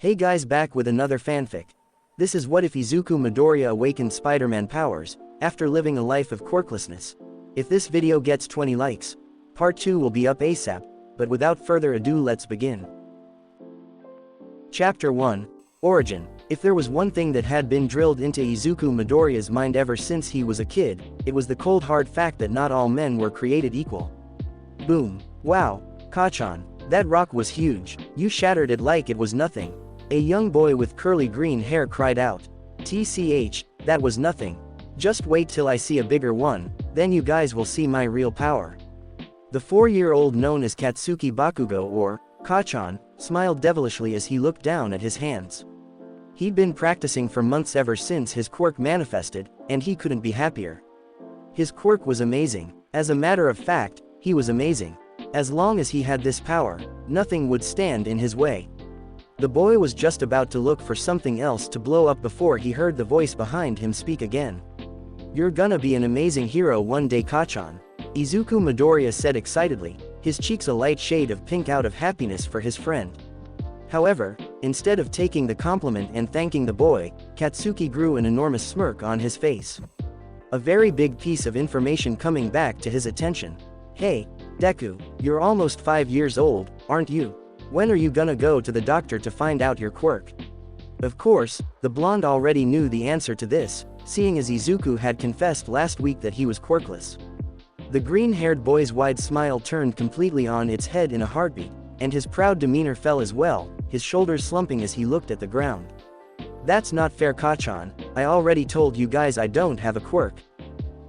Hey guys, back with another fanfic. This is what if Izuku Midoriya awakened Spider-Man powers, after living a life of quirklessness. If this video gets 20 likes, part 2 will be up ASAP, but without further ado let's begin. Chapter 1, Origin. If there was one thing that had been drilled into Izuku Midoriya's mind ever since he was a kid, it was the cold hard fact that not all men were created equal. Boom. Wow, Kachan, that rock was huge, you shattered it like it was nothing. A young boy with curly green hair cried out. TCH, that was nothing. Just wait till I see a bigger one, then you guys will see my real power. The 4-year-old known as Katsuki Bakugo or Kachan, smiled devilishly as he looked down at his hands. He'd been practicing for months ever since his quirk manifested, and he couldn't be happier. His quirk was amazing. As a matter of fact, he was amazing. As long as he had this power, nothing would stand in his way. The boy was just about to look for something else to blow up before he heard the voice behind him speak again. You're gonna be an amazing hero one day, Kachan. Izuku Midoriya said excitedly, his cheeks a light shade of pink out of happiness for his friend. However, instead of taking the compliment and thanking the boy, Katsuki grew an enormous smirk on his face. A very big piece of information coming back to his attention. Hey, Deku, you're almost 5 years old, aren't you? When are you gonna go to the doctor to find out your quirk? Of course, the blonde already knew the answer to this, seeing as Izuku had confessed last week that he was quirkless. The green-haired boy's wide smile turned completely on its head in a heartbeat, and his proud demeanor fell as well, his shoulders slumping as he looked at the ground. That's not fair, Kachan, I already told you guys I don't have a quirk.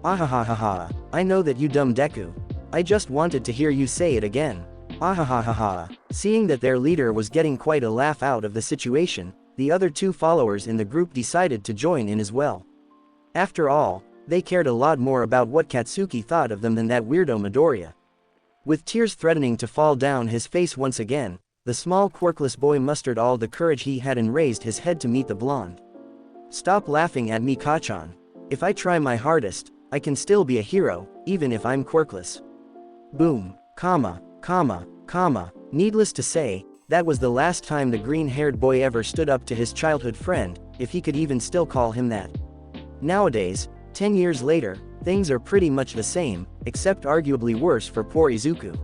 Ahahaha, I know that, you dumb Deku. I just wanted to hear you say it again. Ahahaha. Seeing that their leader was getting quite a laugh out of the situation, the other two followers in the group decided to join in as well. After all, they cared a lot more about what Katsuki thought of them than that weirdo Midoriya. With tears threatening to fall down his face once again, the small quirkless boy mustered all the courage he had and raised his head to meet the blonde. Stop laughing at me, Kachan. If I try my hardest, I can still be a hero, even if I'm quirkless. Boom, comma. Needless to say, that was the last time the green-haired boy ever stood up to his childhood friend, if he could even still call him that. Nowadays, 10 years later, things are pretty much the same, except arguably worse for poor Izuku.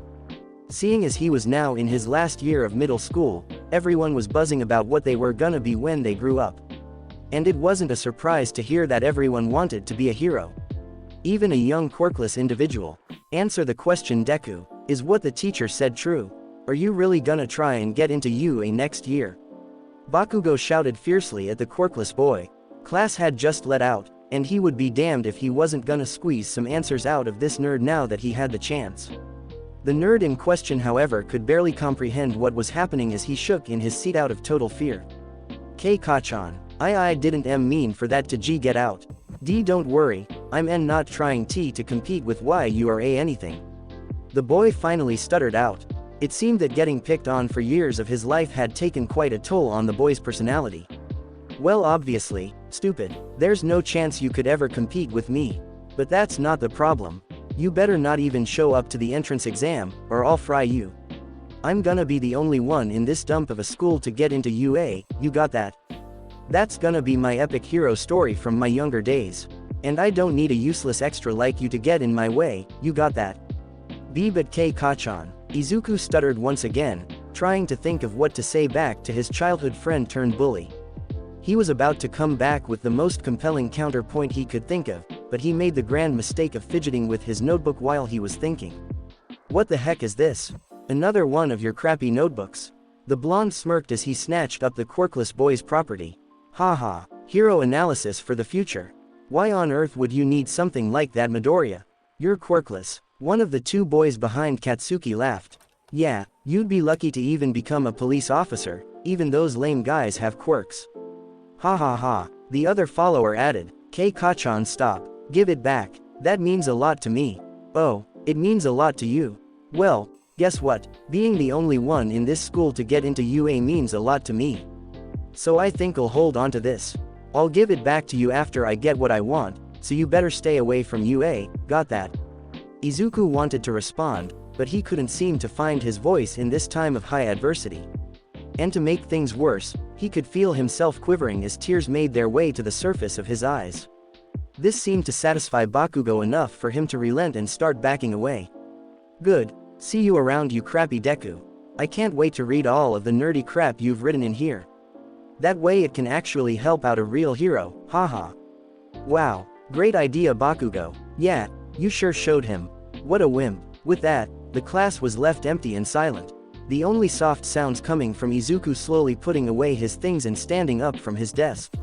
Seeing as he was now in his last year of middle school, everyone was buzzing about what they were gonna be when they grew up. And it wasn't a surprise to hear that everyone wanted to be a hero. Even a young quirkless individual. Answer the question, Deku. Is what the teacher said true? Are you really gonna try and get into UA next year? Bakugo shouted fiercely at the quirkless boy. Class had just let out, and he would be damned if he wasn't gonna squeeze some answers out of this nerd now that he had the chance. The nerd in question, however, could barely comprehend what was happening as he shook in his seat out of total fear. K Kachan, I didn't mean for that to G get out. D don't worry, I'm not trying T to compete with Y you are A anything. The boy finally stuttered out. It seemed that getting picked on for years of his life had taken quite a toll on the boy's personality. Well, obviously, stupid, there's no chance you could ever compete with me. But that's not the problem. You better not even show up to the entrance exam, or I'll fry you. I'm gonna be the only one in this dump of a school to get into UA, you got that? That's gonna be my epic hero story from my younger days. And I don't need a useless extra like you to get in my way, you got that? B but K Kachan, Izuku stuttered once again, trying to think of what to say back to his childhood friend turned bully. He was about to come back with the most compelling counterpoint he could think of, but he made the grand mistake of fidgeting with his notebook while he was thinking. What the heck is this? Another one of your crappy notebooks? The blonde smirked as he snatched up the quirkless boy's property. Haha, hero analysis for the future. Why on earth would you need something like that, Midoriya? You're quirkless. One of the two boys behind Katsuki laughed. Yeah, you'd be lucky to even become a police officer, even those lame guys have quirks. Ha, the other follower added. K Kachan, stop, give it back, that means a lot to me. Oh, it means a lot to you. Well, guess what, being the only one in this school to get into UA means a lot to me. So I think I'll hold on to this. I'll give it back to you after I get what I want, so you better stay away from UA, got that? Izuku wanted to respond, but he couldn't seem to find his voice in this time of high adversity. And to make things worse, He could feel himself quivering as tears made their way to the surface of his eyes. This seemed to satisfy Bakugo enough for him to relent and start backing away. Good. See you around, you crappy Deku. I can't wait to read all of the nerdy crap you've written in here. That way it can actually help out a real hero, haha. Wow, great idea Bakugo. Yeah, you sure showed him. What a wimp. With that, the class was left empty and silent. The only soft sounds coming from Izuku slowly putting away his things and standing up from his desk.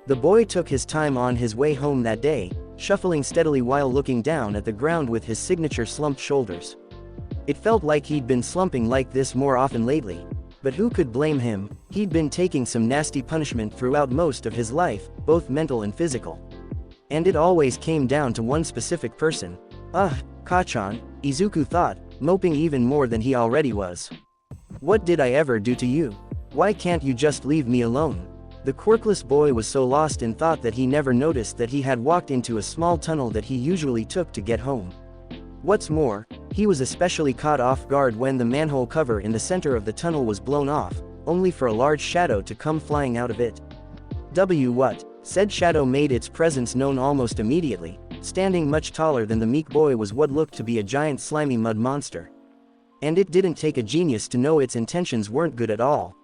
The boy took his time on his way home that day, shuffling steadily while looking down at the ground with his signature slumped shoulders. It felt like he'd been slumping like this more often lately. But who could blame him? He'd been taking some nasty punishment throughout most of his life, both mental and physical. And it always came down to one specific person. Kachan, Izuku thought, moping even more than he already was. What did I ever do to you? Why can't you just leave me alone? The quirkless boy was so lost in thought that he never noticed that he had walked into a small tunnel that he usually took to get home. What's more, he was especially caught off guard when the manhole cover in the center of the tunnel was blown off, only for a large shadow to come flying out of it. What? Said shadow made its presence known almost immediately. Standing much taller than the meek boy was what looked to be a giant slimy mud monster. And it didn't take a genius to know its intentions weren't good at all.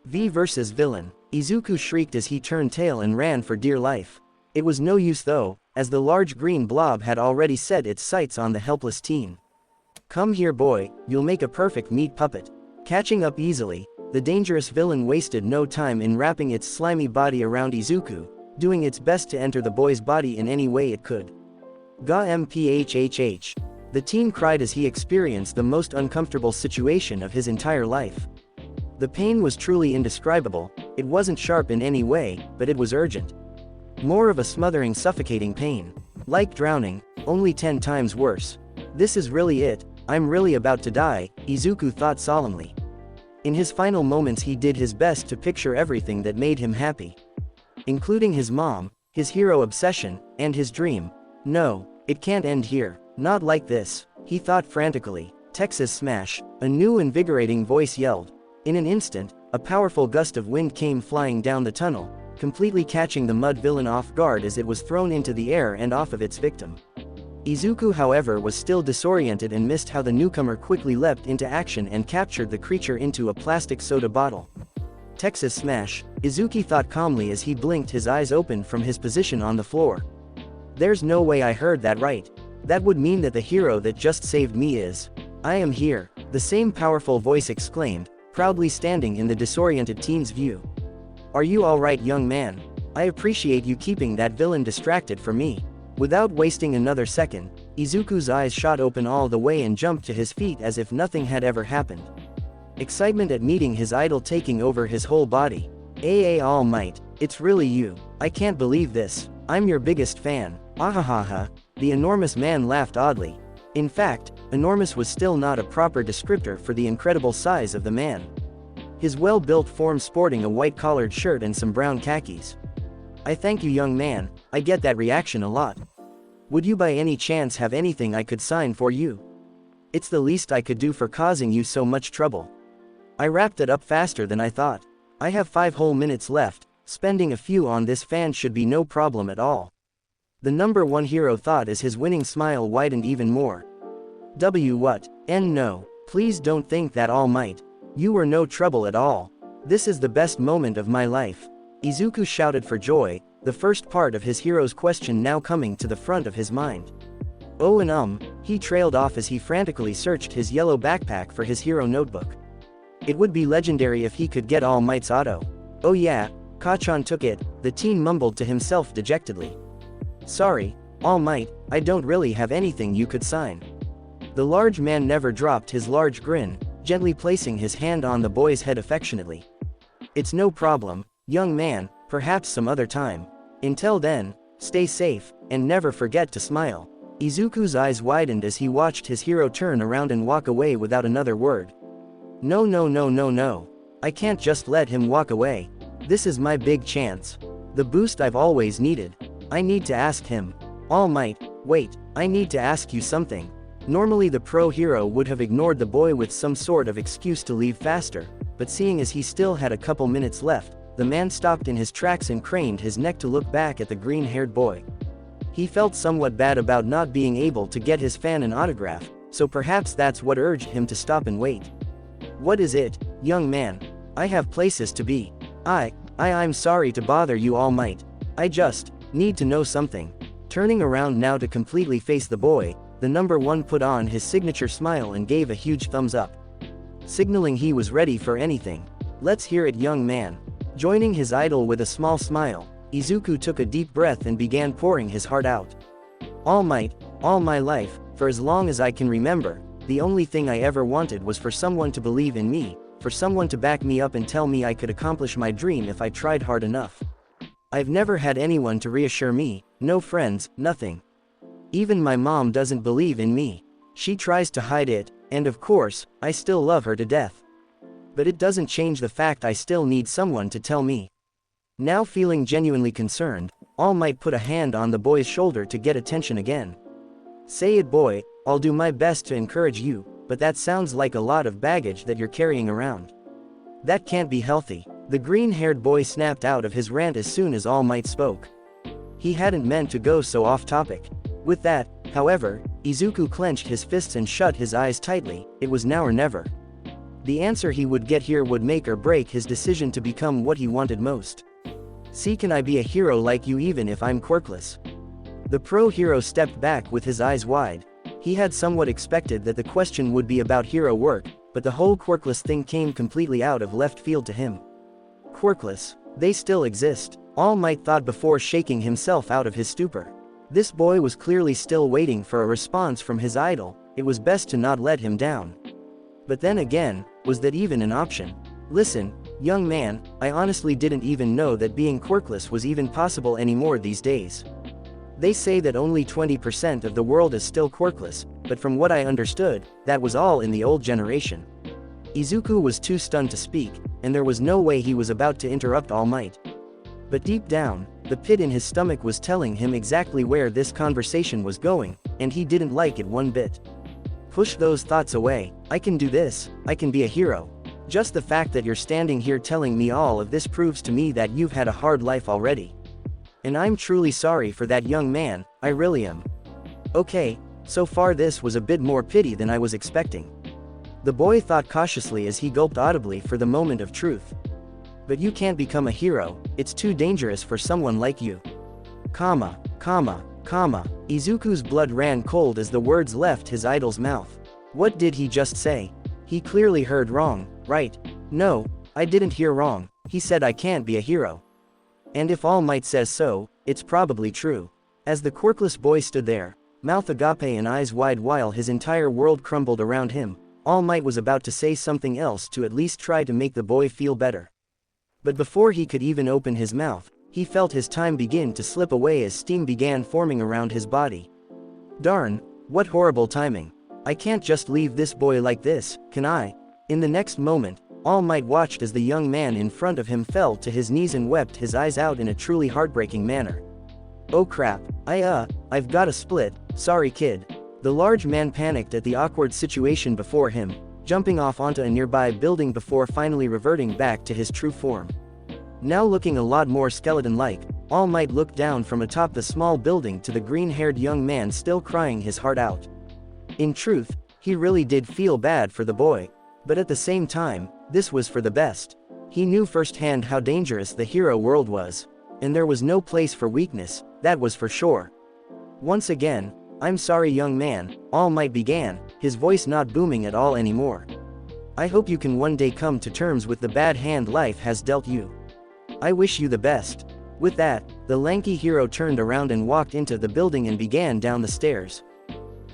V versus villain. Izuku shrieked as he turned tail and ran for dear life. It was no use though, as the large green blob had already set its sights on the helpless teen. Come here boy, you'll make a perfect meat puppet. Catching up easily, the dangerous villain wasted no time in wrapping its slimy body around Izuku, doing its best to enter the boy's body in any way it could. Ga mphhh. The teen cried as he experienced the most uncomfortable situation of his entire life. The pain was truly indescribable. It wasn't sharp in any way, but it was urgent. More of a smothering, suffocating pain. Like drowning, only 10 times worse. This is really it, I'm really about to die, Izuku thought solemnly. In his final moments he did his best to picture everything that made him happy. Including his mom, his hero obsession, and his dream. No, it can't end here, not like this, he thought frantically. Texas Smash, a new invigorating voice yelled. In an instant, a powerful gust of wind came flying down the tunnel, completely catching the mud villain off guard as it was thrown into the air and off of its victim. Izuku however was still disoriented and missed how the newcomer quickly leapt into action and captured the creature into a plastic soda bottle. Texas Smash, Izuku thought calmly as he blinked, his eyes open from his position on the floor. There's no way I heard that right. That would mean that the hero that just saved me is. I am here, the same powerful voice exclaimed, proudly standing in the disoriented teen's view. Are you alright young man? I appreciate you keeping that villain distracted for me. Without wasting another second, Izuku's eyes shot open all the way and jumped to his feet as if nothing had ever happened. Excitement at meeting his idol taking over his whole body. All Might, it's really you. I can't believe this. I'm your biggest fan. Ahahaha. The enormous man laughed oddly. In fact, enormous was still not a proper descriptor for the incredible size of the man. His well-built form sporting a white-collared shirt and some brown khakis. I thank you young man, I get that reaction a lot. Would you by any chance have anything I could sign for you? It's the least I could do for causing you so much trouble. I wrapped it up faster than I thought. I have 5 whole minutes left, spending a few on this fan should be no problem at all. The number one hero thought as his winning smile widened even more. What? No, please don't think that All Might. You were no trouble at all. This is the best moment of my life. Izuku shouted for joy, the first part of his hero's question now coming to the front of his mind. Oh and he trailed off as he frantically searched his yellow backpack for his hero notebook. It would be legendary if he could get All Might's auto. Oh yeah, Kachan took it, the teen mumbled to himself dejectedly. Sorry, All Might, I don't really have anything you could sign. The large man never dropped his large grin, gently placing his hand on the boy's head affectionately. It's no problem, young man, perhaps some other time. Until then, stay safe, and never forget to smile. Izuku's eyes widened as he watched his hero turn around and walk away without another word. No. I can't just let him walk away. This is my big chance. The boost I've always needed. I need to ask him. All Might, wait, I need to ask you something. Normally the pro hero would have ignored the boy with some sort of excuse to leave faster, but seeing as he still had a couple minutes left, the man stopped in his tracks and craned his neck to look back at the green-haired boy. He felt somewhat bad about not being able to get his fan an autograph, so perhaps that's what urged him to stop and wait. "What is it, young man? I have places to be. I'm sorry to bother you All Might. I just need to know something." Turning around now to completely face the boy, the number one put on his signature smile and gave a huge thumbs up, signaling he was ready for anything. "Let's hear it, young man." Joining his idol with a small smile, Izuku took a deep breath and began pouring his heart out. "All Might, all my life, for as long as I can remember, the only thing I ever wanted was for someone to believe in me, for someone to back me up and tell me I could accomplish my dream if I tried hard enough. I've never had anyone to reassure me, no friends, nothing. Even my mom doesn't believe in me. She tries to hide it, and of course, I still love her to death. But it doesn't change the fact I still need someone to tell me." Now feeling genuinely concerned, All Might put a hand on the boy's shoulder to get attention again. "Say it, boy, I'll do my best to encourage you, but that sounds like a lot of baggage that you're carrying around. That can't be healthy." The green-haired boy snapped out of his rant as soon as All Might spoke. He hadn't meant to go so off-topic. With that, however, Izuku clenched his fists and shut his eyes tightly. It was now or never. The answer he would get here would make or break his decision to become what he wanted most. "See, can I be a hero like you even if I'm quirkless?" The pro-hero stepped back with his eyes wide. He had somewhat expected that the question would be about hero work, but the whole quirkless thing came completely out of left field to him. Quirkless? They still exist, All Might thought before shaking himself out of his stupor. This boy was clearly still waiting for a response from his idol. It was best to not let him down. But then again, was that even an option? "Listen, young man, I honestly didn't even know that being quirkless was even possible anymore these days. They say that only 20% of the world is still quirkless, but from what I understood, that was all in the old generation." Izuku was too stunned to speak, and there was no way he was about to interrupt All Might. But deep down, the pit in his stomach was telling him exactly where this conversation was going, and he didn't like it one bit. "Push those thoughts away. I can do this, I can be a hero. Just the fact that you're standing here telling me all of this proves to me that you've had a hard life already. And I'm truly sorry for that, young man, I really am. Okay, so far this was a bit more pity than I was expecting." The boy thought cautiously as he gulped audibly for the moment of truth. "But you can't become a hero, it's too dangerous for someone like you." Comma. Izuku's blood ran cold as the words left his idol's mouth. What did he just say? He clearly heard wrong, right? "No, I didn't hear wrong. He said I can't be a hero. And if All Might says so, it's probably true." As the quirkless boy stood there, mouth agape and eyes wide while his entire world crumbled around him, All Might was about to say something else to at least try to make the boy feel better. But before he could even open his mouth, he felt his time begin to slip away as steam began forming around his body. Darn, what horrible timing. I can't just leave this boy like this, can I? In the next moment, All Might watched as the young man in front of him fell to his knees and wept his eyes out in a truly heartbreaking manner. "Oh crap, I've got a split, sorry kid." The large man panicked at the awkward situation before him, jumping off onto a nearby building before finally reverting back to his true form. Now looking a lot more skeleton-like, All Might looked down from atop the small building to the green-haired young man still crying his heart out. In truth, he really did feel bad for the boy, but at the same time, this was for the best. He knew firsthand how dangerous the hero world was, and there was no place for weakness, that was for sure. Once again, "I'm sorry young man," All Might began, his voice not booming at all anymore. "I hope you can one day come to terms with the bad hand life has dealt you. I wish you the best." With that, the lanky hero turned around and walked into the building and began down the stairs.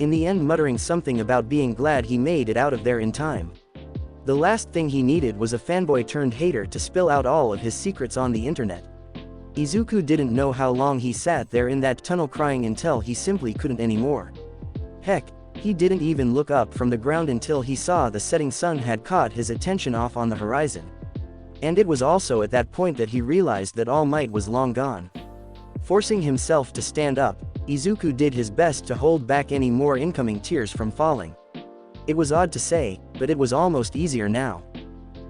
In the end muttering something about being glad he made it out of there in time. The last thing he needed was a fanboy turned hater to spill out all of his secrets on the internet. Izuku didn't know how long he sat there in that tunnel crying until he simply couldn't anymore. Heck, he didn't even look up from the ground until he saw the setting sun had caught his attention off on the horizon. And it was also at that point that he realized that All Might was long gone. Forcing himself to stand up, Izuku did his best to hold back any more incoming tears from falling. It was odd to say, but it was almost easier now.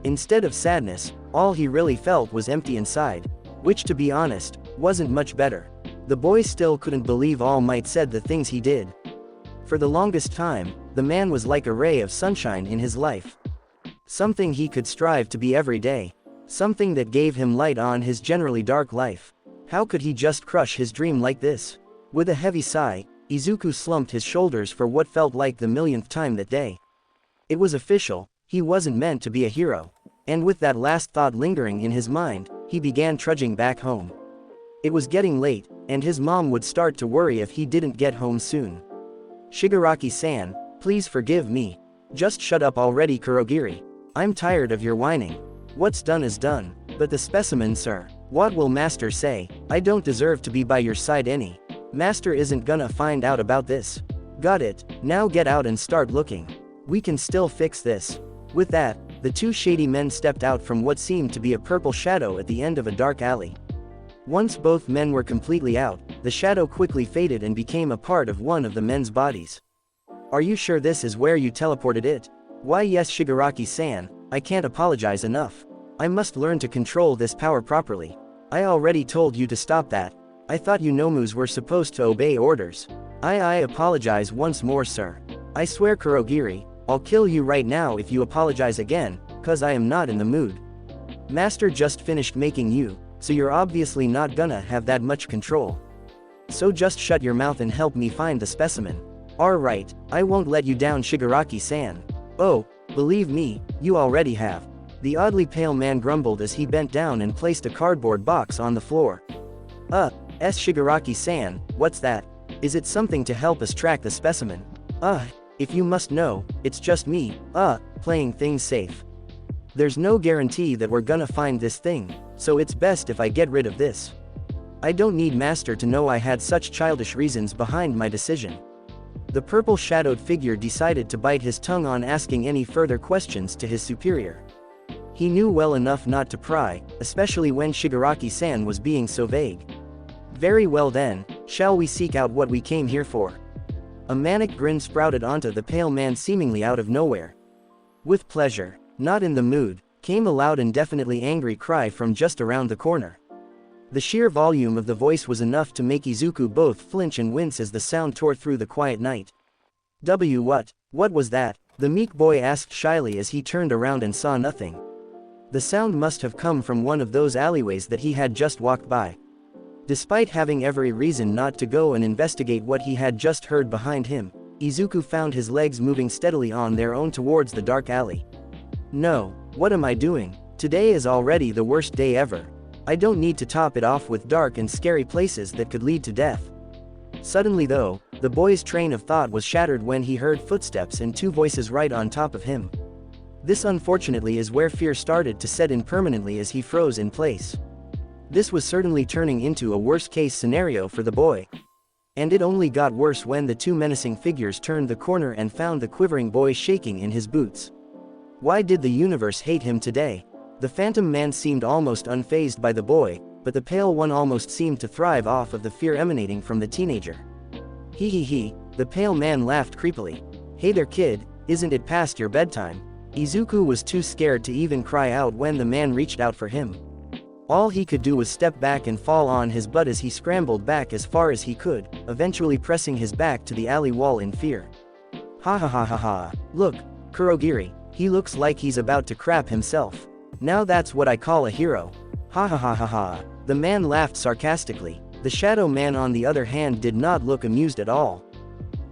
Instead of sadness, all he really felt was empty inside. Which, to be honest, wasn't much better. The boy still couldn't believe All Might said the things he did. For the longest time, the man was like a ray of sunshine in his life. Something he could strive to be every day. Something that gave him light on his generally dark life. How could he just crush his dream like this? With a heavy sigh, Izuku slumped his shoulders for what felt like the millionth time that day. It was official, he wasn't meant to be a hero. And with that last thought lingering in his mind, he began trudging back home. It was getting late, and his mom would start to worry if he didn't get home soon. Shigaraki-san, please forgive me. Just shut up already, Kurogiri. I'm tired of your whining. What's done is done. But the specimen, sir. What will Master say? I don't deserve to be by your side any. Master isn't gonna find out about this. Got it, now get out and start looking. We can still fix this. With that, the two shady men stepped out from what seemed to be a purple shadow at the end of a dark alley. Once both men were completely out, the shadow quickly faded and became a part of one of the men's bodies. Are you sure this is where you teleported it? Why yes, Shigaraki-san, I can't apologize enough. I must learn to control this power properly. I already told you to stop that. I thought you Nomus were supposed to obey orders. I apologize once more, sir. I swear, Kurogiri, I'll kill you right now if you apologize again, cause I am not in the mood. Master just finished making you, so you're obviously not gonna have that much control. So just shut your mouth and help me find the specimen. Alright, I won't let you down, Shigaraki-san. Oh, believe me, you already have. The oddly pale man grumbled as he bent down and placed a cardboard box on the floor. Shigaraki-san, what's that? Is it something to help us track the specimen? If you must know, it's just me, playing things safe. There's no guarantee that we're gonna find this thing, so it's best if I get rid of this. I don't need Master to know I had such childish reasons behind my decision. The purple-shadowed figure decided to bite his tongue on asking any further questions to his superior. He knew well enough not to pry, especially when Shigaraki-san was being so vague. Very well then, shall we seek out what we came here for? A manic grin sprouted onto the pale man seemingly out of nowhere. With pleasure, not in the mood, came a loud and definitely angry cry from just around the corner. The sheer volume of the voice was enough to make Izuku both flinch and wince as the sound tore through the quiet night. What was that? The meek boy asked shyly as he turned around and saw nothing. The sound must have come from one of those alleyways that he had just walked by. Despite having every reason not to go and investigate what he had just heard behind him, Izuku found his legs moving steadily on their own towards the dark alley. No, what am I doing? Today is already the worst day ever. I don't need to top it off with dark and scary places that could lead to death. Suddenly though, the boy's train of thought was shattered when he heard footsteps and two voices right on top of him. This unfortunately is where fear started to set in permanently as he froze in place. This was certainly turning into a worst-case scenario for the boy. And it only got worse when the two menacing figures turned the corner and found the quivering boy shaking in his boots. Why did the universe hate him today? The phantom man seemed almost unfazed by the boy, but the pale one almost seemed to thrive off of the fear emanating from the teenager. He, the pale man laughed creepily. Hey there kid, isn't it past your bedtime? Izuku was too scared to even cry out when the man reached out for him. All he could do was step back and fall on his butt as he scrambled back as far as he could, eventually pressing his back to the alley wall in fear. Ha. Look, Kurogiri, he looks like he's about to crap himself. Now that's what I call a hero. Ha. The man laughed sarcastically. The shadow man on the other hand did not look amused at all.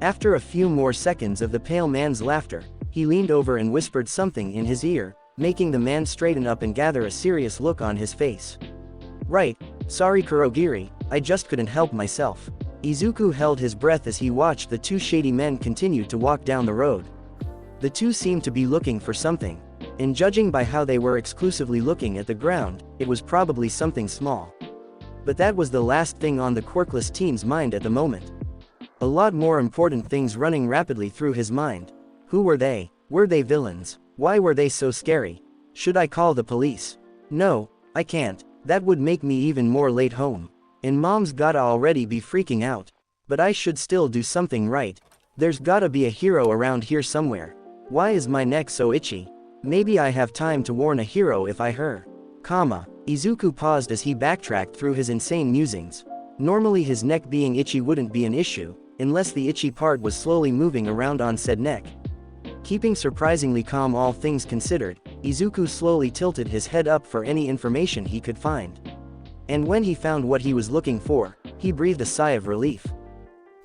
After a few more seconds of the pale man's laughter, he leaned over and whispered something in his ear, making the man straighten up and gather a serious look on his face. Right, sorry Kurogiri, I just couldn't help myself. Izuku held his breath as he watched the two shady men continue to walk down the road. The two seemed to be looking for something, and judging by how they were exclusively looking at the ground, it was probably something small. But that was the last thing on the quirkless teen's mind at the moment. A lot more important things running rapidly through his mind. Who were they? Were they villains? Why were they so scary? Should I call the police? No, I can't. That would make me even more late home. And mom's gotta already be freaking out. But I should still do something right. There's gotta be a hero around here somewhere. Why is my neck so itchy? Maybe I have time to warn a hero if I her. Izuku paused as he backtracked through his insane musings. Normally his neck being itchy wouldn't be an issue, unless the itchy part was slowly moving around on said neck. Keeping surprisingly calm all things considered, Izuku slowly tilted his head up for any information he could find. And when he found what he was looking for, he breathed a sigh of relief.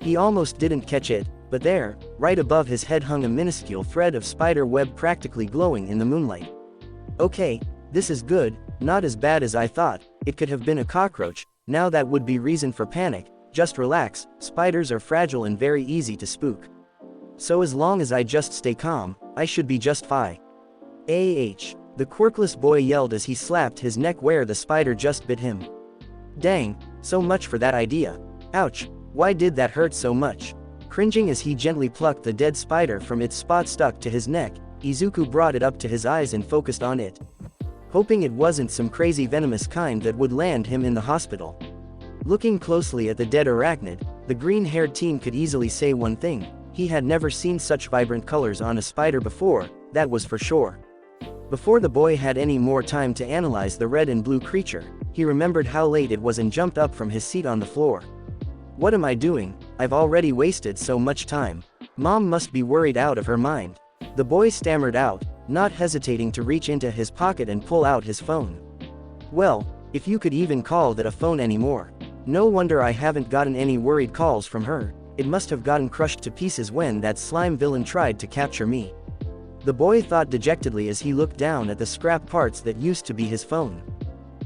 He almost didn't catch it, but there, right above his head hung a minuscule thread of spider web practically glowing in the moonlight. Okay, this is good, not as bad as I thought. It could have been a cockroach, now that would be reason for panic. Just relax, spiders are fragile and very easy to spook. So as long as I just stay calm, I should be just fine. The quirkless boy yelled as he slapped his neck where the spider just bit him. Dang, so much for that idea. Ouch, why did that hurt so much? Cringing as he gently plucked the dead spider from its spot stuck to his neck, Izuku brought it up to his eyes and focused on it. Hoping it wasn't some crazy venomous kind that would land him in the hospital. Looking closely at the dead arachnid, the green-haired teen could easily say one thing: he had never seen such vibrant colors on a spider before, that was for sure. Before the boy had any more time to analyze the red and blue creature, he remembered how late it was and jumped up from his seat on the floor. What am I doing? I've already wasted so much time. Mom must be worried out of her mind. The boy stammered out, not hesitating to reach into his pocket and pull out his phone. Well, if you could even call that a phone anymore. No wonder I haven't gotten any worried calls from her. It must have gotten crushed to pieces when that slime villain tried to capture me. The boy thought dejectedly as he looked down at the scrap parts that used to be his phone.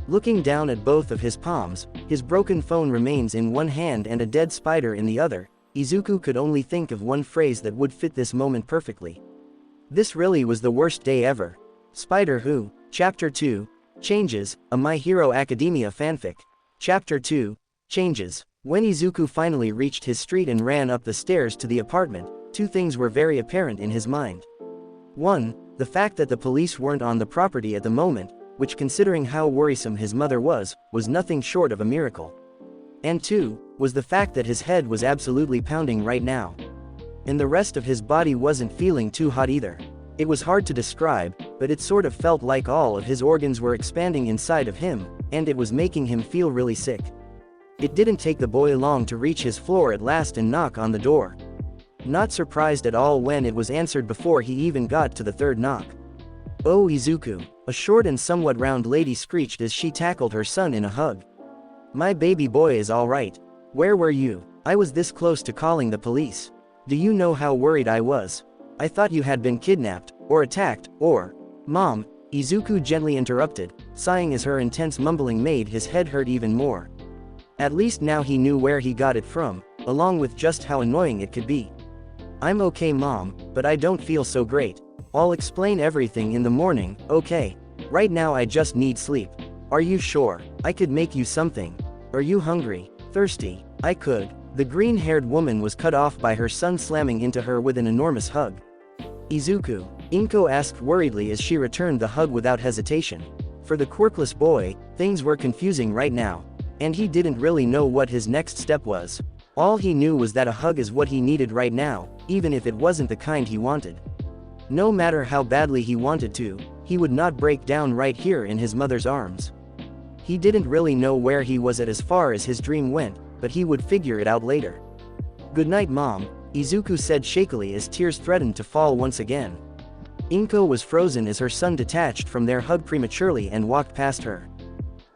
Looking down at both of his palms, his broken phone remains in one hand and a dead spider in the other, Izuku could only think of one phrase that would fit this moment perfectly. This really was the worst day ever. Spider Who, Chapter 2, Changes, a My Hero Academia fanfic. Chapter 2, Changes. When Izuku finally reached his street and ran up the stairs to the apartment, two things were very apparent in his mind. One, the fact that the police weren't on the property at the moment, which considering how worrisome his mother was nothing short of a miracle. And two, was the fact that his head was absolutely pounding right now. And the rest of his body wasn't feeling too hot either. It was hard to describe, but it sort of felt like all of his organs were expanding inside of him, and it was making him feel really sick. It didn't take the boy long to reach his floor at last and knock on the door. Not surprised at all when it was answered before he even got to the third knock. "Oh Izuku," a short and somewhat round lady screeched as she tackled her son in a hug. "My baby boy is all right. Where were you? I was this close to calling the police. Do you know how worried I was? I thought you had been kidnapped, or attacked, or—" "Mom," Izuku gently interrupted, sighing as her intense mumbling made his head hurt even more. At least now he knew where he got it from, along with just how annoying it could be. "I'm okay Mom, but I don't feel so great. I'll explain everything in the morning, okay? Right now I just need sleep." "Are you sure? I could make you something. Are you hungry? Thirsty?" "I could." The green-haired woman was cut off by her son slamming into her with an enormous hug. "Izuku?" Inko asked worriedly as she returned the hug without hesitation. For the quirkless boy, things were confusing right now. And he didn't really know what his next step was. All he knew was that a hug is what he needed right now, even if it wasn't the kind he wanted. No matter how badly he wanted to, he would not break down right here in his mother's arms. He didn't really know where he was at as far as his dream went, but he would figure it out later. "Good night Mom," Izuku said shakily as tears threatened to fall once again. Inko was frozen as her son detached from their hug prematurely and walked past her.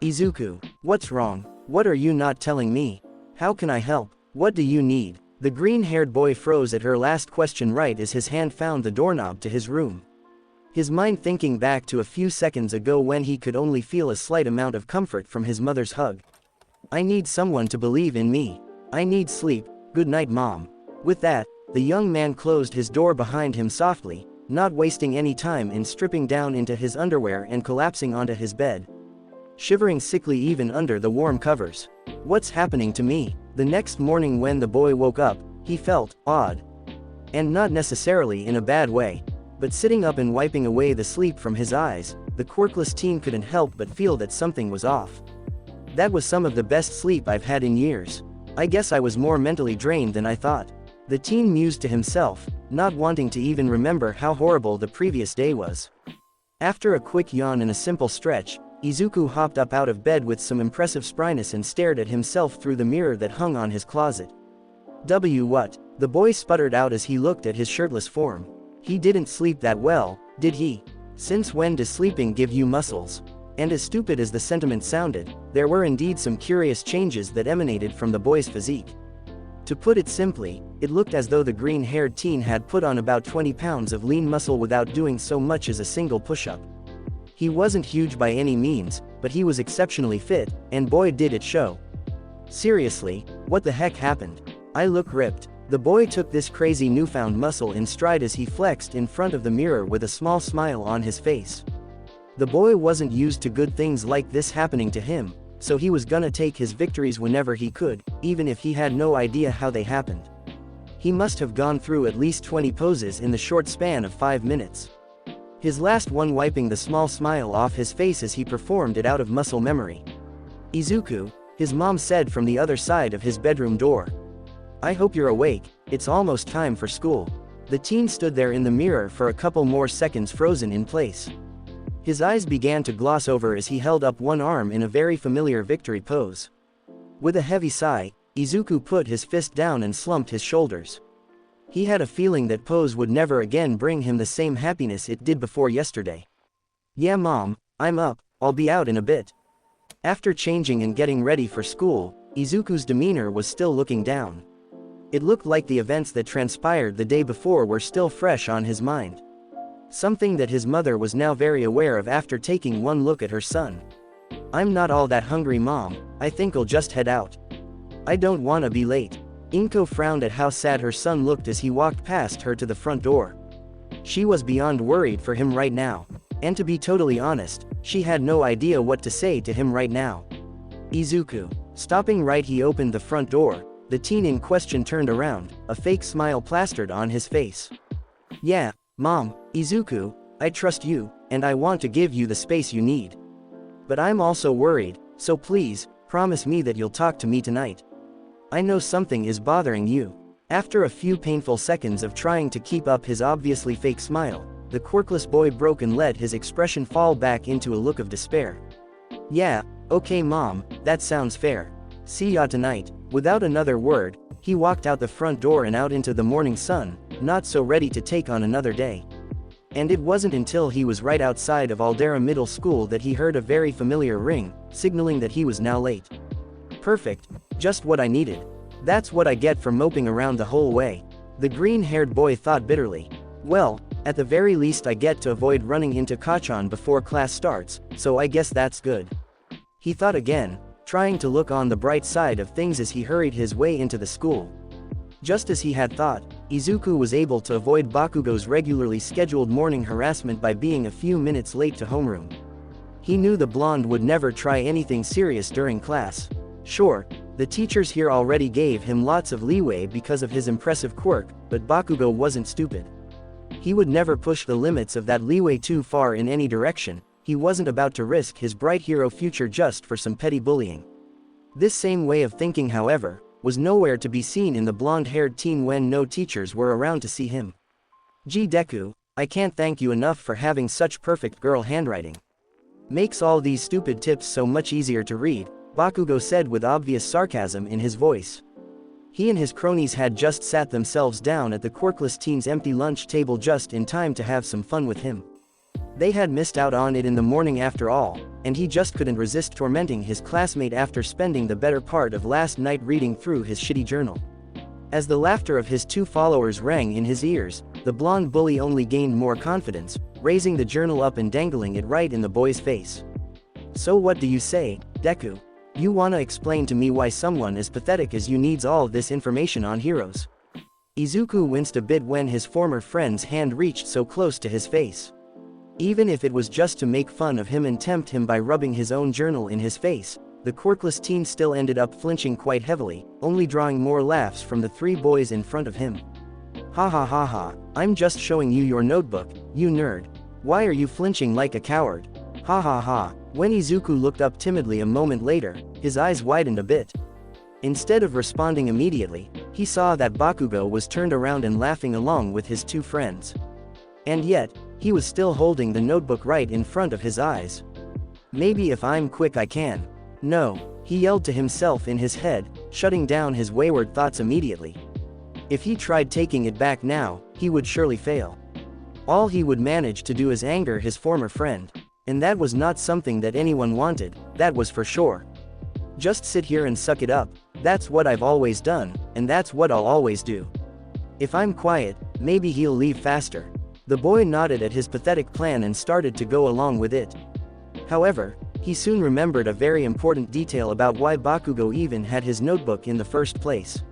"Izuku, what's wrong? What are you not telling me? How can I help? What do you need?" The green-haired boy froze at her last question right as his hand found the doorknob to his room. His mind thinking back to a few seconds ago when he could only feel a slight amount of comfort from his mother's hug. "I need someone to believe in me. I need sleep. Good night Mom." With that, the young man closed his door behind him softly, not wasting any time in stripping down into his underwear and collapsing onto his bed. Shivering sickly even under the warm covers. What's happening to me? The next morning when the boy woke up, he felt odd. And not necessarily in a bad way. But sitting up and wiping away the sleep from his eyes, the quirkless teen couldn't help but feel that something was off. "That was some of the best sleep I've had in years. I guess I was more mentally drained than I thought." The teen mused to himself, not wanting to even remember how horrible the previous day was. After a quick yawn and a simple stretch, Izuku hopped up out of bed with some impressive spryness and stared at himself through the mirror that hung on his closet. What? The boy sputtered out as he looked at his shirtless form. He didn't sleep that well, did he? Since when does sleeping give you muscles? And as stupid as the sentiment sounded, there were indeed some curious changes that emanated from the boy's physique. To put it simply, it looked as though the green-haired teen had put on about 20 pounds of lean muscle without doing so much as a single push-up. He wasn't huge by any means, but he was exceptionally fit, and boy did it show. Seriously, what the heck happened? I look ripped. The boy took this crazy newfound muscle in stride as he flexed in front of the mirror with a small smile on his face. The boy wasn't used to good things like this happening to him, so he was gonna take his victories whenever he could, even if he had no idea how they happened. He must have gone through at least 20 poses in the short span of 5 minutes. His last one wiping the small smile off his face as he performed it out of muscle memory. "Izuku," his mom said from the other side of his bedroom door. "I hope you're awake, it's almost time for school." The teen stood there in the mirror for a couple more seconds frozen in place. His eyes began to gloss over as he held up one arm in a very familiar victory pose. With a heavy sigh, Izuku put his fist down and slumped his shoulders. He had a feeling that pose would never again bring him the same happiness it did before yesterday. "Yeah mom, I'm up, I'll be out in a bit." After changing and getting ready for school, Izuku's demeanor was still looking down. It looked like the events that transpired the day before were still fresh on his mind. Something that his mother was now very aware of after taking one look at her son. "I'm not all that hungry mom, I think I'll just head out. I don't wanna be late." Inko frowned at how sad her son looked as he walked past her to the front door. She was beyond worried for him right now. And to be totally honest, she had no idea what to say to him right now. "Izuku." Stopping right he opened the front door. The teen in question turned around, a fake smile plastered on his face. "Yeah, Mom, Izuku, I trust you, and I want to give you the space you need. But I'm also worried, so please, promise me that you'll talk to me tonight. I know something is bothering you." After a few painful seconds of trying to keep up his obviously fake smile, the quirkless boy broke and let his expression fall back into a look of despair. "Yeah, okay Mom, that sounds fair. See ya tonight." Without another word, he walked out the front door and out into the morning sun, not so ready to take on another day. And it wasn't until he was right outside of Aldera Middle School that he heard a very familiar ring, signaling that he was now late. "Perfect, just what I needed. That's what I get for moping around the whole way," the green-haired boy thought bitterly. "Well, at the very least I get to avoid running into Kachan before class starts, so I guess that's good." He thought again, trying to look on the bright side of things as he hurried his way into the school. Just as he had thought, Izuku was able to avoid Bakugo's regularly scheduled morning harassment by being a few minutes late to homeroom. He knew the blonde would never try anything serious during class. Sure, the teachers here already gave him lots of leeway because of his impressive quirk, but Bakugo wasn't stupid. He would never push the limits of that leeway too far in any direction. He wasn't about to risk his bright hero future just for some petty bullying. This same way of thinking, however, was nowhere to be seen in the blonde-haired teen when no teachers were around to see him. "Gee Deku, I can't thank you enough for having such perfect girl handwriting. Makes all these stupid tips so much easier to read," Bakugo said with obvious sarcasm in his voice. He and his cronies had just sat themselves down at the quirkless teen's empty lunch table just in time to have some fun with him. They had missed out on it in the morning after all, and he just couldn't resist tormenting his classmate after spending the better part of last night reading through his shitty journal. As the laughter of his two followers rang in his ears, the blonde bully only gained more confidence, raising the journal up and dangling it right in the boy's face. "So what do you say, Deku? You wanna explain to me why someone as pathetic as you needs all this information on heroes?" Izuku winced a bit when his former friend's hand reached so close to his face. Even if it was just to make fun of him and tempt him by rubbing his own journal in his face, the quirkless teen still ended up flinching quite heavily, only drawing more laughs from the three boys in front of him. "Ha ha ha ha, I'm just showing you your notebook, you nerd. Why are you flinching like a coward? Ha ha ha." When Izuku looked up timidly a moment later, his eyes widened a bit. Instead of responding immediately, he saw that Bakugo was turned around and laughing along with his two friends. And yet, He was still holding the notebook right in front of his eyes. Maybe if I'm quick I can. No, he yelled to himself in his head, shutting down his wayward thoughts immediately. If he tried taking it back now, he would surely fail. All he would manage to do is anger his former friend. And that was not something that anyone wanted, that was for sure. Just sit here and suck it up, that's what I've always done, and that's what I'll always do. If I'm quiet, maybe he'll leave faster. The boy nodded at his pathetic plan and started to go along with it. However, he soon remembered a very important detail about why Bakugo even had his notebook in the first place.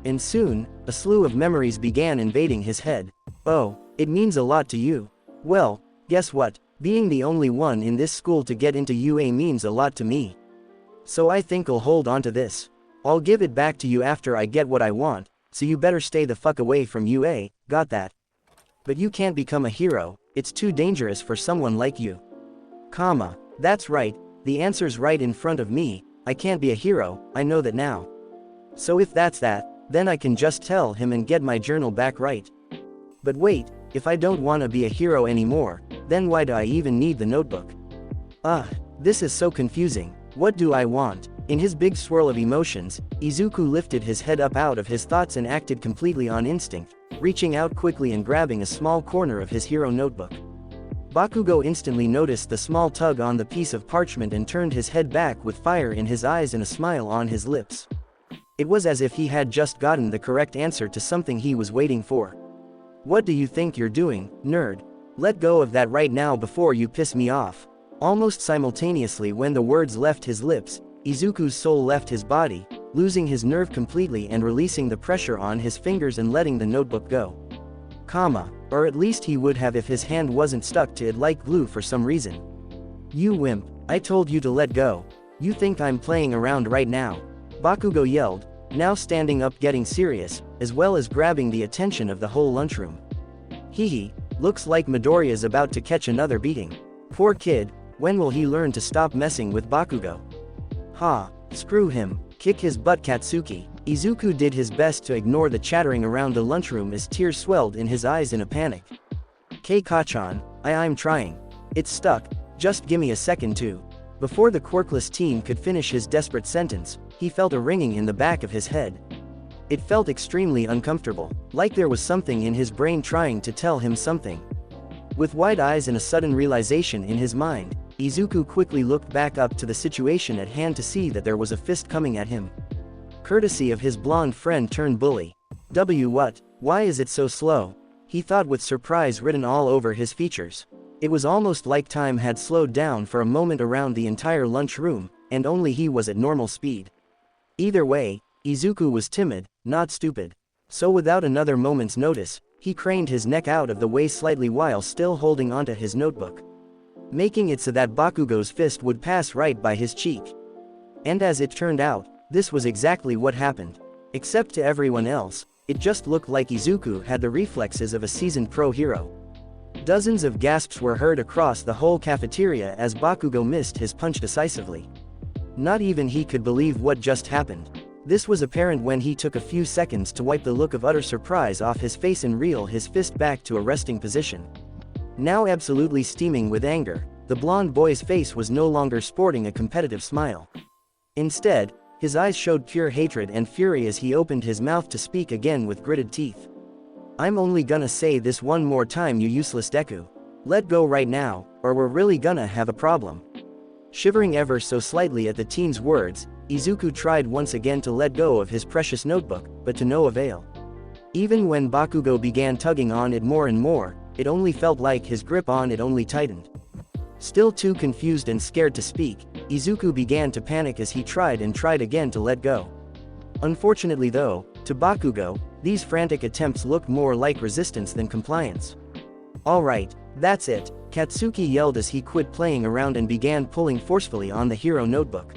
And soon, a slew of memories began invading his head. Oh, it means a lot to you. Well, guess what? Being the only one in this school to get into UA means a lot to me. So I think I'll hold on to this. I'll give it back to you after I get what I want, so you better stay the fuck away from UA, got that? But you can't become a hero, it's too dangerous for someone like you. Comma, that's right, the answer's right in front of me, I can't be a hero, I know that now. So if that's that, then I can just tell him and get my journal back right. But wait, if I don't want to be a hero anymore, then why do I even need the notebook? This is so confusing, what do I want? In his big swirl of emotions, Izuku lifted his head up out of his thoughts and acted completely on instinct, reaching out quickly and grabbing a small corner of his hero notebook. Bakugo instantly noticed the small tug on the piece of parchment and turned his head back with fire in his eyes and a smile on his lips. It was as if he had just gotten the correct answer to something he was waiting for. What do you think you're doing, nerd? Let go of that right now before you piss me off. Almost simultaneously when the words left his lips, Izuku's soul left his body, losing his nerve completely and releasing the pressure on his fingers and letting the notebook go. Comma, or at least he would have if his hand wasn't stuck to it like glue for some reason. You wimp, I told you to let go. You think I'm playing around right now? Bakugo yelled, now standing up getting serious, as well as grabbing the attention of the whole lunchroom. Hehe, looks like Midoriya's about to catch another beating. Poor kid, when will he learn to stop messing with Bakugo? Ha, screw him, kick his butt Katsuki. Izuku did his best to ignore the chattering around the lunchroom as tears swelled in his eyes in a panic. K-Kachan, I'm trying. It's stuck, just gimme a second too. Before the quirkless teen could finish his desperate sentence, he felt a ringing in the back of his head. It felt extremely uncomfortable, like there was something in his brain trying to tell him something. With wide eyes and a sudden realization in his mind, Izuku quickly looked back up to the situation at hand to see that there was a fist coming at him. Courtesy of his blonde friend turned bully. What? Why is it so slow? He thought with surprise written all over his features. It was almost like time had slowed down for a moment around the entire lunchroom, and only he was at normal speed. Either way, Izuku was timid, not stupid. So without another moment's notice, he craned his neck out of the way slightly while still holding onto his notebook, making it so that Bakugo's fist would pass right by his cheek. And as it turned out, this was exactly what happened. Except to everyone else, it just looked like Izuku had the reflexes of a seasoned pro hero. Dozens of gasps were heard across the whole cafeteria as Bakugo missed his punch decisively. Not even he could believe what just happened. This was apparent when he took a few seconds to wipe the look of utter surprise off his face and reel his fist back to a resting position. Now absolutely steaming with anger, the blonde boy's face was no longer sporting a competitive smile. Instead, his eyes showed pure hatred and fury as he opened his mouth to speak again with gritted teeth. I'm only gonna say this one more time, you useless Deku. Let go right now, or we're really gonna have a problem. Shivering ever so slightly at the teen's words, Izuku tried once again to let go of his precious notebook, but to no avail. Even when Bakugo began tugging on it more and more, it only felt like his grip on it only tightened. Still too confused and scared to speak, Izuku began to panic as he tried and tried again to let go. Unfortunately though, to Bakugo, these frantic attempts looked more like resistance than compliance. Alright, that's it, Katsuki yelled as he quit playing around and began pulling forcefully on the hero notebook.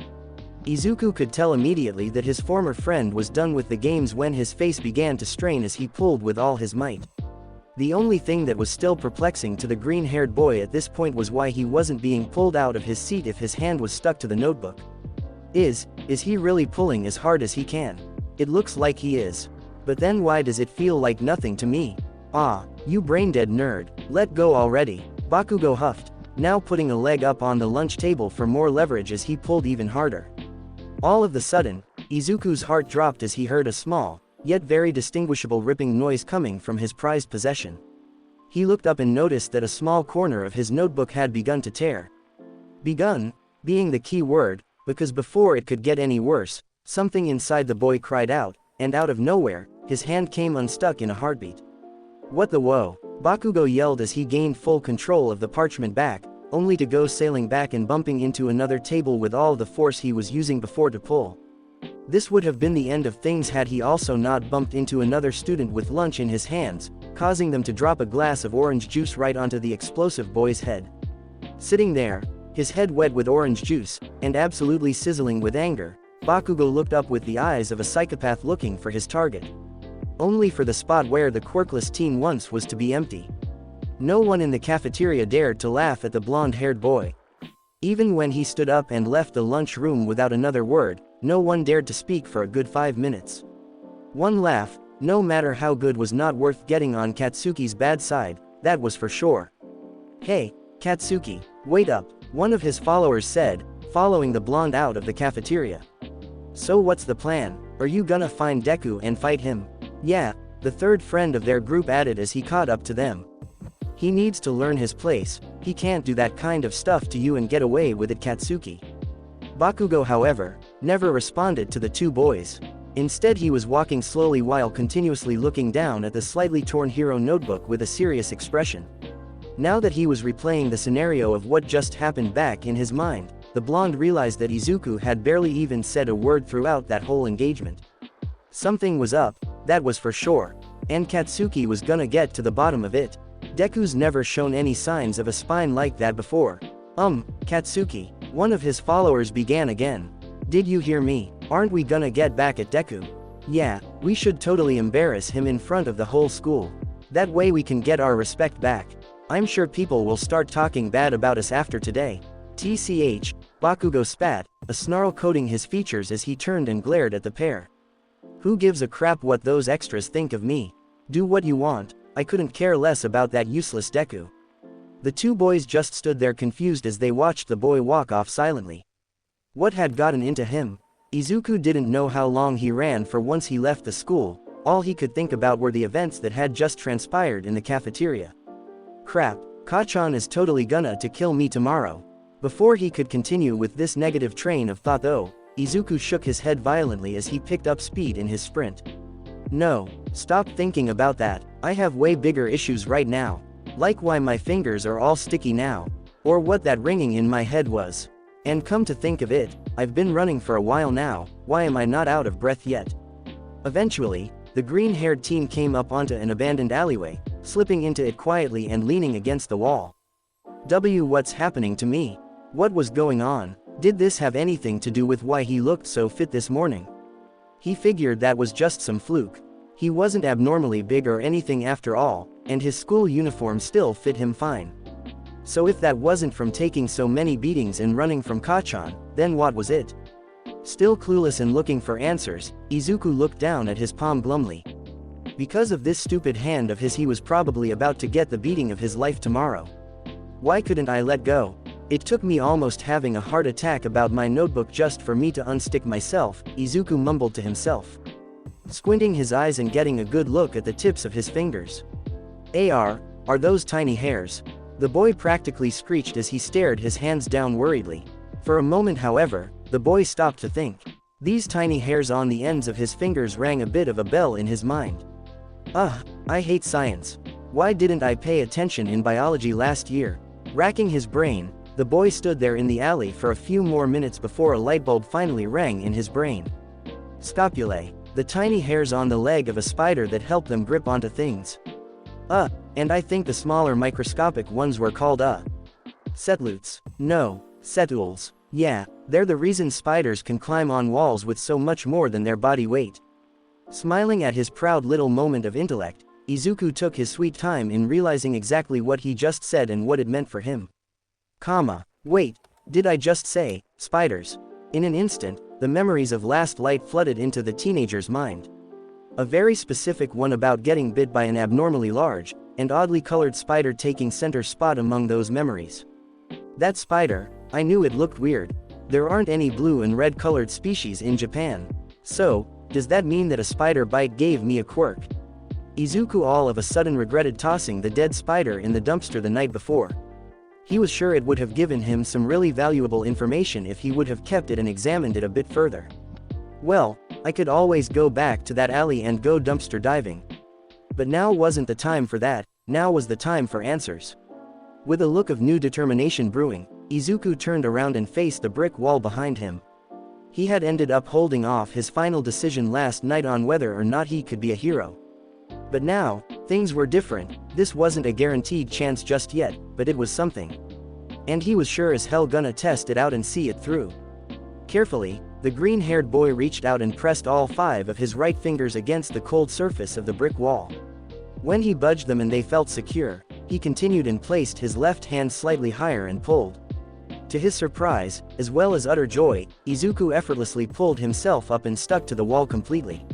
Izuku could tell immediately that his former friend was done with the games when his face began to strain as he pulled with all his might. The only thing that was still perplexing to the green-haired boy at this point was why he wasn't being pulled out of his seat if his hand was stuck to the notebook. Is he really pulling as hard as he can? It looks like he is. But then why does it feel like nothing to me? Ah, you brain-dead nerd, let go already, Bakugo huffed, now putting a leg up on the lunch table for more leverage as he pulled even harder. All of the sudden, Izuku's heart dropped as he heard a small, yet very distinguishable ripping noise coming from his prized possession. He looked up and noticed that a small corner of his notebook had begun to tear. Begun, being the key word, because before it could get any worse, something inside the boy cried out, and out of nowhere, his hand came unstuck in a heartbeat. What the whoa? Bakugo yelled as he gained full control of the parchment back, only to go sailing back and bumping into another table with all the force he was using before to pull. This would have been the end of things had he also not bumped into another student with lunch in his hands, causing them to drop a glass of orange juice right onto the explosive boy's head. Sitting there, his head wet with orange juice, and absolutely sizzling with anger, Bakugo looked up with the eyes of a psychopath looking for his target. Only for the spot where the quirkless teen once was to be empty. No one in the cafeteria dared to laugh at the blonde-haired boy. Even when he stood up and left the lunchroom without another word, no one dared to speak for a good 5 minutes. One laugh, no matter how good, was not worth getting on Katsuki's bad side, that was for sure. Hey, Katsuki, wait up, one of his followers said, following the blonde out of the cafeteria. So what's the plan? Are you gonna find Deku and fight him? Yeah, the third friend of their group added as he caught up to them. He needs to learn his place, he can't do that kind of stuff to you and get away with it, Katsuki. Bakugo, however, never responded to the two boys. Instead, he was walking slowly while continuously looking down at the slightly torn hero notebook with a serious expression. Now that he was replaying the scenario of what just happened back in his mind, the blonde realized that Izuku had barely even said a word throughout that whole engagement. Something was up, that was for sure, and Katsuki was gonna get to the bottom of it. Deku's never shown any signs of a spine like that before. Katsuki, one of his followers began again. Did you hear me? Aren't we gonna get back at Deku? Yeah, we should totally embarrass him in front of the whole school. That way we can get our respect back. I'm sure people will start talking bad about us after today. TCH, Bakugo spat, a snarl coating his features as he turned and glared at the pair. Who gives a crap what those extras think of me? Do what you want, I couldn't care less about that useless Deku. The two boys just stood there confused as they watched the boy walk off silently. What had gotten into him? Izuku didn't know how long he ran for once he left the school. All he could think about were the events that had just transpired in the cafeteria. Crap, Kachan is totally gonna to kill me tomorrow. Before he could continue with this negative train of thought though, Izuku shook his head violently as he picked up speed in his sprint. No, stop thinking about that, I have way bigger issues right now. Like why my fingers are all sticky now. Or what that ringing in my head was. And come to think of it, I've been running for a while now, why am I not out of breath yet? Eventually, the green-haired teen came up onto an abandoned alleyway, slipping into it quietly and leaning against the wall. What's happening to me? What was going on? Did this have anything to do with why he looked so fit this morning? He figured that was just some fluke. He wasn't abnormally big or anything after all, and his school uniform still fit him fine. So if that wasn't from taking so many beatings and running from Kachan, then what was it? Still clueless and looking for answers, Izuku looked down at his palm glumly. Because of this stupid hand of his, he was probably about to get the beating of his life tomorrow. Why couldn't I let go? It took me almost having a heart attack about my notebook just for me to unstick myself, Izuku mumbled to himself. Squinting his eyes and getting a good look at the tips of his fingers. Are those tiny hairs? The boy practically screeched as he stared his hands down worriedly. For a moment, however, the boy stopped to think. These tiny hairs on the ends of his fingers rang a bit of a bell in his mind. I hate science. Why didn't I pay attention in biology last year? Racking his brain, the boy stood there in the alley for a few more minutes before a light bulb finally rang in his brain. Scopulae, the tiny hairs on the leg of a spider that help them grip onto things. And I think the smaller microscopic ones were called setlutes. No, setules. Yeah, they're the reason spiders can climb on walls with so much more than their body weight. Smiling at his proud little moment of intellect, Izuku took his sweet time in realizing exactly what he just said and what it meant for him. Wait, did I just say, spiders? In an instant, the memories of last light flooded into the teenager's mind. A very specific one about getting bit by an abnormally large, and oddly colored spider taking center spot among those memories. That spider, I knew it looked weird. There aren't any blue and red colored species in Japan. So, does that mean that a spider bite gave me a quirk? Izuku all of a sudden regretted tossing the dead spider in the dumpster the night before. He was sure it would have given him some really valuable information if he would have kept it and examined it a bit further. Well, I could always go back to that alley and go dumpster diving. But now wasn't the time for that, now was the time for answers. With a look of new determination brewing, Izuku turned around and faced the brick wall behind him. He had ended up holding off his final decision last night on whether or not he could be a hero. But now, things were different. This wasn't a guaranteed chance just yet, but it was something. And he was sure as hell gonna test it out and see it through. Carefully, the green-haired boy reached out and pressed all 5 of his right fingers against the cold surface of the brick wall. When he budged them and they felt secure, he continued and placed his left hand slightly higher and pulled. To his surprise, as well as utter joy, Izuku effortlessly pulled himself up and stuck to the wall completely.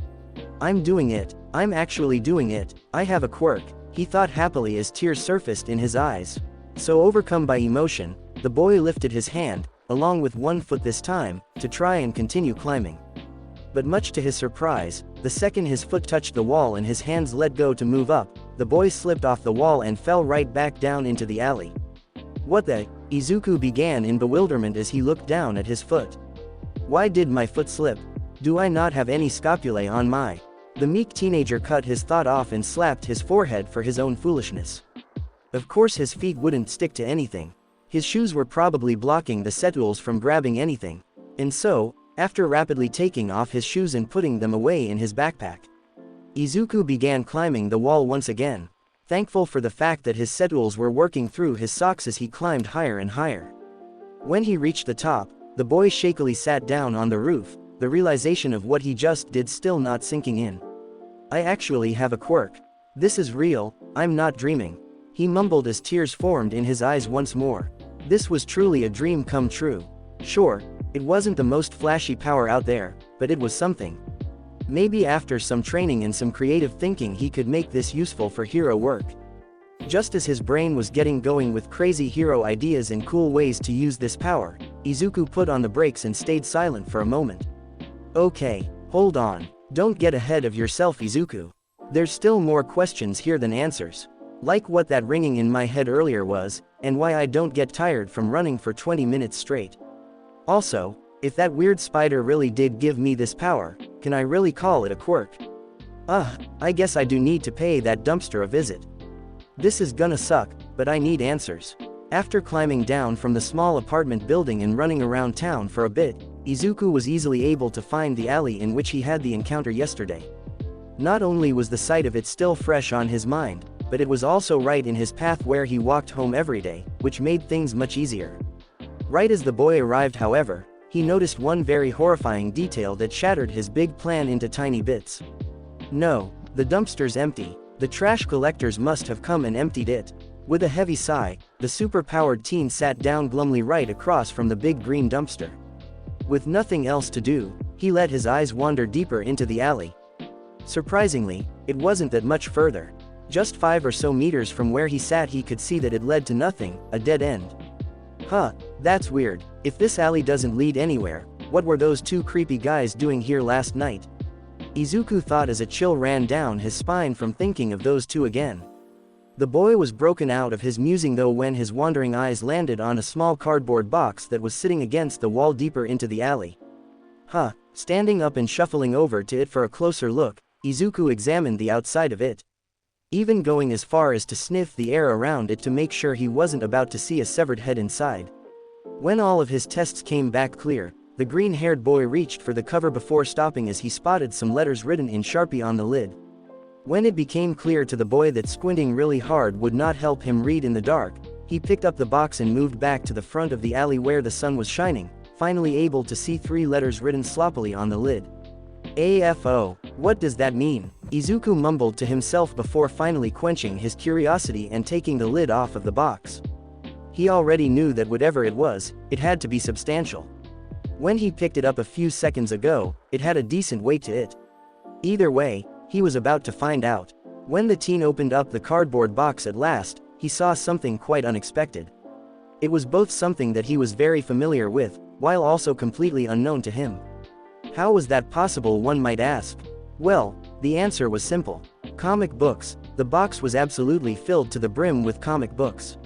I'm doing it, I'm actually doing it, I have a quirk, he thought happily as tears surfaced in his eyes. So overcome by emotion, the boy lifted his hand, along with one foot this time, to try and continue climbing. But much to his surprise, the second his foot touched the wall and his hands let go to move up, the boy slipped off the wall and fell right back down into the alley. What the? Izuku began in bewilderment as he looked down at his foot. Why did my foot slip? Do I not have any scapulae on my? The meek teenager cut his thought off and slapped his forehead for his own foolishness. Of course his feet wouldn't stick to anything. His shoes were probably blocking the setools from grabbing anything. And so, after rapidly taking off his shoes and putting them away in his backpack, Izuku began climbing the wall once again, thankful for the fact that his setools were working through his socks as he climbed higher and higher. When he reached the top, the boy shakily sat down on the roof, the realization of what he just did still not sinking in. I actually have a quirk. This is real, I'm not dreaming. He mumbled as tears formed in his eyes once more. This was truly a dream come true. Sure, it wasn't the most flashy power out there, but it was something. Maybe after some training and some creative thinking he could make this useful for hero work. Just as his brain was getting going with crazy hero ideas and cool ways to use this power, Izuku put on the brakes and stayed silent for a moment. Okay, hold on. Don't get ahead of yourself, Izuku. There's still more questions here than answers. Like what that ringing in my head earlier was, and why I don't get tired from running for 20 minutes straight. Also, if that weird spider really did give me this power, can I really call it a quirk? I guess I do need to pay that dumpster a visit. This is gonna suck, but I need answers. After climbing down from the small apartment building and running around town for a bit, Izuku was easily able to find the alley in which he had the encounter yesterday. Not only was the sight of it still fresh on his mind, but it was also right in his path where he walked home every day, which made things much easier. Right as the boy arrived, however, he noticed one very horrifying detail that shattered his big plan into tiny bits. No, the dumpster's empty. The trash collectors must have come and emptied it. With a heavy sigh, the super-powered teen sat down glumly right across from the big green dumpster. With nothing else to do, he let his eyes wander deeper into the alley. Surprisingly, it wasn't that much further. Just 5 or so meters from where he sat he could see that it led to nothing, a dead end. That's weird. If this alley doesn't lead anywhere, what were those 2 creepy guys doing here last night? Izuku thought as a chill ran down his spine from thinking of those 2 again. The boy was broken out of his musing though when his wandering eyes landed on a small cardboard box that was sitting against the wall deeper into the alley. Standing up and shuffling over to it for a closer look, Izuku examined the outside of it, even going as far as to sniff the air around it to make sure he wasn't about to see a severed head inside. When all of his tests came back clear, the green-haired boy reached for the cover before stopping as he spotted some letters written in Sharpie on the lid. When it became clear to the boy that squinting really hard would not help him read in the dark, he picked up the box and moved back to the front of the alley where the sun was shining, finally able to see 3 letters written sloppily on the lid. AFO, what does that mean? Izuku mumbled to himself before finally quenching his curiosity and taking the lid off of the box. He already knew that whatever it was, it had to be substantial. When he picked it up a few seconds ago, it had a decent weight to it. Either way, he He was about to find out. When the teen opened up the cardboard box at last, he saw something quite unexpected. It was both something that he was very familiar with, while also completely unknown to him. How was that possible, one might ask? Well, the answer was simple. Comic books. The box was absolutely filled to the brim with comic books.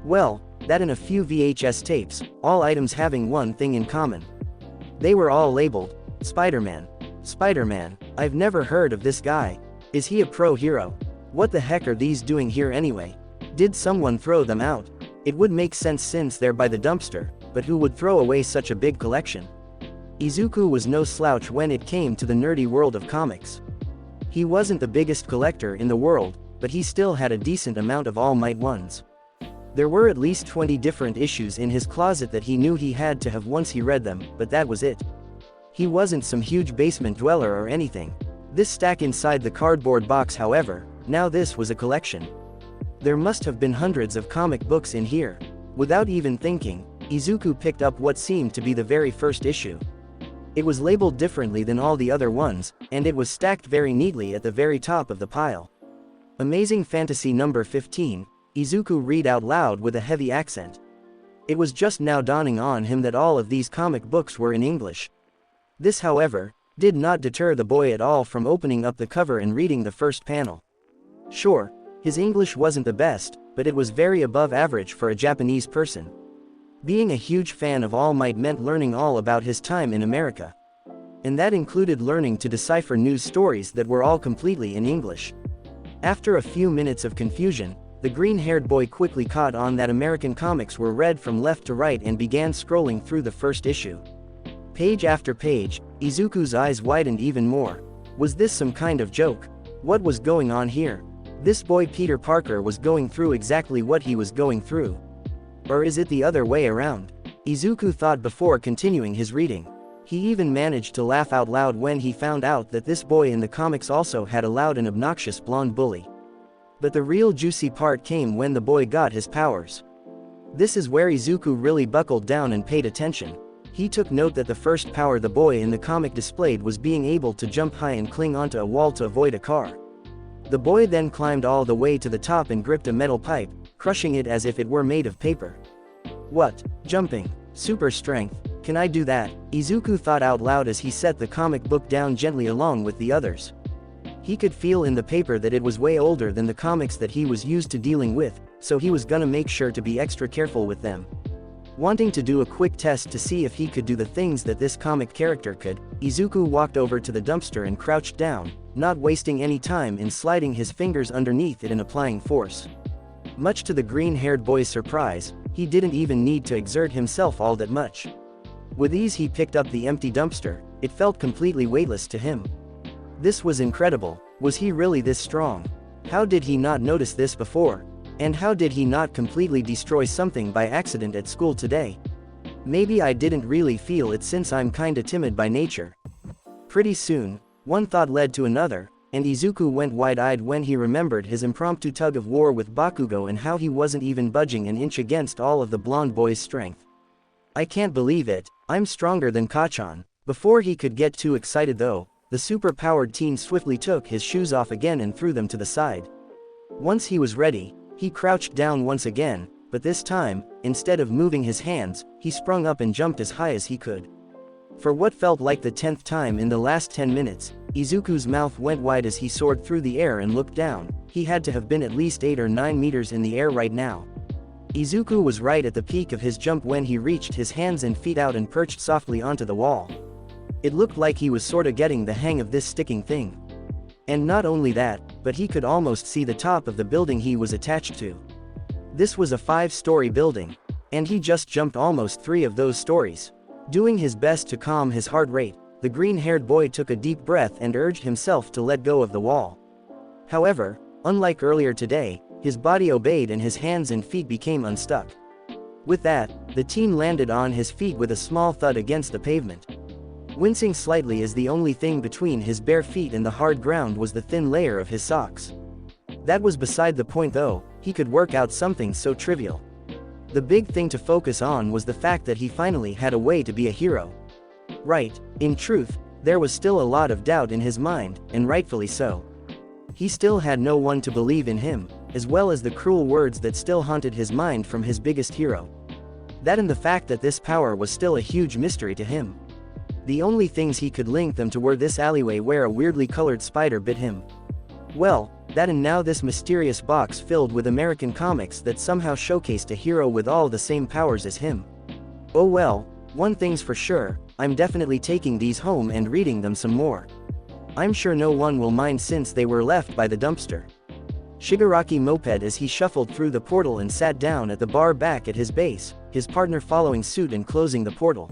Well, that and a few VHS tapes, all items having one thing in common. They were all labeled, Spiderman. Spiderman, I've never heard of this guy. Is he a pro hero? What the heck are these doing here anyway? Did someone throw them out? It would make sense since they're by the dumpster, but who would throw away such a big collection? Izuku was no slouch when it came to the nerdy world of comics. He wasn't the biggest collector in the world, but he still had a decent amount of All Might ones. There were at least 20 different issues in his closet that he knew he had to have once he read them, but that was it. He wasn't some huge basement dweller or anything. This stack inside the cardboard box, however, now this was a collection. There must have been hundreds of comic books in here. Without even thinking, Izuku picked up what seemed to be the very first issue. It was labeled differently than all the other ones, and it was stacked very neatly at the very top of the pile. Amazing Fantasy number 15, Izuku read out loud with a heavy accent. It was just now dawning on him that all of these comic books were in English. This, however, did not deter the boy at all from opening up the cover and reading the first panel. Sure, his English wasn't the best, but it was very above average for a Japanese person. Being a huge fan of All Might meant learning all about his time in America. And that included learning to decipher news stories that were all completely in English. After a few minutes of confusion, the green-haired boy quickly caught on that American comics were read from left to right and began scrolling through the first issue. Page after page, Izuku's eyes widened even more. Was this some kind of joke? What was going on here? This boy Peter Parker was going through exactly what he was going through. Or is it the other way around? Izuku thought before continuing his reading. He even managed to laugh out loud when he found out that this boy in the comics also had a loud and obnoxious blonde bully. But the real juicy part came when the boy got his powers. This is where Izuku really buckled down and paid attention. He took note that the first power the boy in the comic displayed was being able to jump high and cling onto a wall to avoid a car. The boy then climbed all the way to the top and gripped a metal pipe, crushing it as if it were made of paper. What? Jumping? Super strength? Can I do that? Izuku thought out loud as he set the comic book down gently along with the others. He could feel in the paper that it was way older than the comics that he was used to dealing with, so he was gonna make sure to be extra careful with them. Wanting to do a quick test to see if he could do the things that this comic character could, Izuku walked over to the dumpster and crouched down, not wasting any time in sliding his fingers underneath it and applying force. Much to the green-haired boy's surprise, he didn't even need to exert himself all that much. With ease he picked up the empty dumpster. It felt completely weightless to him. This was incredible. Was he really this strong? How did he not notice this before? And how did he not completely destroy something by accident at school today? Maybe I didn't really feel it since I'm kinda timid by nature. Pretty soon, one thought led to another, and Izuku went wide-eyed when he remembered his impromptu tug-of-war with Bakugo and how he wasn't even budging an inch against all of the blonde boy's strength. I can't believe it, I'm stronger than Kachan. Before he could get too excited though, the super-powered teen swiftly took his shoes off again and threw them to the side. Once he was ready, he crouched down once again, but this time, instead of moving his hands, he sprung up and jumped as high as he could. For what felt like the 10th time in the last 10 minutes, Izuku's mouth went wide as he soared through the air and looked down. He had to have been at least 8 or 9 meters in the air right now. Izuku was right at the peak of his jump when he reached his hands and feet out and perched softly onto the wall. It looked like he was sorta getting the hang of this sticking thing. And not only that, but he could almost see the top of the building he was attached to. This was a 5-story building, and he just jumped almost 3 of those stories. Doing his best to calm his heart rate, the green-haired boy took a deep breath and urged himself to let go of the wall. However, unlike earlier today, his body obeyed and his hands and feet became unstuck. With that, the teen landed on his feet with a small thud against the pavement. Wincing slightly as the only thing between his bare feet and the hard ground was the thin layer of his socks. That was beside the point though, he could work out something so trivial. The big thing to focus on was the fact that he finally had a way to be a hero. Right, in truth, There was still a lot of doubt in his mind, and rightfully so. He still had no one to believe in him, as well as the cruel words that still haunted his mind from his biggest hero. That and the fact that this power was still a huge mystery to him. The only things he could link them to were this alleyway where a weirdly colored spider bit him. Well, that and now this mysterious box filled with American comics that somehow showcased a hero with all the same powers as him. Oh well, one thing's for sure, I'm definitely taking these home and reading them some more. I'm sure no one will mind since they were left by the dumpster. Shigaraki moped as he shuffled through the portal and sat down at the bar back at his base, his partner following suit and closing the portal.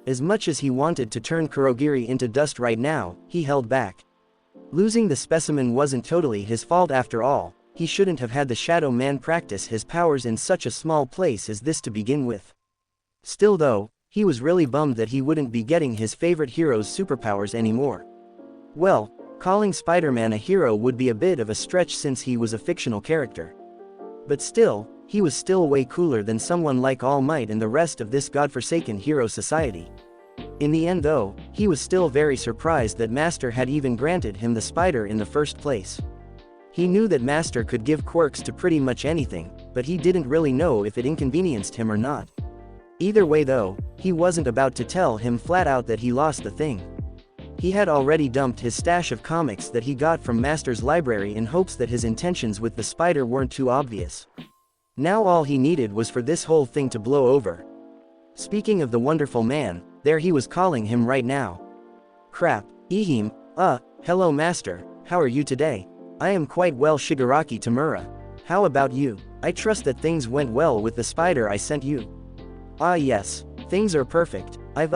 As much as he wanted to turn Kurogiri into dust right now, he held back. Losing the specimen wasn't totally his fault after all. He shouldn't have had the Shadow Man practice his powers in such a small place as this to begin with. Still though, he was really bummed that he wouldn't be getting his favorite hero's superpowers anymore. Well, calling Spider-Man a hero would be a bit of a stretch since he was a fictional character. But still, he was still way cooler than someone like All Might and the rest of this godforsaken hero society. In the end though, he was still very surprised that Master had even granted him the spider in the first place. He knew that Master could give quirks to pretty much anything, but he didn't really know if it inconvenienced him or not. Either way though, he wasn't about to tell him flat out that he lost the thing. He had already dumped his stash of comics that he got from Master's library in hopes that his intentions with the spider weren't too obvious. Now all he needed was for this whole thing to blow over. Speaking of the wonderful man, there he was calling him right now. Crap, Ehime, hello Master, how are you today? I am quite well Shigaraki Tamura. How about you? I trust that things went well with the spider I sent you. Ah yes, things are perfect. I've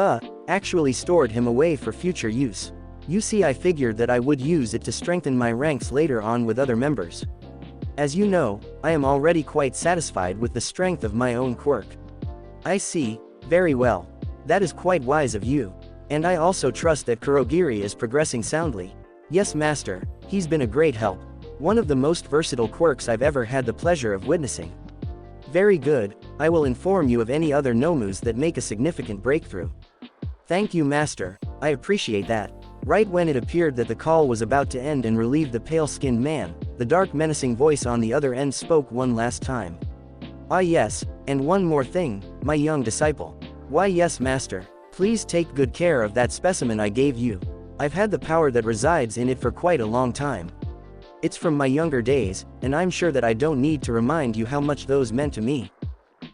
actually stored him away for future use. You see, I figured that I would use it to strengthen my ranks later on with other members. As you know, I am already quite satisfied with the strength of my own quirk. I see, very well. That is quite wise of you. And I also trust that Kurogiri is progressing soundly. Yes Master, he's been a great help. One of the most versatile quirks I've ever had the pleasure of witnessing. Very good, I will inform you of any other Nomus that make a significant breakthrough. Thank you Master, I appreciate that. Right when it appeared that the call was about to end and relieve the pale-skinned man, the dark menacing voice on the other end spoke one last time. Ah yes, and one more thing, my young disciple. Why yes Master, please take good care of that specimen I gave you. I've had the power that resides in it for quite a long time. It's from my younger days, and I'm sure that I don't need to remind you how much those meant to me.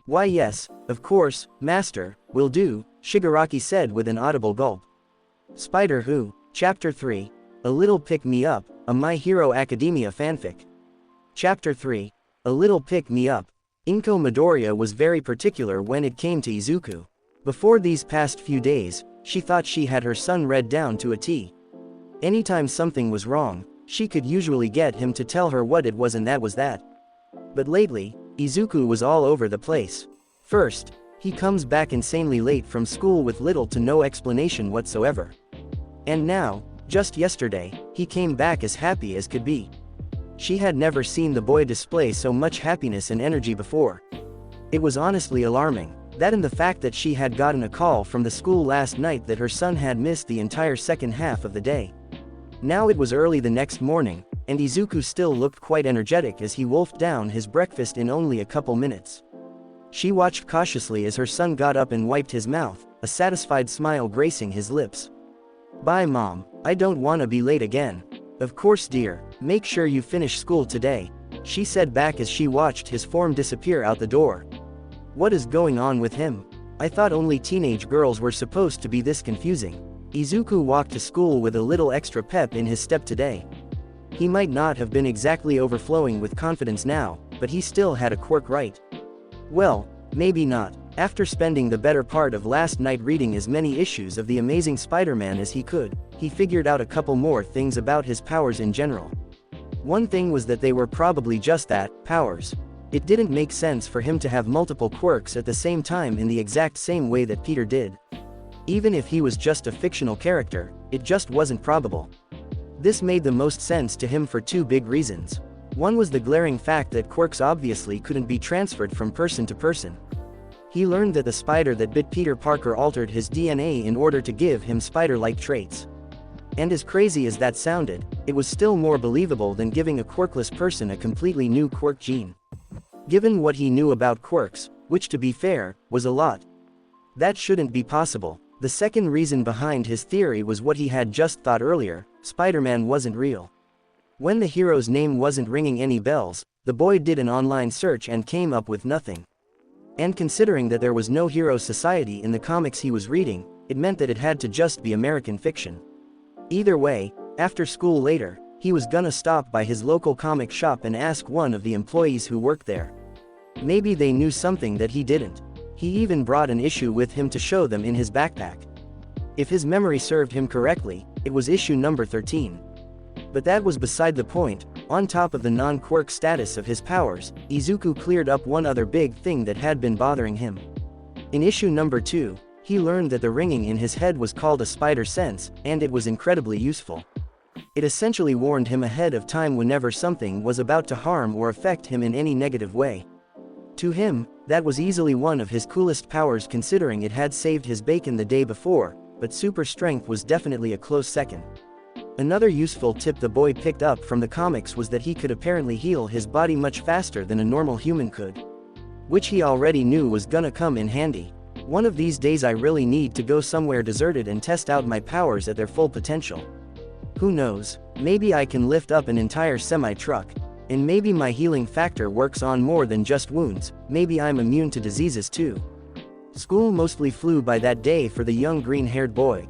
Why yes, of course, Master, will do, Shigaraki said with an audible gulp. Spider Who, Chapter 3, A Little Pick-Me-Up, a My Hero Academia fanfic. Chapter 3, A Little Pick-Me-Up. Inko Midoriya was very particular when it came to Izuku. Before these past few days, she thought she had her son read down to a T. Anytime something was wrong, she could usually get him to tell her what it was, and that was that. But lately, Izuku was all over the place. First, he comes back insanely late from school with little to no explanation whatsoever. And now, just yesterday, he came back as happy as could be. She had never seen the boy display so much happiness and energy before. It was honestly alarming, that and the fact that she had gotten a call from the school last night that her son had missed the entire second half of the day. Now it was early the next morning, and Izuku still looked quite energetic as he wolfed down his breakfast in only a couple minutes. She watched cautiously as her son got up and wiped his mouth, a satisfied smile gracing his lips. Bye Mom, I don't wanna be late again. Of course dear, make sure you finish school today, she said back as she watched his form disappear out the door. What is going on with him? I thought only teenage girls were supposed to be this confusing. Izuku walked to school with a little extra pep in his step today. He might not have been exactly overflowing with confidence now, but he still had a quirk, right? Well, maybe not. After spending the better part of last night reading as many issues of The Amazing Spider-Man as he could, he figured out a couple more things about his powers in general. One thing was that they were probably just that, powers. It didn't make sense for him to have multiple quirks at the same time in the exact same way that Peter did. Even if he was just a fictional character, it just wasn't probable. This made the most sense to him for two big reasons. One was the glaring fact that quirks obviously couldn't be transferred from person to person. He learned that the spider that bit Peter Parker altered his DNA in order to give him spider-like traits. And as crazy as that sounded, it was still more believable than giving a quirkless person a completely new quirk gene. Given what he knew about quirks, which to be fair, was a lot. That shouldn't be possible. The second reason behind his theory was what he had just thought earlier: Spider-Man wasn't real. When the hero's name wasn't ringing any bells, the boy did an online search and came up with nothing. And considering that there was no hero society in the comics he was reading, it meant that it had to just be American fiction. Either way, after school later, he was gonna stop by his local comic shop and ask one of the employees who worked there. Maybe they knew something that he didn't. He even brought an issue with him to show them in his backpack. If his memory served him correctly, it was issue number 13. But that was beside the point. On top of the non-quirk status of his powers, Izuku cleared up one other big thing that had been bothering him. In issue number 2, he learned that the ringing in his head was called a spider sense, and it was incredibly useful. It essentially warned him ahead of time whenever something was about to harm or affect him in any negative way. To him, that was easily one of his coolest powers considering it had saved his bacon the day before, but super strength was definitely a close second. Another useful tip the boy picked up from the comics was that he could apparently heal his body much faster than a normal human could. Which he already knew was gonna come in handy. One of these days I really need to go somewhere deserted and test out my powers at their full potential. Who knows, maybe I can lift up an entire semi-truck. And maybe my healing factor works on more than just wounds, maybe I'm immune to diseases too. School mostly flew by that day for the young green-haired boy.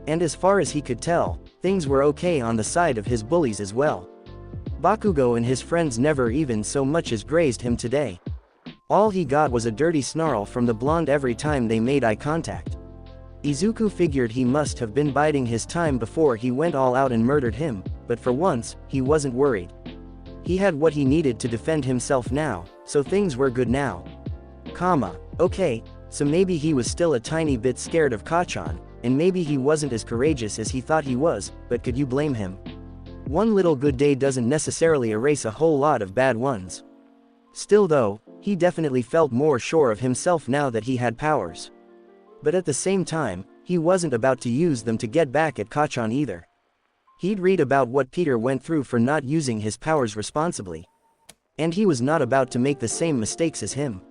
And as far as he could tell, things were okay on the side of his bullies as well. Bakugo and his friends never even so much as grazed him today. All he got was a dirty snarl from the blonde every time they made eye contact. Izuku figured he must have been biding his time before he went all out and murdered him, but for once, he wasn't worried. He had what he needed to defend himself now, so things were good now. Okay, so maybe he was still a tiny bit scared of Kacchan, and maybe he wasn't as courageous as he thought he was, but could you blame him? One little good day doesn't necessarily erase a whole lot of bad ones. Still though, he definitely felt more sure of himself now that he had powers. But at the same time, he wasn't about to use them to get back at Kacchan either. He'd read about what Peter went through for not using his powers responsibly. And he was not about to make the same mistakes as him.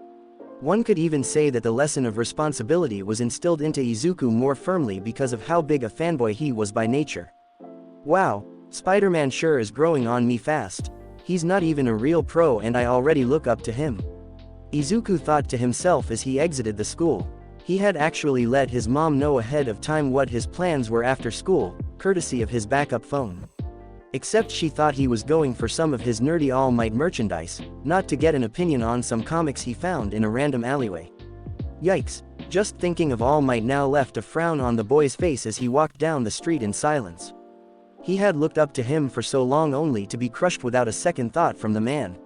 One could even say that the lesson of responsibility was instilled into Izuku more firmly because of how big a fanboy he was by nature. Wow, Spider-Man sure is growing on me fast. He's not even a real pro and I already look up to him. Izuku thought to himself as he exited the school. He had actually let his mom know ahead of time what his plans were after school, courtesy of his backup phone. Except she thought he was going for some of his nerdy All Might merchandise, not to get an opinion on some comics he found in a random alleyway. Yikes, just thinking of All Might now left a frown on the boy's face as he walked down the street in silence. He had looked up to him for so long only to be crushed without a second thought from the man.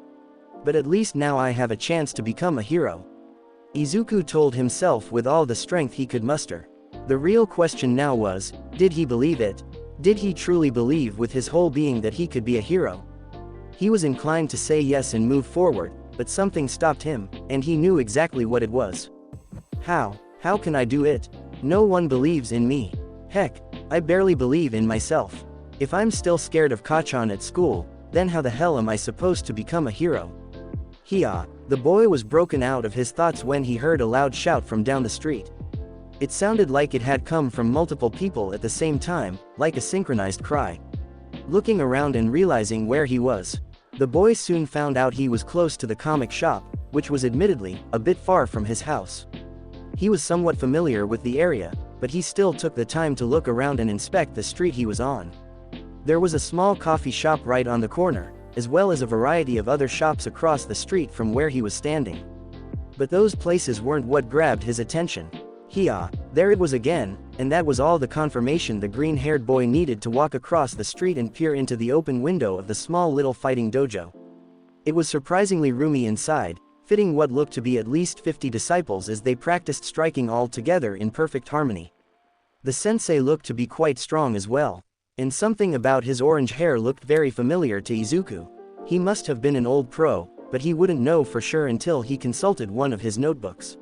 But at least now I have a chance to become a hero. Izuku told himself with all the strength he could muster. The real question now was, did he believe it? Did he truly believe with his whole being that he could be a hero? He was inclined to say yes and move forward, but something stopped him, and he knew exactly what it was. How can I do it? No one believes in me. Heck, I barely believe in myself. If I'm still scared of Kacchan at school, then how the hell am I supposed to become a hero? The boy was broken out of his thoughts when he heard a loud shout from down the street. It sounded like it had come from multiple people at the same time, like a synchronized cry. Looking around and realizing where he was, the boy soon found out he was close to the comic shop, which was admittedly a bit far from his house. He was somewhat familiar with the area, but he still took the time to look around and inspect the street he was on. There was a small coffee shop right on the corner, as well as a variety of other shops across the street from where he was standing. But those places weren't what grabbed his attention. There it was again, and that was all the confirmation the green-haired boy needed to walk across the street and peer into the open window of the small little fighting dojo. It was surprisingly roomy inside, fitting what looked to be at least 50 disciples as they practiced striking all together in perfect harmony. The sensei looked to be quite strong as well. And something about his orange hair looked very familiar to Izuku. He must have been an old pro, but he wouldn't know for sure until he consulted one of his notebooks.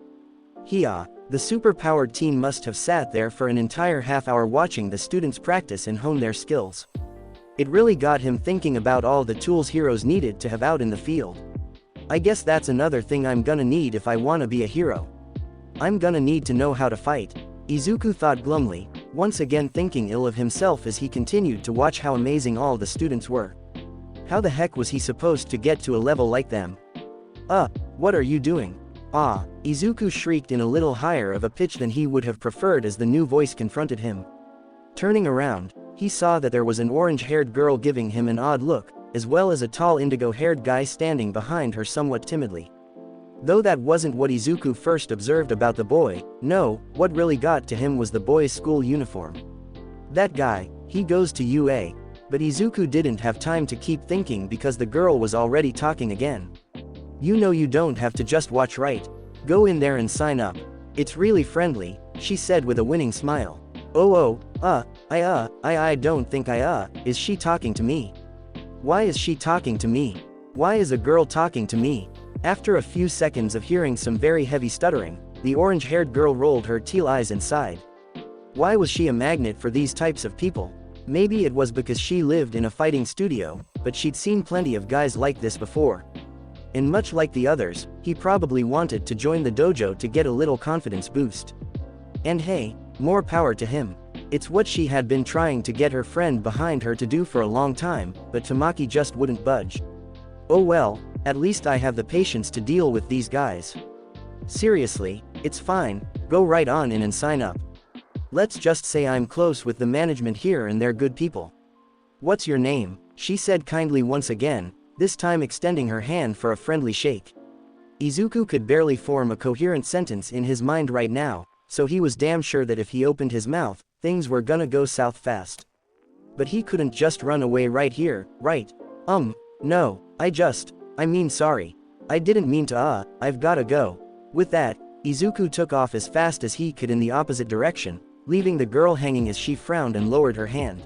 The super-powered team must have sat there for an entire half-hour watching the students practice and hone their skills. It really got him thinking about all the tools heroes needed to have out in the field. I guess that's another thing I'm gonna need if I wanna be a hero. I'm gonna need to know how to fight, Izuku thought glumly, once again thinking ill of himself as he continued to watch how amazing all the students were. How the heck was he supposed to get to a level like them? What are you doing? Izuku shrieked in a little higher of a pitch than he would have preferred as the new voice confronted him. Turning around, he saw that there was an orange-haired girl giving him an odd look, as well as a tall indigo-haired guy standing behind her somewhat timidly. Though that wasn't what Izuku first observed about the boy, no, what really got to him was the boy's school uniform. That guy, he goes to UA, but Izuku didn't have time to keep thinking because the girl was already talking again. You know you don't have to just watch, right? Go in there and sign up. It's really friendly, she said with a winning smile. I don't think is she talking to me? Why is she talking to me? Why is a girl talking to me? After a few seconds of hearing some very heavy stuttering, the orange-haired girl rolled her teal eyes and sighed. Why was she a magnet for these types of people? Maybe it was because she lived in a fighting studio, but she'd seen plenty of guys like this before. And much like the others, he probably wanted to join the dojo to get a little confidence boost. And hey, more power to him. It's what she had been trying to get her friend behind her to do for a long time, but Tamaki just wouldn't budge. Oh well, at least I have the patience to deal with these guys. Seriously, it's fine, go right on in and sign up. Let's just say I'm close with the management here and they're good people. What's your name? She said kindly once again, this time extending her hand for a friendly shake. Izuku could barely form a coherent sentence in his mind right now, so he was damn sure that if he opened his mouth, things were gonna go south fast. But he couldn't just run away right here, right? No, I mean sorry. I didn't mean to I've gotta go. With that, Izuku took off as fast as he could in the opposite direction, leaving the girl hanging as she frowned and lowered her hand.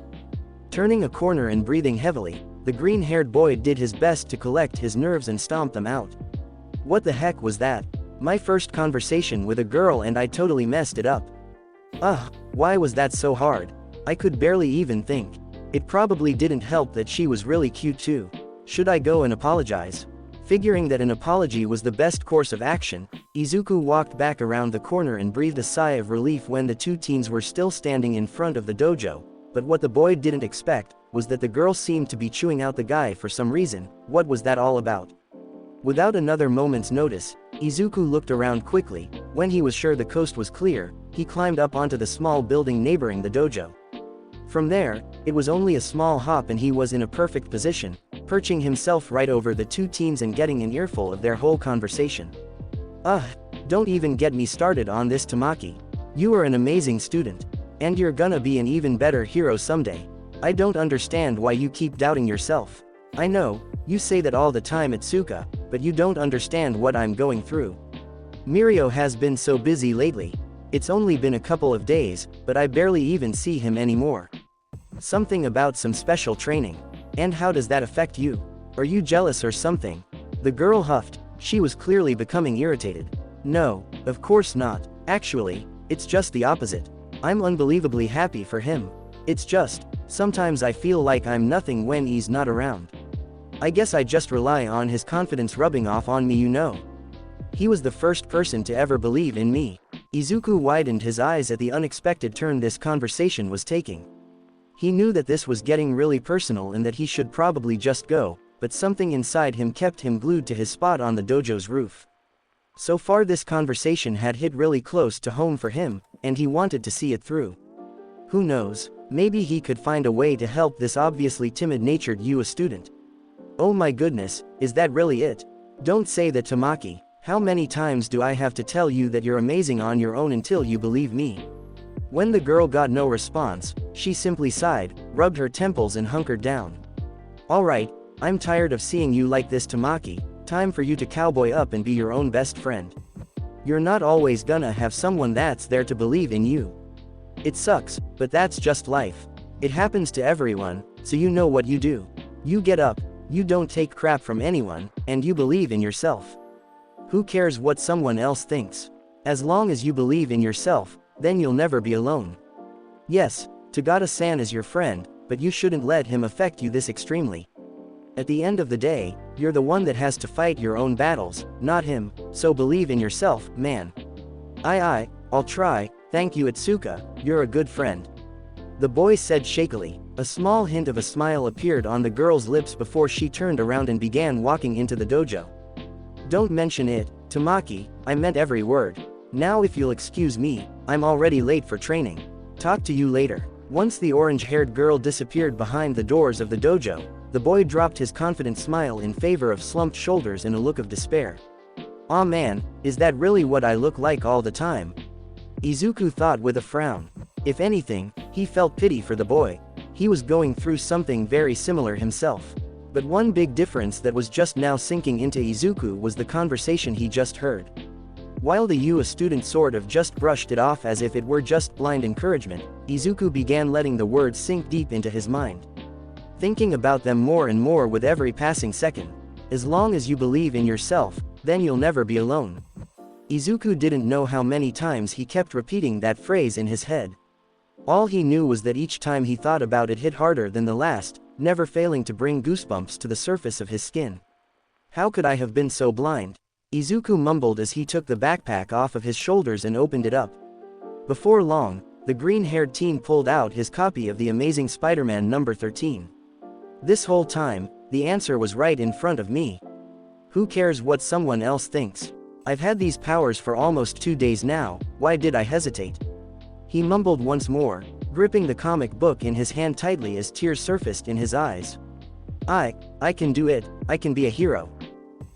Turning a corner and breathing heavily, the green-haired boy did his best to collect his nerves and stomp them out. What the heck was that? My first conversation with a girl and I totally messed it up. Why was that so hard? I could barely even think. It probably didn't help that she was really cute too. Should I go and apologize? Figuring that an apology was the best course of action, Izuku walked back around the corner and breathed a sigh of relief when the two teens were still standing in front of the dojo, but what the boy didn't expect was that the girl seemed to be chewing out the guy for some reason. What was that all about? Without another moment's notice, Izuku looked around quickly. When he was sure the coast was clear, he climbed up onto the small building neighboring the dojo. From there, it was only a small hop and he was in a perfect position, perching himself right over the two teens and getting an earful of their whole conversation. Don't even get me started on this, Tamaki. You are an amazing student. And you're gonna be an even better hero someday. I don't understand why you keep doubting yourself. I know, you say that all the time at Tsuka, but you don't understand what I'm going through. Mirio has been so busy lately. It's only been a couple of days, but I barely even see him anymore. Something about some special training. And how does that affect you? Are you jealous or something? The girl huffed. She was clearly becoming irritated. No, of course not. Actually, it's just the opposite. I'm unbelievably happy for him. It's just, sometimes I feel like I'm nothing when he's not around. I guess I just rely on his confidence rubbing off on me, you know. He was the first person to ever believe in me. Izuku widened his eyes at the unexpected turn this conversation was taking. He knew that this was getting really personal and that he should probably just go, but something inside him kept him glued to his spot on the dojo's roof. So far this conversation had hit really close to home for him, and he wanted to see it through. Who knows, maybe he could find a way to help this obviously timid-natured UA student. Oh my goodness, is that really it? Don't say that, Tamaki. How many times do I have to tell you that you're amazing on your own until you believe me? When the girl got no response, she simply sighed, rubbed her temples and hunkered down. Alright, I'm tired of seeing you like this, Tamaki. Time for you to cowboy up and be your own best friend. You're not always gonna have someone that's there to believe in you. It sucks, but that's just life. It happens to everyone, so you know what you do. You get up, you don't take crap from anyone, and you believe in yourself. Who cares what someone else thinks? As long as you believe in yourself, then you'll never be alone. Yes, Tagata-san is your friend, but you shouldn't let him affect you this extremely. At the end of the day, you're the one that has to fight your own battles, not him, so believe in yourself, man. I'll try, thank you Atsuka, you're a good friend. The boy said shakily. A small hint of a smile appeared on the girl's lips before she turned around and began walking into the dojo. Don't mention it, Tamaki, I meant every word. Now if you'll excuse me, I'm already late for training. Talk to you later. Once the orange-haired girl disappeared behind the doors of the dojo, the boy dropped his confident smile in favor of slumped shoulders in a look of despair. Aw man, is that really what I look like all the time? Izuku thought with a frown. If anything, he felt pity for the boy. He was going through something very similar himself. But one big difference that was just now sinking into Izuku was the conversation he just heard. While the UA student sort of just brushed it off as if it were just blind encouragement, Izuku began letting the words sink deep into his mind. Thinking about them more and more with every passing second. As long as you believe in yourself, then you'll never be alone. Izuku didn't know how many times he kept repeating that phrase in his head. All he knew was that each time he thought about it hit harder than the last, never failing to bring goosebumps to the surface of his skin. How could I have been so blind? Izuku mumbled as he took the backpack off of his shoulders and opened it up. Before long, the green-haired teen pulled out his copy of The Amazing Spider-Man number 13. This whole time, the answer was right in front of me. Who cares what someone else thinks? I've had these powers for almost 2 days now, why did I hesitate? He mumbled once more, gripping the comic book in his hand tightly as tears surfaced in his eyes. I can do it, I can be a hero.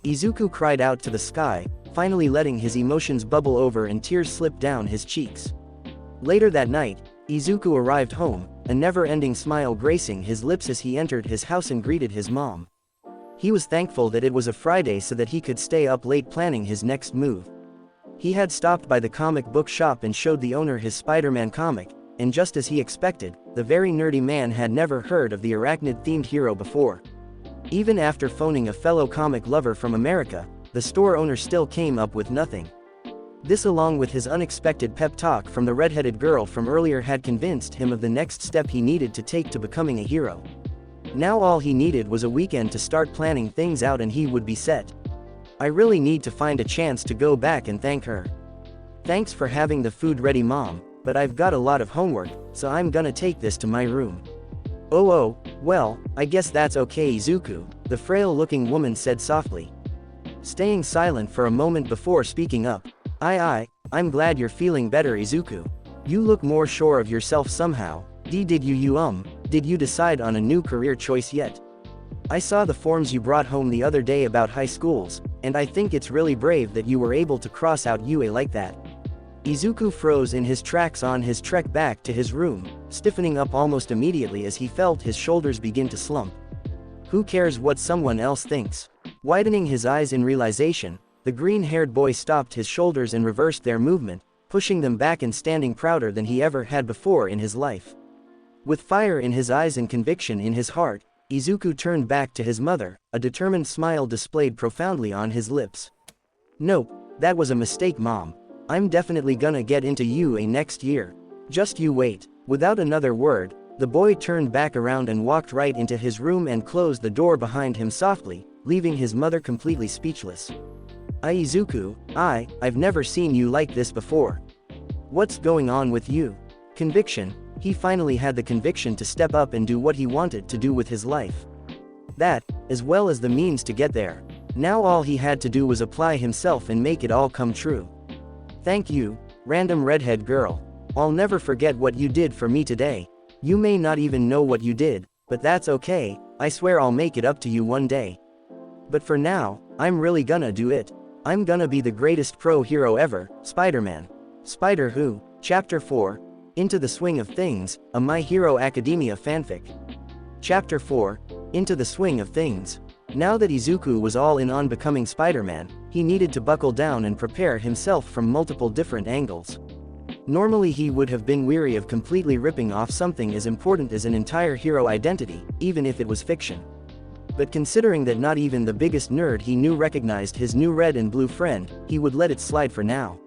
Izuku cried out to the sky, finally letting his emotions bubble over and tears slip down his cheeks. Later that night, Izuku arrived home, a never-ending smile gracing his lips as he entered his house and greeted his mom. He was thankful that it was a Friday so that he could stay up late planning his next move. He had stopped by the comic book shop and showed the owner his Spider-Man comic, and just as he expected, the very nerdy man had never heard of the arachnid-themed hero before. Even after phoning a fellow comic lover from America, the store owner still came up with nothing. This along with his unexpected pep talk from the red-headed girl from earlier had convinced him of the next step he needed to take to becoming a hero. Now all he needed was a weekend to start planning things out and he would be set. I really need to find a chance to go back and thank her. Thanks for having the food ready, Mom, but I've got a lot of homework, so I'm gonna take this to my room. Oh, well, I guess that's okay, Izuku, the frail-looking woman said softly. Staying silent for a moment before speaking up. I'm glad you're feeling better, Izuku. You look more sure of yourself somehow. Did you decide on a new career choice yet? I saw the forms you brought home the other day about high schools, and I think it's really brave that you were able to cross out UA like that. Izuku froze in his tracks on his trek back to his room, stiffening up almost immediately as he felt his shoulders begin to slump. Who cares what someone else thinks? Widening his eyes in realization, the green-haired boy stopped his shoulders and reversed their movement, pushing them back and standing prouder than he ever had before in his life. With fire in his eyes and conviction in his heart, Izuku turned back to his mother, a determined smile displayed profoundly on his lips. Nope, that was a mistake, Mom. I'm definitely gonna get into UA next year. Just you wait. Without another word, the boy turned back around and walked right into his room and closed the door behind him softly, leaving his mother completely speechless. Izuku, I've never seen you like this before. What's going on with you? Conviction. He finally had the conviction to step up and do what he wanted to do with his life. That, as well as the means to get there. Now all he had to do was apply himself and make it all come true. Thank you, random redhead girl. I'll never forget what you did for me today. You may not even know what you did, but that's okay, I swear I'll make it up to you one day. But for now, I'm really gonna do it. I'm gonna be the greatest pro hero ever, Spider-Man. Spider-Who, Chapter 4, Into the Swing of Things, a My Hero Academia fanfic. Chapter 4, Into the Swing of Things. Now that Izuku was all in on becoming Spider-Man, he needed to buckle down and prepare himself from multiple different angles. Normally he would have been weary of completely ripping off something as important as an entire hero identity, even if it was fiction. But considering that not even the biggest nerd he knew recognized his new red and blue friend, he would let it slide for now.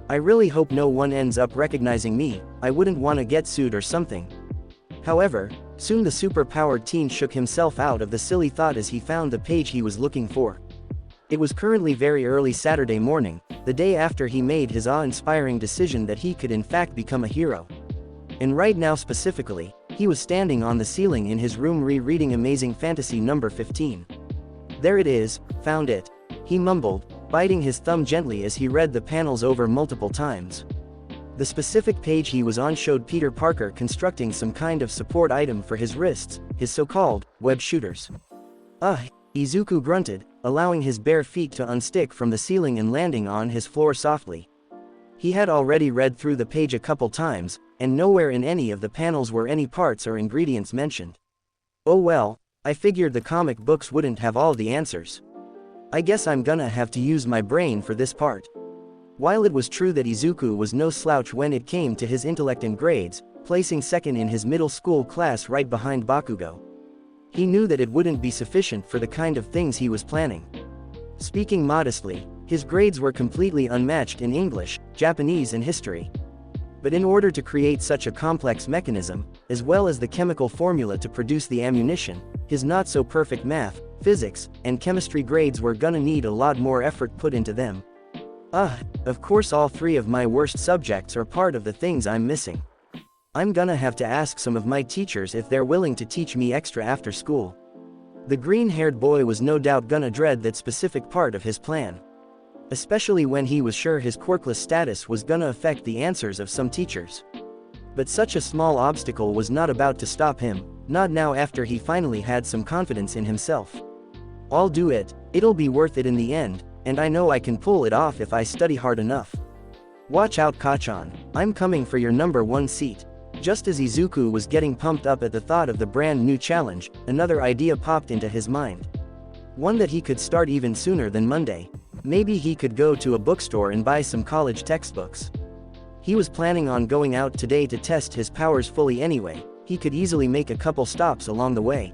I really hope no one ends up recognizing me, I wouldn't want to get sued or something. However, soon the super-powered teen shook himself out of the silly thought as he found the page he was looking for. It was currently very early Saturday morning, the day after he made his awe-inspiring decision that he could in fact become a hero. And right now specifically, he was standing on the ceiling in his room rereading Amazing Fantasy number 15. There it is, found it. He mumbled, biting his thumb gently as he read the panels over multiple times. The specific page he was on showed Peter Parker constructing some kind of support item for his wrists, his so-called web shooters. Izuku grunted, allowing his bare feet to unstick from the ceiling and landing on his floor softly. He had already read through the page a couple times, and nowhere in any of the panels were any parts or ingredients mentioned. Oh well, I figured the comic books wouldn't have all the answers. I guess I'm gonna have to use my brain for this part. While it was true that Izuku was no slouch when it came to his intellect and grades, placing second in his middle school class right behind Bakugo, he knew that it wouldn't be sufficient for the kind of things he was planning. Speaking modestly, his grades were completely unmatched in English, Japanese and history. But in order to create such a complex mechanism, as well as the chemical formula to produce the ammunition, his not-so-perfect math, physics, and chemistry grades were gonna need a lot more effort put into them. Of course all three of my worst subjects are part of the things I'm missing. I'm gonna have to ask some of my teachers if they're willing to teach me extra after school. The green-haired boy was no doubt gonna dread that specific part of his plan. Especially when he was sure his quirkless status was gonna affect the answers of some teachers. But such a small obstacle was not about to stop him, not now after he finally had some confidence in himself. I'll do it, it'll be worth it in the end, and I know I can pull it off if I study hard enough. Watch out Kachan, I'm coming for your number 1 seat. Just as Izuku was getting pumped up at the thought of the brand new challenge, another idea popped into his mind. One that he could start even sooner than Monday. Maybe he could go to a bookstore and buy some college textbooks. He was planning on going out today to test his powers fully anyway, he could easily make a couple stops along the way.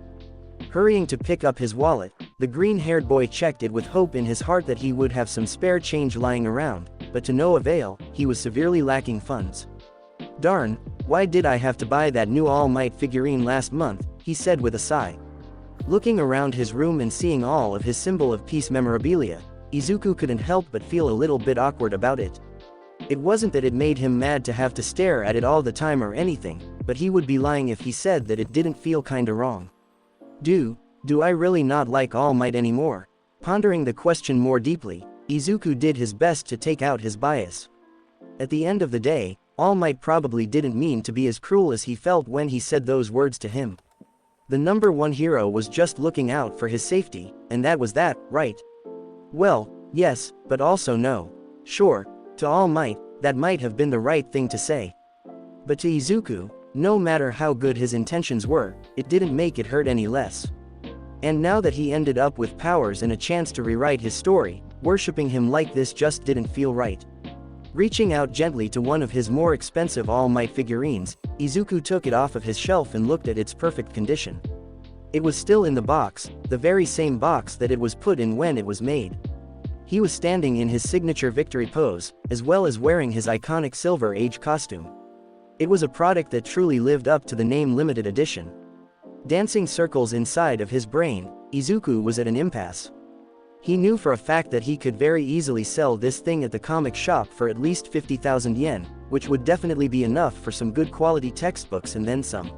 Hurrying to pick up his wallet, the green-haired boy checked it with hope in his heart that he would have some spare change lying around, but to no avail, he was severely lacking funds. Darn, why did I have to buy that new All Might figurine last month, he said with a sigh. Looking around his room and seeing all of his symbol of peace memorabilia, Izuku couldn't help but feel a little bit awkward about it. It wasn't that it made him mad to have to stare at it all the time or anything, but he would be lying if he said that it didn't feel kinda wrong. Do I really not like All Might anymore? Pondering the question more deeply, Izuku did his best to take out his bias. At the end of the day, All Might probably didn't mean to be as cruel as he felt when he said those words to him. The number 1 hero was just looking out for his safety, and that was that, right? Well, yes, but also no. Sure, to All Might, that might have been the right thing to say. But to Izuku, no matter how good his intentions were, it didn't make it hurt any less. And now that he ended up with powers and a chance to rewrite his story, worshipping him like this just didn't feel right. Reaching out gently to one of his more expensive All Might figurines, Izuku took it off of his shelf and looked at its perfect condition. It was still in the box, the very same box that it was put in when it was made. He was standing in his signature victory pose, as well as wearing his iconic Silver Age costume. It was a product that truly lived up to the name limited edition. Dancing circles inside of his brain, Izuku was at an impasse. He knew for a fact that he could very easily sell this thing at the comic shop for at least 50,000 yen, which would definitely be enough for some good quality textbooks and then some.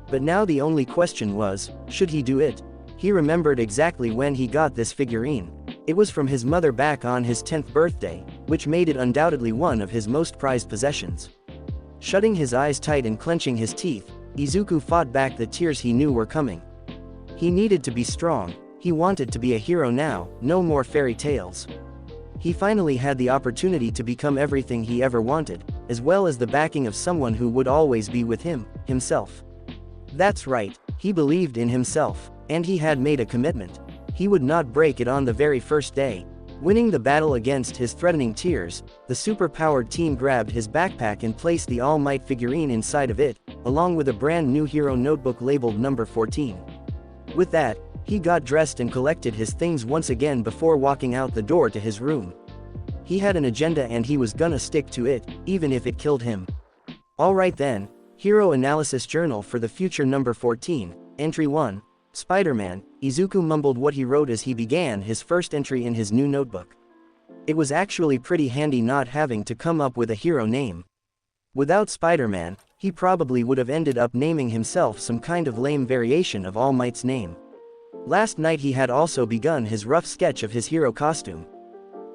But now the only question was, should he do it? He remembered exactly when he got this figurine. It was from his mother back on his 10th birthday, which made it undoubtedly one of his most prized possessions. Shutting his eyes tight and clenching his teeth, Izuku fought back the tears he knew were coming. He needed to be strong, he wanted to be a hero now, no more fairy tales. He finally had the opportunity to become everything he ever wanted, as well as the backing of someone who would always be with him, himself. That's right, he believed in himself, and he had made a commitment. He would not break it on the very first day. Winning the battle against his threatening tears, the super-powered team grabbed his backpack and placed the All Might figurine inside of it, along with a brand new hero notebook labeled number 14. With that, he got dressed and collected his things once again before walking out the door to his room. He had an agenda and he was gonna stick to it, even if it killed him. Alright then, Hero Analysis Journal for the Future number 14, Entry 1, Spiderman. Izuku mumbled what he wrote as he began his first entry in his new notebook. It was actually pretty handy not having to come up with a hero name. Without Spiderman, he probably would have ended up naming himself some kind of lame variation of All Might's name. Last night he had also begun his rough sketch of his hero costume.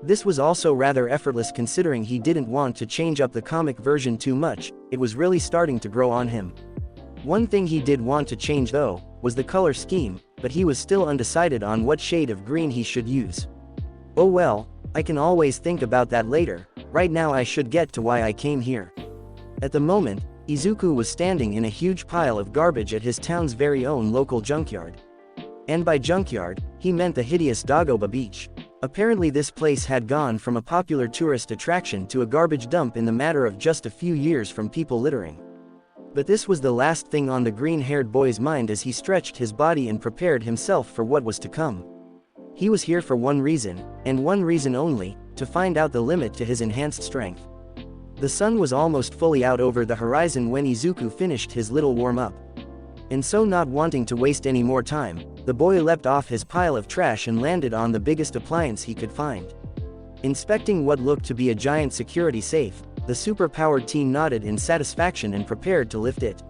This was also rather effortless considering he didn't want to change up the comic version too much, it was really starting to grow on him. One thing he did want to change though, was the color scheme, but he was still undecided on what shade of green he should use. Oh well, I can always think about that later, right now I should get to why I came here. At the moment, Izuku was standing in a huge pile of garbage at his town's very own local junkyard. And by junkyard, he meant the hideous Dagoba beach. Apparently this place had gone from a popular tourist attraction to a garbage dump in the matter of just a few years from people littering. But this was the last thing on the green-haired boy's mind as he stretched his body and prepared himself for what was to come. He was here for one reason, and one reason only, to find out the limit to his enhanced strength. The sun was almost fully out over the horizon when Izuku finished his little warm-up. And so not wanting to waste any more time, the boy leapt off his pile of trash and landed on the biggest appliance he could find. Inspecting what looked to be a giant security safe, the super-powered teen nodded in satisfaction and prepared to lift it.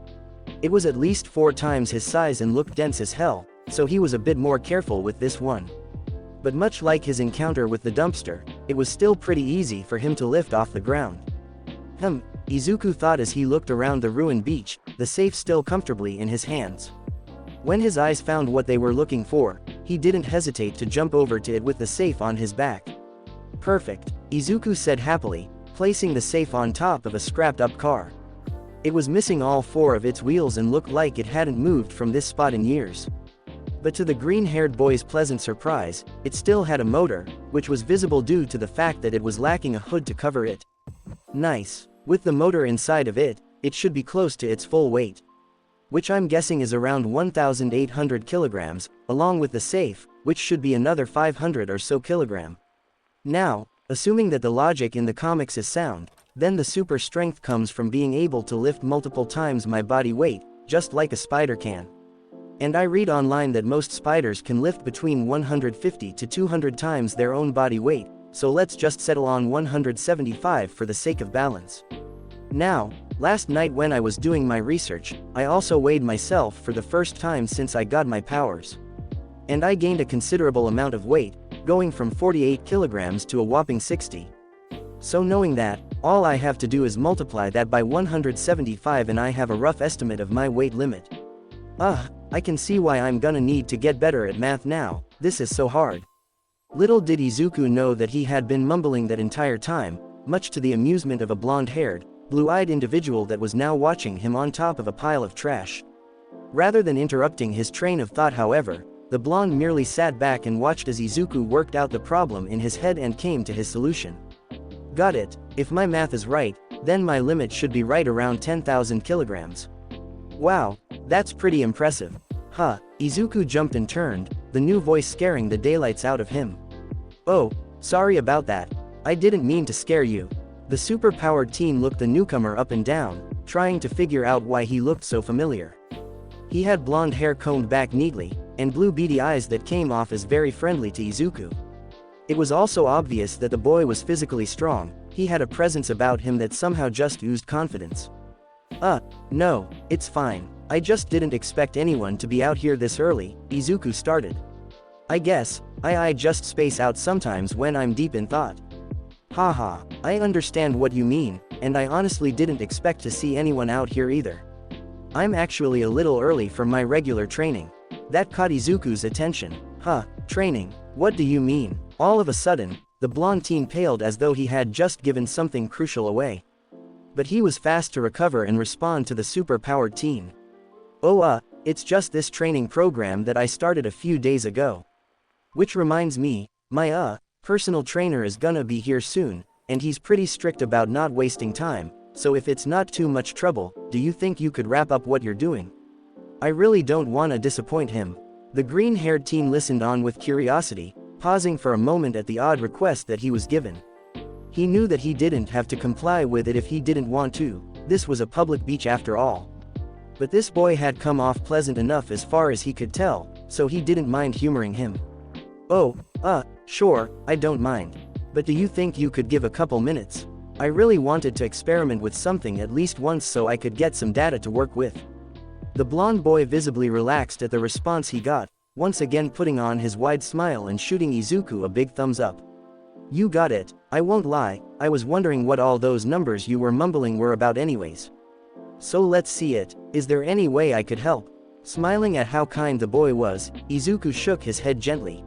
It was at least 4 times his size and looked dense as hell, so he was a bit more careful with this one. But much like his encounter with the dumpster, it was still pretty easy for him to lift off the ground. Izuku thought as he looked around the ruined beach, the safe still comfortably in his hands. When his eyes found what they were looking for, he didn't hesitate to jump over to it with the safe on his back. Perfect, Izuku said happily, placing the safe on top of a scrapped-up car. It was missing all 4 of its wheels and looked like it hadn't moved from this spot in years. But to the green-haired boy's pleasant surprise, it still had a motor, which was visible due to the fact that it was lacking a hood to cover it. Nice. With the motor inside of it, it should be close to its full weight. Which I'm guessing is around 1,800 kilograms, along with the safe, which should be another 500 or so kilogram. Now, assuming that the logic in the comics is sound, then the super strength comes from being able to lift multiple times my body weight, just like a spider can. And I read online that most spiders can lift between 150 to 200 times their own body weight, so let's just settle on 175 for the sake of balance. Now, last night when I was doing my research, I also weighed myself for the first time since I got my powers. And I gained a considerable amount of weight, going from 48 kilograms to a whopping 60. So knowing that, all I have to do is multiply that by 175 and I have a rough estimate of my weight limit. I can see why I'm gonna need to get better at math now, this is so hard. Little did Izuku know that he had been mumbling that entire time, much to the amusement of a blonde-haired, blue-eyed individual that was now watching him on top of a pile of trash. Rather than interrupting his train of thought however, the blonde merely sat back and watched as Izuku worked out the problem in his head and came to his solution. Got it, if my math is right, then my limit should be right around 10,000 kilograms. Wow, that's pretty impressive. Izuku jumped and turned, the new voice scaring the daylights out of him. Oh, sorry about that. I didn't mean to scare you. The super-powered teen looked the newcomer up and down, trying to figure out why he looked so familiar. He had blonde hair combed back neatly, and blue beady eyes that came off as very friendly to Izuku. It was also obvious that the boy was physically strong, he had a presence about him that somehow just oozed confidence. No, it's fine, I just didn't expect anyone to be out here this early, Izuku started. I guess, I just space out sometimes when I'm deep in thought. Haha, I understand what you mean, and I honestly didn't expect to see anyone out here either. I'm actually a little early for my regular training. That caught Izuku's attention. Training, what do you mean? All of a sudden, the blonde teen paled as though he had just given something crucial away. But he was fast to recover and respond to the super-powered teen. It's just this training program that I started a few days ago. Which reminds me, my personal trainer is gonna be here soon, and he's pretty strict about not wasting time, so if it's not too much trouble, do you think you could wrap up what you're doing? I really don't wanna disappoint him. The green-haired teen listened on with curiosity, pausing for a moment at the odd request that he was given. He knew that he didn't have to comply with it if he didn't want to, this was a public beach after all. But this boy had come off pleasant enough as far as he could tell, so he didn't mind humoring him. Oh, sure, I don't mind. But do you think you could give a couple minutes? I really wanted to experiment with something at least once so I could get some data to work with. The blonde boy visibly relaxed at the response he got, once again putting on his wide smile and shooting Izuku a big thumbs up. You got it, I won't lie, I was wondering what all those numbers you were mumbling were about anyways. So let's see it, is there any way I could help? Smiling at how kind the boy was, Izuku shook his head gently.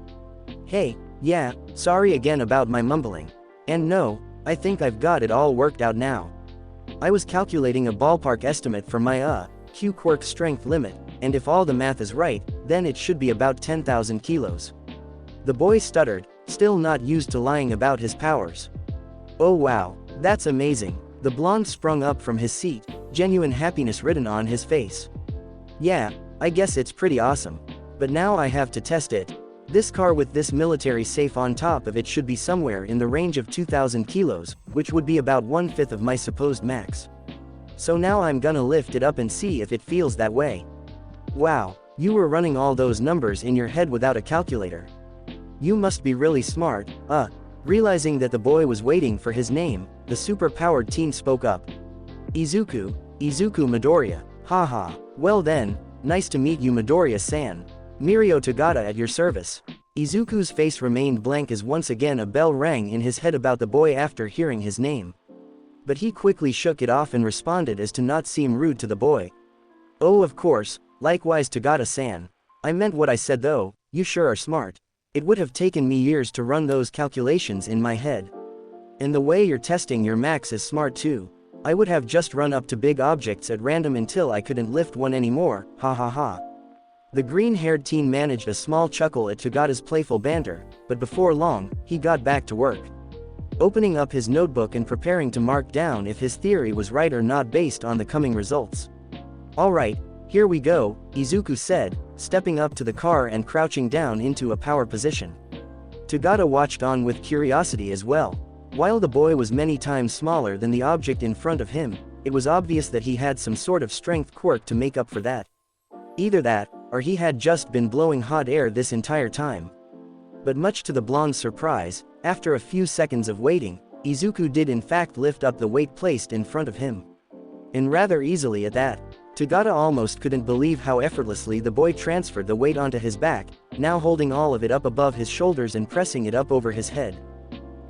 Hey, yeah, sorry again about my mumbling. And no, I think I've got it all worked out now. I was calculating a ballpark estimate for my Q quirk strength limit, and if all the math is right, then it should be about 10,000 kilos. The boy stuttered, still not used to lying about his powers. Oh wow, that's amazing. The blonde sprung up from his seat, genuine happiness written on his face. Yeah, I guess it's pretty awesome. But now I have to test it. This car with this military safe on top of it should be somewhere in the range of 2,000 kilos, which would be about 1/5 of my supposed max. So now I'm gonna lift it up and see if it feels that way. Wow, you were running all those numbers in your head without a calculator. You must be really smart. Realizing that the boy was waiting for his name, the super-powered teen spoke up. Izuku Midoriya, haha, well then, nice to meet you Midoriya-san. Mirio Tagata at your service. Izuku's face remained blank as once again a bell rang in his head about the boy after hearing his name. But he quickly shook it off and responded as to not seem rude to the boy. Oh of course, likewise Tagata-san. I meant what I said though, you sure are smart. It would have taken me years to run those calculations in my head. And the way you're testing your max is smart too. I would have just run up to big objects at random until I couldn't lift one anymore, ha ha ha. The green-haired teen managed a small chuckle at Tagata's playful banter, but before long, he got back to work. Opening up his notebook and preparing to mark down if his theory was right or not based on the coming results. Alright, here we go, Izuku said, stepping up to the car and crouching down into a power position. Tagata watched on with curiosity as well. While the boy was many times smaller than the object in front of him, it was obvious that he had some sort of strength quirk to make up for that. Either that, or he had just been blowing hot air this entire time. But much to the blonde's surprise, after a few seconds of waiting, Izuku did in fact lift up the weight placed in front of him. And rather easily at that. Tagata almost couldn't believe how effortlessly the boy transferred the weight onto his back, now holding all of it up above his shoulders and pressing it up over his head.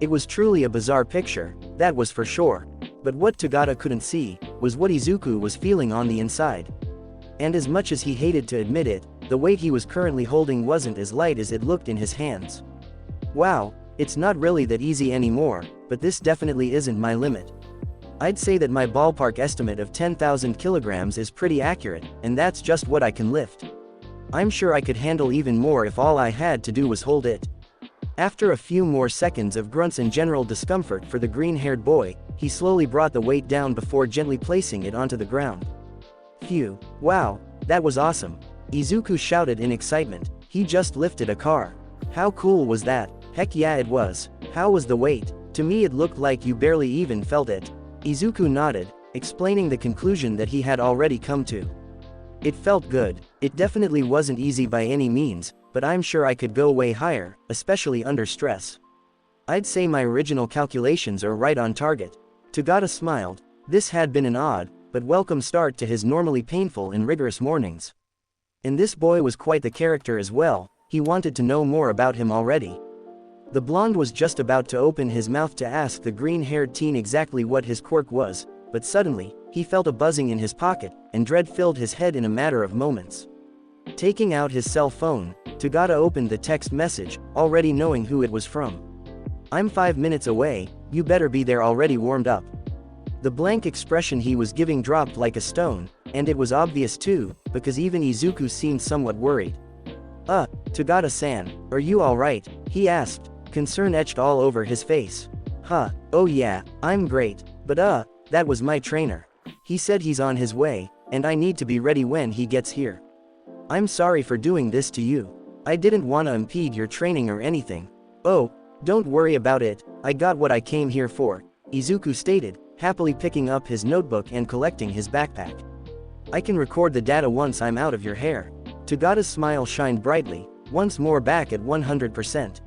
It was truly a bizarre picture, that was for sure. But what Tagata couldn't see, was what Izuku was feeling on the inside. And as much as he hated to admit it, the weight he was currently holding wasn't as light as it looked in his hands. Wow, it's not really that easy anymore, but this definitely isn't my limit. I'd say that my ballpark estimate of 10,000 kilograms is pretty accurate, and that's just what I can lift. I'm sure I could handle even more if all I had to do was hold it. After a few more seconds of grunts and general discomfort for the green-haired boy, he slowly brought the weight down before gently placing it onto the ground. Phew, wow, that was awesome. Izuku shouted in excitement, he just lifted a car. How cool was that? Heck yeah it was. How was the weight? To me it looked like you barely even felt it. Izuku nodded, explaining the conclusion that he had already come to. It felt good. It definitely wasn't easy by any means, but I'm sure I could go way higher, especially under stress. I'd say my original calculations are right on target. Tagata smiled. This had been an odd, but welcome start to his normally painful and rigorous mornings. And this boy was quite the character as well, he wanted to know more about him already. The blonde was just about to open his mouth to ask the green-haired teen exactly what his quirk was, but suddenly, he felt a buzzing in his pocket, and dread filled his head in a matter of moments. Taking out his cell phone, Tagata opened the text message, already knowing who it was from. I'm 5 minutes away, you better be there already warmed up. The blank expression he was giving dropped like a stone, and it was obvious too, because even Izuku seemed somewhat worried. Tagata-san, are you alright? He asked, concern etched all over his face. Oh yeah, I'm great, but that was my trainer. He said he's on his way, and I need to be ready when he gets here. I'm sorry for doing this to you. I didn't want to impede your training or anything. Oh, don't worry about it, I got what I came here for, Izuku stated, happily picking up his notebook and collecting his backpack. I can record the data once I'm out of your hair. Tagada's smile shined brightly, once more back at 100%.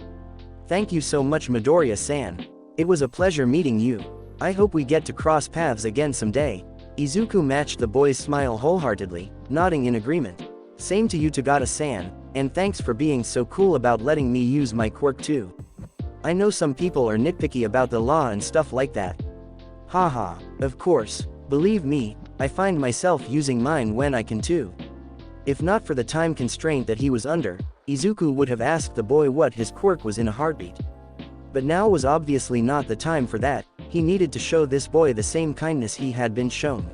Thank you so much Midoriya-san. It was a pleasure meeting you. I hope we get to cross paths again someday. Izuku matched the boy's smile wholeheartedly, nodding in agreement. Same to you Tagada-san, and thanks for being so cool about letting me use my quirk too. I know some people are nitpicky about the law and stuff like that. Haha, of course, believe me, I find myself using mine when I can too. If not for the time constraint that he was under, Izuku would have asked the boy what his quirk was in a heartbeat. But now was obviously not the time for that, he needed to show this boy the same kindness he had been shown.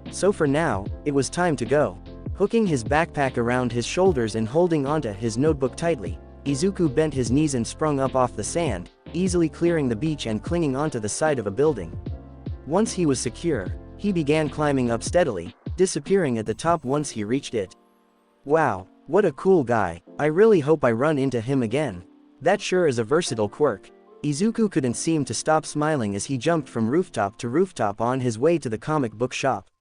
So for now, it was time to go. Hooking his backpack around his shoulders and holding onto his notebook tightly, Izuku bent his knees and sprung up off the sand, easily clearing the beach and clinging onto the side of a building. Once he was secure, he began climbing up steadily, disappearing at the top once he reached it. Wow, what a cool guy, I really hope I run into him again. That sure is a versatile quirk. Izuku couldn't seem to stop smiling as he jumped from rooftop to rooftop on his way to the comic book shop.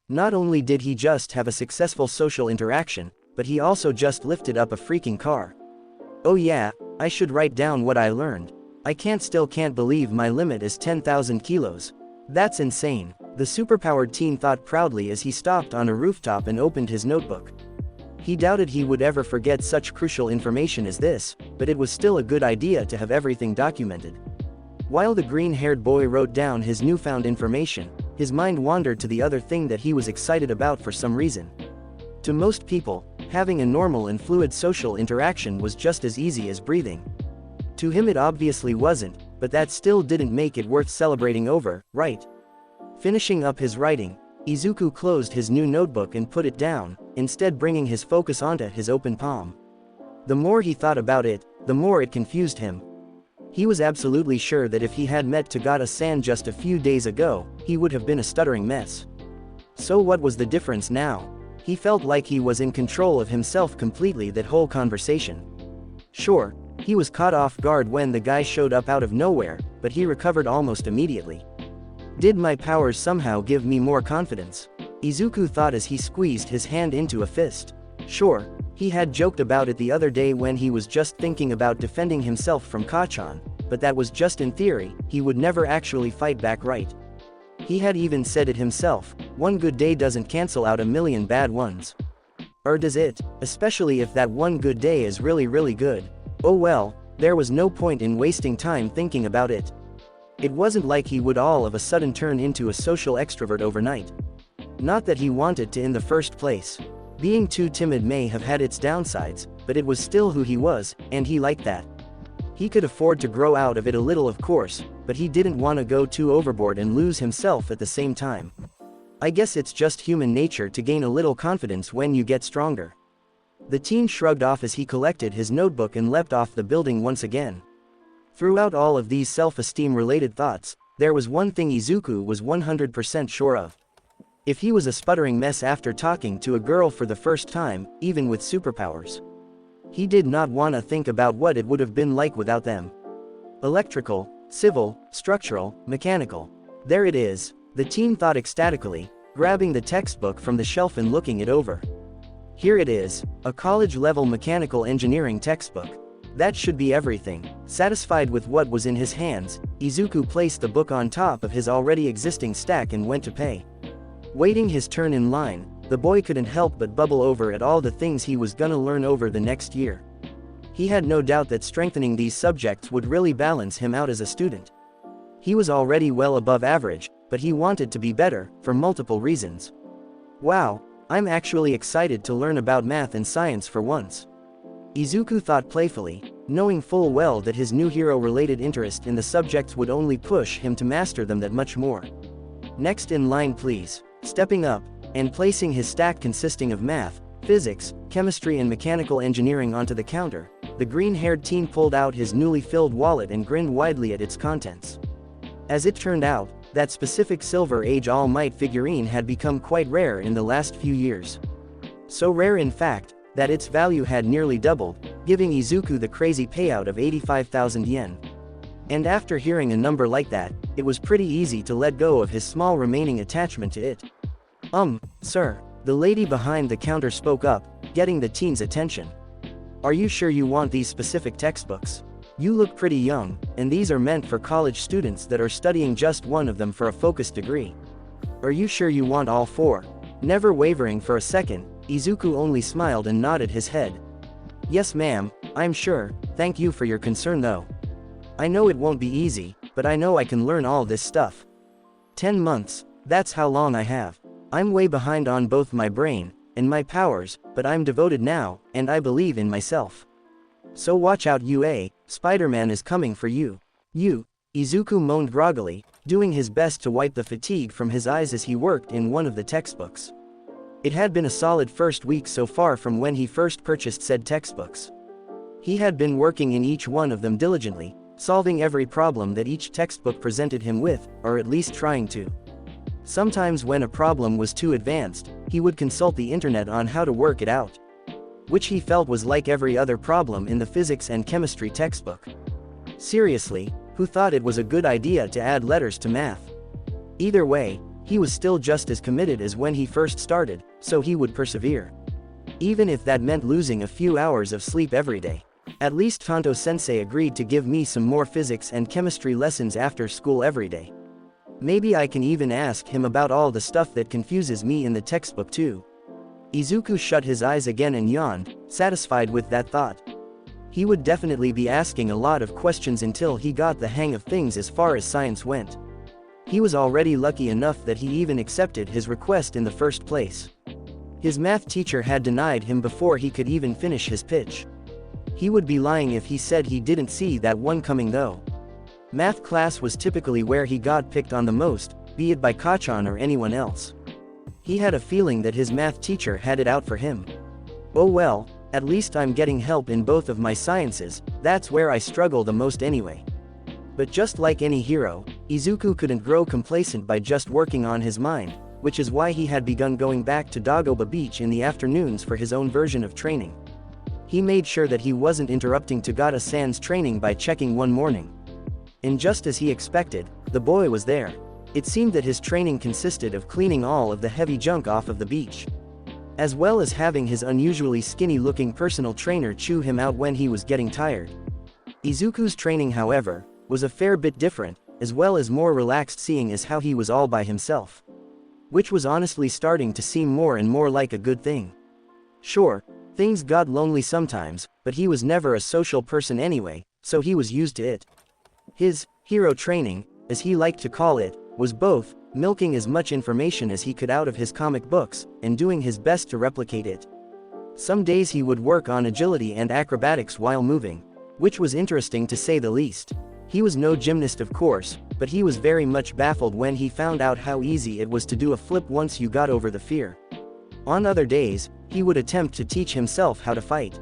Not only did he just have a successful social interaction, but he also just lifted up a freaking car. Oh yeah, I should write down what I learned. I can't believe my limit is 10,000 kilos. That's insane, the superpowered teen thought proudly as he stopped on a rooftop and opened his notebook. He doubted he would ever forget such crucial information as this, but it was still a good idea to have everything documented. While the green-haired boy wrote down his newfound information, his mind wandered to the other thing that he was excited about for some reason. To most people, having a normal and fluid social interaction was just as easy as breathing. To him it obviously wasn't, but that still didn't make it worth celebrating over, right? Finishing up his writing, Izuku closed his new notebook and put it down, instead bringing his focus onto his open palm. The more he thought about it, the more it confused him. He was absolutely sure that if he had met Tagada-san just a few days ago, he would have been a stuttering mess. So what was the difference now? He felt like he was in control of himself completely that whole conversation. Sure, he was caught off guard when the guy showed up out of nowhere, but he recovered almost immediately. Did my powers somehow give me more confidence? Izuku thought as he squeezed his hand into a fist. Sure, he had joked about it the other day when he was just thinking about defending himself from Kachan, but that was just in theory, he would never actually fight back right. He had even said it himself, one good day doesn't cancel out a million bad ones. Or does it, especially if that one good day is really good? Oh well, there was no point in wasting time thinking about it. It wasn't like he would all of a sudden turn into a social extrovert overnight. Not that he wanted to in the first place. Being too timid may have had its downsides, but it was still who he was, and he liked that. He could afford to grow out of it a little of course, but he didn't want to go too overboard and lose himself at the same time. I guess it's just human nature to gain a little confidence when you get stronger. The teen shrugged off as he collected his notebook and leapt off the building once again. Throughout all of these self-esteem related thoughts, there was one thing Izuku was 100% sure of. If he was a sputtering mess after talking to a girl for the first time, even with superpowers, he did not want to think about what it would have been like without them. Electrical, civil, structural, mechanical. There it is, the teen thought ecstatically, grabbing the textbook from the shelf and looking it over. Here it is, a college-level mechanical engineering textbook. That should be everything. Satisfied with what was in his hands, Izuku placed the book on top of his already existing stack and went to pay. Waiting his turn in line, the boy couldn't help but bubble over at all the things he was gonna learn over the next year. He had no doubt that strengthening these subjects would really balance him out as a student. He was already well above average, but he wanted to be better, for multiple reasons. Wow, I'm actually excited to learn about math and science for once. Izuku thought playfully, knowing full well that his new hero-related interest in the subjects would only push him to master them that much more. Next in line please. Stepping up, and placing his stack consisting of math, physics, chemistry and mechanical engineering onto the counter, the green-haired teen pulled out his newly filled wallet and grinned widely at its contents. As it turned out, that specific Silver Age All Might figurine had become quite rare in the last few years. So rare in fact, that its value had nearly doubled, giving Izuku the crazy payout of 85,000 yen. And after hearing a number like that, it was pretty easy to let go of his small remaining attachment to it. Sir. The lady behind the counter spoke up, getting the teen's attention. Are you sure you want these specific textbooks? You look pretty young, and these are meant for college students that are studying just one of them for a focused degree. Are you sure you want all four? Never wavering for a second, Izuku only smiled and nodded his head. Yes ma'am, I'm sure, thank you for your concern though. I know it won't be easy, but I know I can learn all this stuff. 10 months, that's how long I have. I'm way behind on both my brain and my powers, but I'm devoted now, and I believe in myself. So watch out UA, Spiderman is coming for you. Izuku moaned groggily, doing his best to wipe the fatigue from his eyes as he worked in one of the textbooks. It had been a solid first week so far from when he first purchased said textbooks. He had been working in each one of them diligently, solving every problem that each textbook presented him with, or at least trying to. Sometimes when a problem was too advanced, he would consult the internet on how to work it out. Which he felt was like every other problem in the physics and chemistry textbook. Seriously, who thought it was a good idea to add letters to math? Either way, he was still just as committed as when he first started, so he would persevere. Even if that meant losing a few hours of sleep every day. At least Tanto-sensei agreed to give me some more physics and chemistry lessons after school every day. Maybe I can even ask him about all the stuff that confuses me in the textbook too. Izuku shut his eyes again and yawned, satisfied with that thought. He would definitely be asking a lot of questions until he got the hang of things as far as science went. He was already lucky enough that he even accepted his request in the first place. His math teacher had denied him before he could even finish his pitch. He would be lying if he said he didn't see that one coming though. Math class was typically where he got picked on the most, be it by Kachan or anyone else. He had a feeling that his math teacher had it out for him. Oh well, at least I'm getting help in both of my sciences, that's where I struggle the most anyway. But just like any hero, Izuku couldn't grow complacent by just working on his mind, which is why he had begun going back to Dagoba Beach in the afternoons for his own version of training. He made sure that he wasn't interrupting Tagata-san's training by checking one morning. And just as he expected, the boy was there. It seemed that his training consisted of cleaning all of the heavy junk off of the beach, as well as having his unusually skinny-looking personal trainer chew him out when he was getting tired. Izuku's training, however, was a fair bit different, as well as more relaxed, seeing as how he was all by himself. Which was honestly starting to seem more and more like a good thing. Sure, things got lonely sometimes, but he was never a social person anyway, so he was used to it. His hero training, as he liked to call it, was both milking as much information as he could out of his comic books, and doing his best to replicate it. Some days he would work on agility and acrobatics while moving, which was interesting to say the least. He was no gymnast of course, but he was very much baffled when he found out how easy it was to do a flip once you got over the fear. On other days, he would attempt to teach himself how to fight.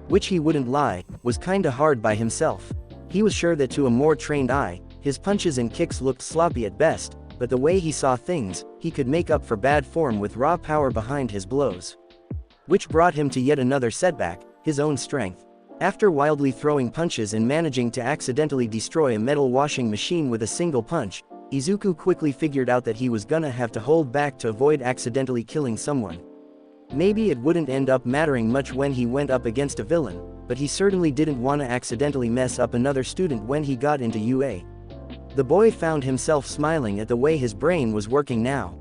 Which, he wouldn't lie, was kinda hard by himself. He was sure that to a more trained eye, his punches and kicks looked sloppy at best, but the way he saw things, he could make up for bad form with raw power behind his blows. Which brought him to yet another setback, his own strength. After wildly throwing punches and managing to accidentally destroy a metal washing machine with a single punch, Izuku quickly figured out that he was gonna have to hold back to avoid accidentally killing someone. Maybe it wouldn't end up mattering much when he went up against a villain, but he certainly didn't want to accidentally mess up another student when he got into UA. The boy found himself smiling at the way his brain was working now.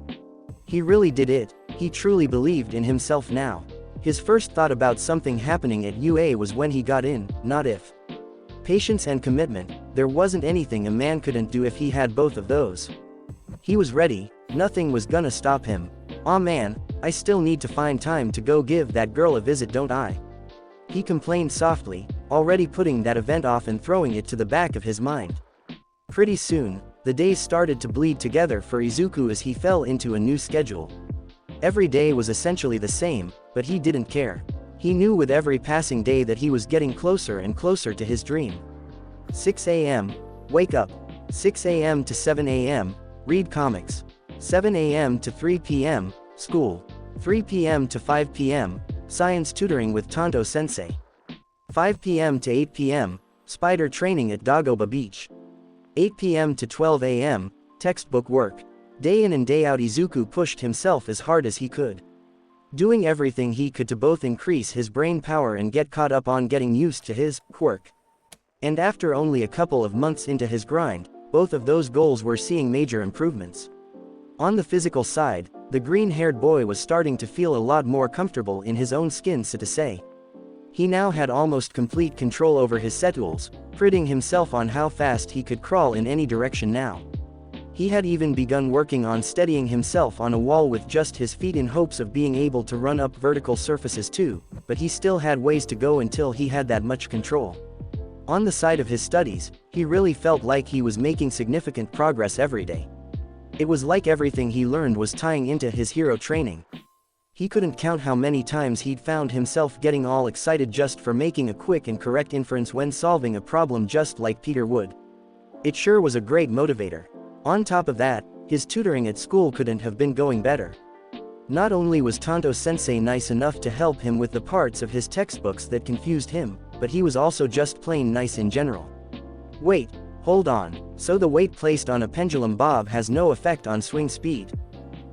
He really did it, he truly believed in himself now. His first thought about something happening at UA was when he got in, not if. Patience and commitment, there wasn't anything a man couldn't do if he had both of those. He was ready, nothing was gonna stop him. Aw man, I still need to find time to go give that girl a visit, don't I? He complained softly, already putting that event off and throwing it to the back of his mind. Pretty soon, the days started to bleed together for Izuku as he fell into a new schedule. Every day was essentially the same, but he didn't care. He knew with every passing day that he was getting closer and closer to his dream. 6 a.m. Wake up. 6 a.m. to 7 a.m. Read comics. 7 a.m. to 3 p.m. School. 3 p.m. to 5 p.m. Science tutoring with Tanto sensei. 5 p.m. to 8 p.m. Spider training at Dagoba Beach. 8 p.m. to 12 a.m., textbook work. Day in and day out Izuku pushed himself as hard as he could, doing everything he could to both increase his brain power and get caught up on getting used to his quirk. And after only a couple of months into his grind, both of those goals were seeing major improvements. On the physical side, the green-haired boy was starting to feel a lot more comfortable in his own skin, so to say. He now had almost complete control over his setools, priding himself on how fast he could crawl in any direction now. He had even begun working on steadying himself on a wall with just his feet in hopes of being able to run up vertical surfaces too, but he still had ways to go until he had that much control. On the side of his studies, he really felt like he was making significant progress every day. It was like everything he learned was tying into his hero training. He couldn't count how many times he'd found himself getting all excited just for making a quick and correct inference when solving a problem just like Peter would. It sure was a great motivator. On top of that, his tutoring at school couldn't have been going better. Not only was Tanto-sensei nice enough to help him with the parts of his textbooks that confused him, but he was also just plain nice in general. Wait, hold on, so the weight placed on a pendulum bob has no effect on swing speed?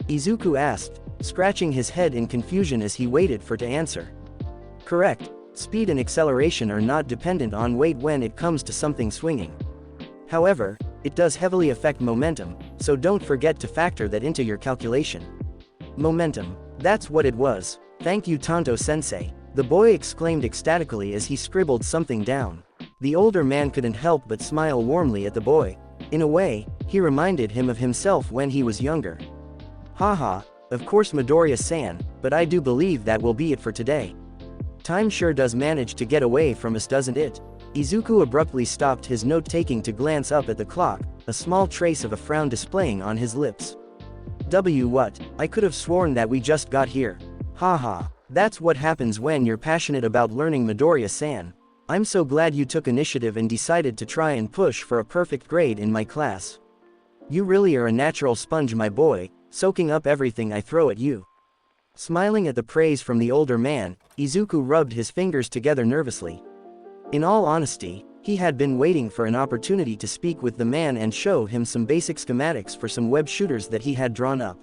Izuku asked, scratching his head in confusion as he waited for to answer. Correct, speed and acceleration are not dependent on weight when it comes to something swinging. However, it does heavily affect momentum, so don't forget to factor that into your calculation. Momentum, that's what it was. Thank you, Tanto-sensei, the boy exclaimed ecstatically as he scribbled something down. The older man couldn't help but smile warmly at the boy. In a way, he reminded him of himself when he was younger. Haha, of course Midoriya-san, but I do believe that will be it for today. Time sure does manage to get away from us, doesn't it? Izuku abruptly stopped his note-taking to glance up at the clock, a small trace of a frown displaying on his lips. What? I could have sworn that we just got here. Haha, that's what happens when you're passionate about learning, Midoriya-san. I'm so glad you took initiative and decided to try and push for a perfect grade in my class. You really are a natural sponge, my boy, soaking up everything I throw at you. Smiling at the praise from the older man, Izuku rubbed his fingers together nervously. In all honesty, he had been waiting for an opportunity to speak with the man and show him some basic schematics for some web shooters that he had drawn up.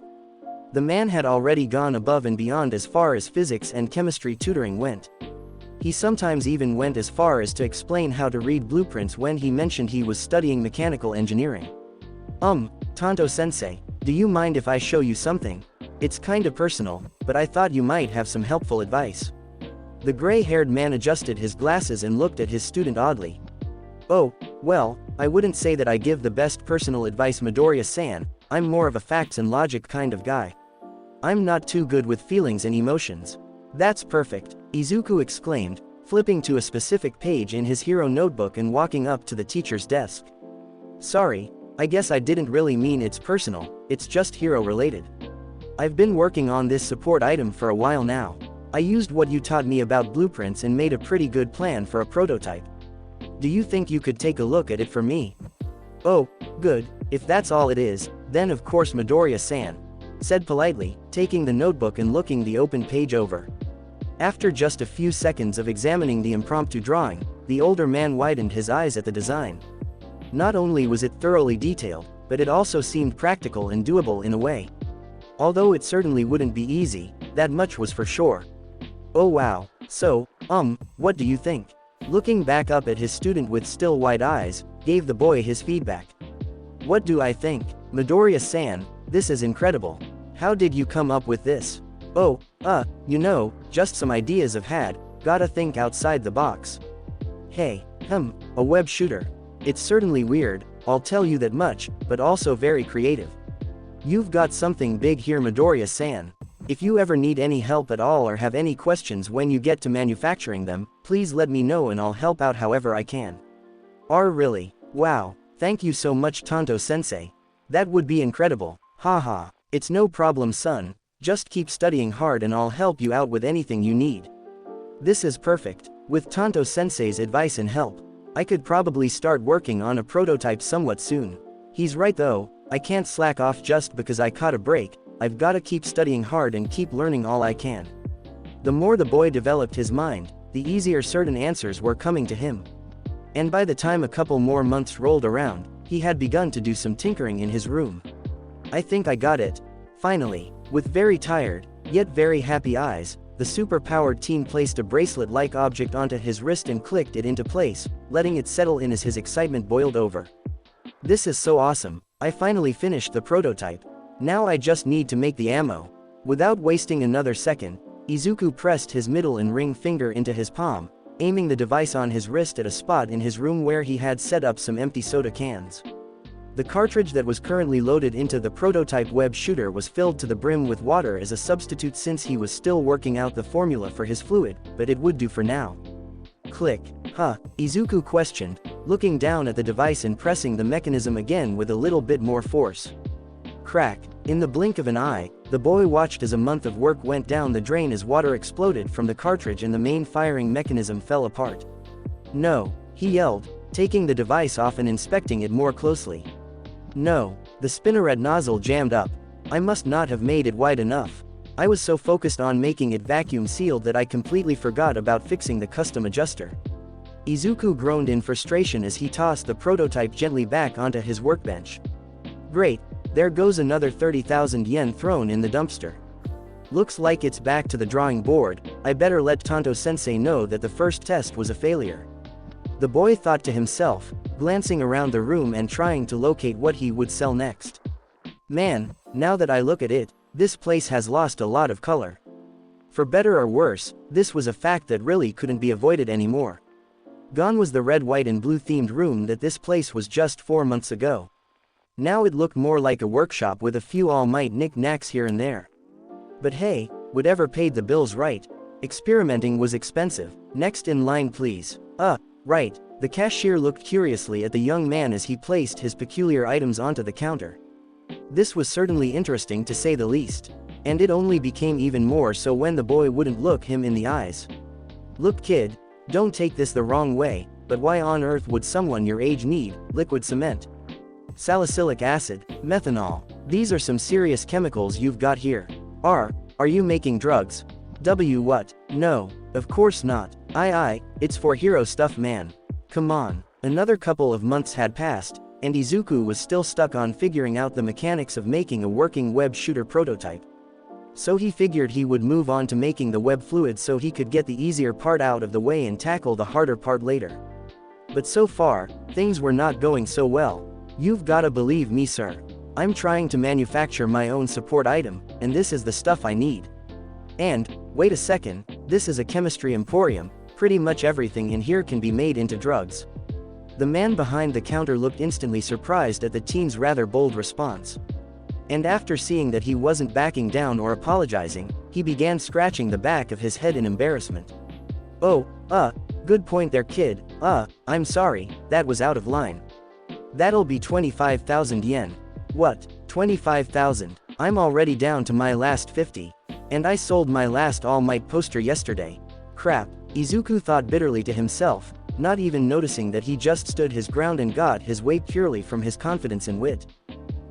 The man had already gone above and beyond as far as physics and chemistry tutoring went. He sometimes even went as far as to explain how to read blueprints when he mentioned he was studying mechanical engineering. Tanto-sensei, do you mind if I show you something? It's kinda personal, but I thought you might have some helpful advice. The gray-haired man adjusted his glasses and looked at his student oddly. Oh, well, I wouldn't say that I give the best personal advice, Midoriya-san, I'm more of a facts and logic kind of guy. I'm not too good with feelings and emotions. That's perfect, Izuku exclaimed, flipping to a specific page in his hero notebook and walking up to the teacher's desk. Sorry, I guess I didn't really mean it's personal, it's just hero-related. I've been working on this support item for a while now. I used what you taught me about blueprints and made a pretty good plan for a prototype. Do you think you could take a look at it for me? Oh, good, if that's all it is, then of course, Midoriya-san said politely, taking the notebook and looking the open page over. After just a few seconds of examining the impromptu drawing, the older man widened his eyes at the design. Not only was it thoroughly detailed, but it also seemed practical and doable in a way. Although it certainly wouldn't be easy, that much was for sure. Oh wow, so, what do you think? Looking back up at his student with still wide eyes, gave the boy his feedback. What do I think? Midoriya-san, this is incredible. How did you come up with this? Oh, just some ideas I've had, gotta think outside the box. Hey, a web shooter. It's certainly weird, I'll tell you that much, but also very creative. You've got something big here, Midoriya-san. If you ever need any help at all or have any questions when you get to manufacturing them, please let me know and I'll help out however I can. Really? Wow, thank you so much, Tanto-sensei. That would be incredible. Haha, it's no problem, son. Just keep studying hard and I'll help you out with anything you need. This is perfect. With Tanto-sensei's advice and help, I could probably start working on a prototype somewhat soon. He's right though, I can't slack off just because I caught a break. I've gotta keep studying hard and keep learning all I can. The more the boy developed his mind, the easier certain answers were coming to him. And by the time a couple more months rolled around, he had begun to do some tinkering in his room. I think I got it. Finally, with very tired, yet very happy eyes, the super-powered teen placed a bracelet-like object onto his wrist and clicked it into place, letting it settle in as his excitement boiled over. This is so awesome, I finally finished the prototype. Now I just need to make the ammo. Without wasting another second, Izuku pressed his middle and ring finger into his palm, aiming the device on his wrist at a spot in his room where he had set up some empty soda cans. The cartridge that was currently loaded into the prototype web shooter was filled to the brim with water as a substitute since he was still working out the formula for his fluid, but it would do for now. Click. Huh, Izuku questioned, looking down at the device and pressing the mechanism again with a little bit more force. Crack. In the blink of an eye, the boy watched as a month of work went down the drain as water exploded from the cartridge and the main firing mechanism fell apart. No, he yelled, taking the device off and inspecting it more closely. No, the spinneret nozzle jammed up. I must not have made it wide enough. I was so focused on making it vacuum sealed that I completely forgot about fixing the custom adjuster. Izuku groaned in frustration as he tossed the prototype gently back onto his workbench. Great, there goes another 30,000 yen thrown in the dumpster. Looks like it's back to the drawing board. I better let Tonto-sensei know that the first test was a failure. The boy thought to himself, glancing around the room and trying to locate what he would sell next. Man, now that I look at it, this place has lost a lot of color. For better or worse, this was a fact that really couldn't be avoided anymore. Gone was the red, white and blue themed room that this place was just 4 months ago. Now it looked more like a workshop with a few all-might knick-knacks here and there. But hey, whatever paid the bills, right? Experimenting was expensive. Next in line please. Right. The cashier looked curiously at the young man as he placed his peculiar items onto the counter. This was certainly interesting to say the least. And it only became even more so when the boy wouldn't look him in the eyes. Look kid, don't take this the wrong way, but why on earth would someone your age need liquid cement? Salicylic acid, methanol, these are some serious chemicals you've got here. Are you making drugs? What? No, of course not. It's for hero stuff man. Come on. Another couple of months had passed, and Izuku was still stuck on figuring out the mechanics of making a working web shooter prototype. So he figured he would move on to making the web fluid so he could get the easier part out of the way and tackle the harder part later. But so far, things were not going so well. You've gotta believe me sir. I'm trying to manufacture my own support item, and this is the stuff I need. And, wait a second, this is a chemistry emporium, pretty much everything in here can be made into drugs. The man behind the counter looked instantly surprised at the teen's rather bold response. And after seeing that he wasn't backing down or apologizing, he began scratching the back of his head in embarrassment. Good point there kid, I'm sorry, that was out of line. That'll be 25,000 yen. What, 25,000? I'm already down to my last 50. And I sold my last All Might poster yesterday. Crap, Izuku thought bitterly to himself, not even noticing that he just stood his ground and got his way purely from his confidence and wit.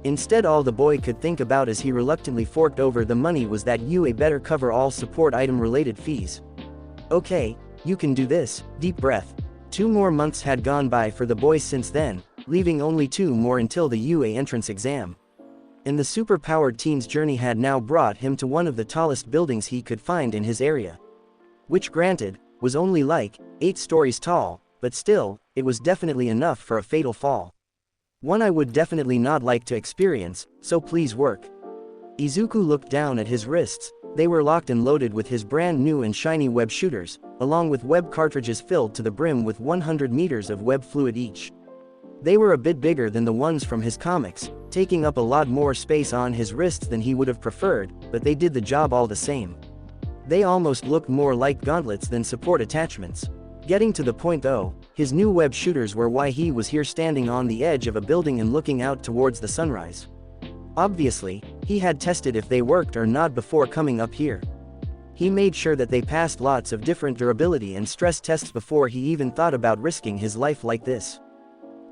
Instead all the boy could think about as he reluctantly forked over the money was that you better cover all support item related fees. Okay, you can do this, deep breath. 2 more months had gone by for the boy since then, leaving only 2 more until the UA entrance exam. And the super-powered teen's journey had now brought him to one of the tallest buildings he could find in his area. Which granted, was only like 8 stories tall, but still, it was definitely enough for a fatal fall. One I would definitely not like to experience, so please work. Izuku looked down at his wrists. They were locked and loaded with his brand new and shiny web shooters, along with web cartridges filled to the brim with 100 meters of web fluid each. They were a bit bigger than the ones from his comics, taking up a lot more space on his wrists than he would have preferred, but they did the job all the same. They almost looked more like gauntlets than support attachments. Getting to the point though, his new web shooters were why he was here standing on the edge of a building and looking out towards the sunrise. Obviously, he had tested if they worked or not before coming up here. He made sure that they passed lots of different durability and stress tests before he even thought about risking his life like this.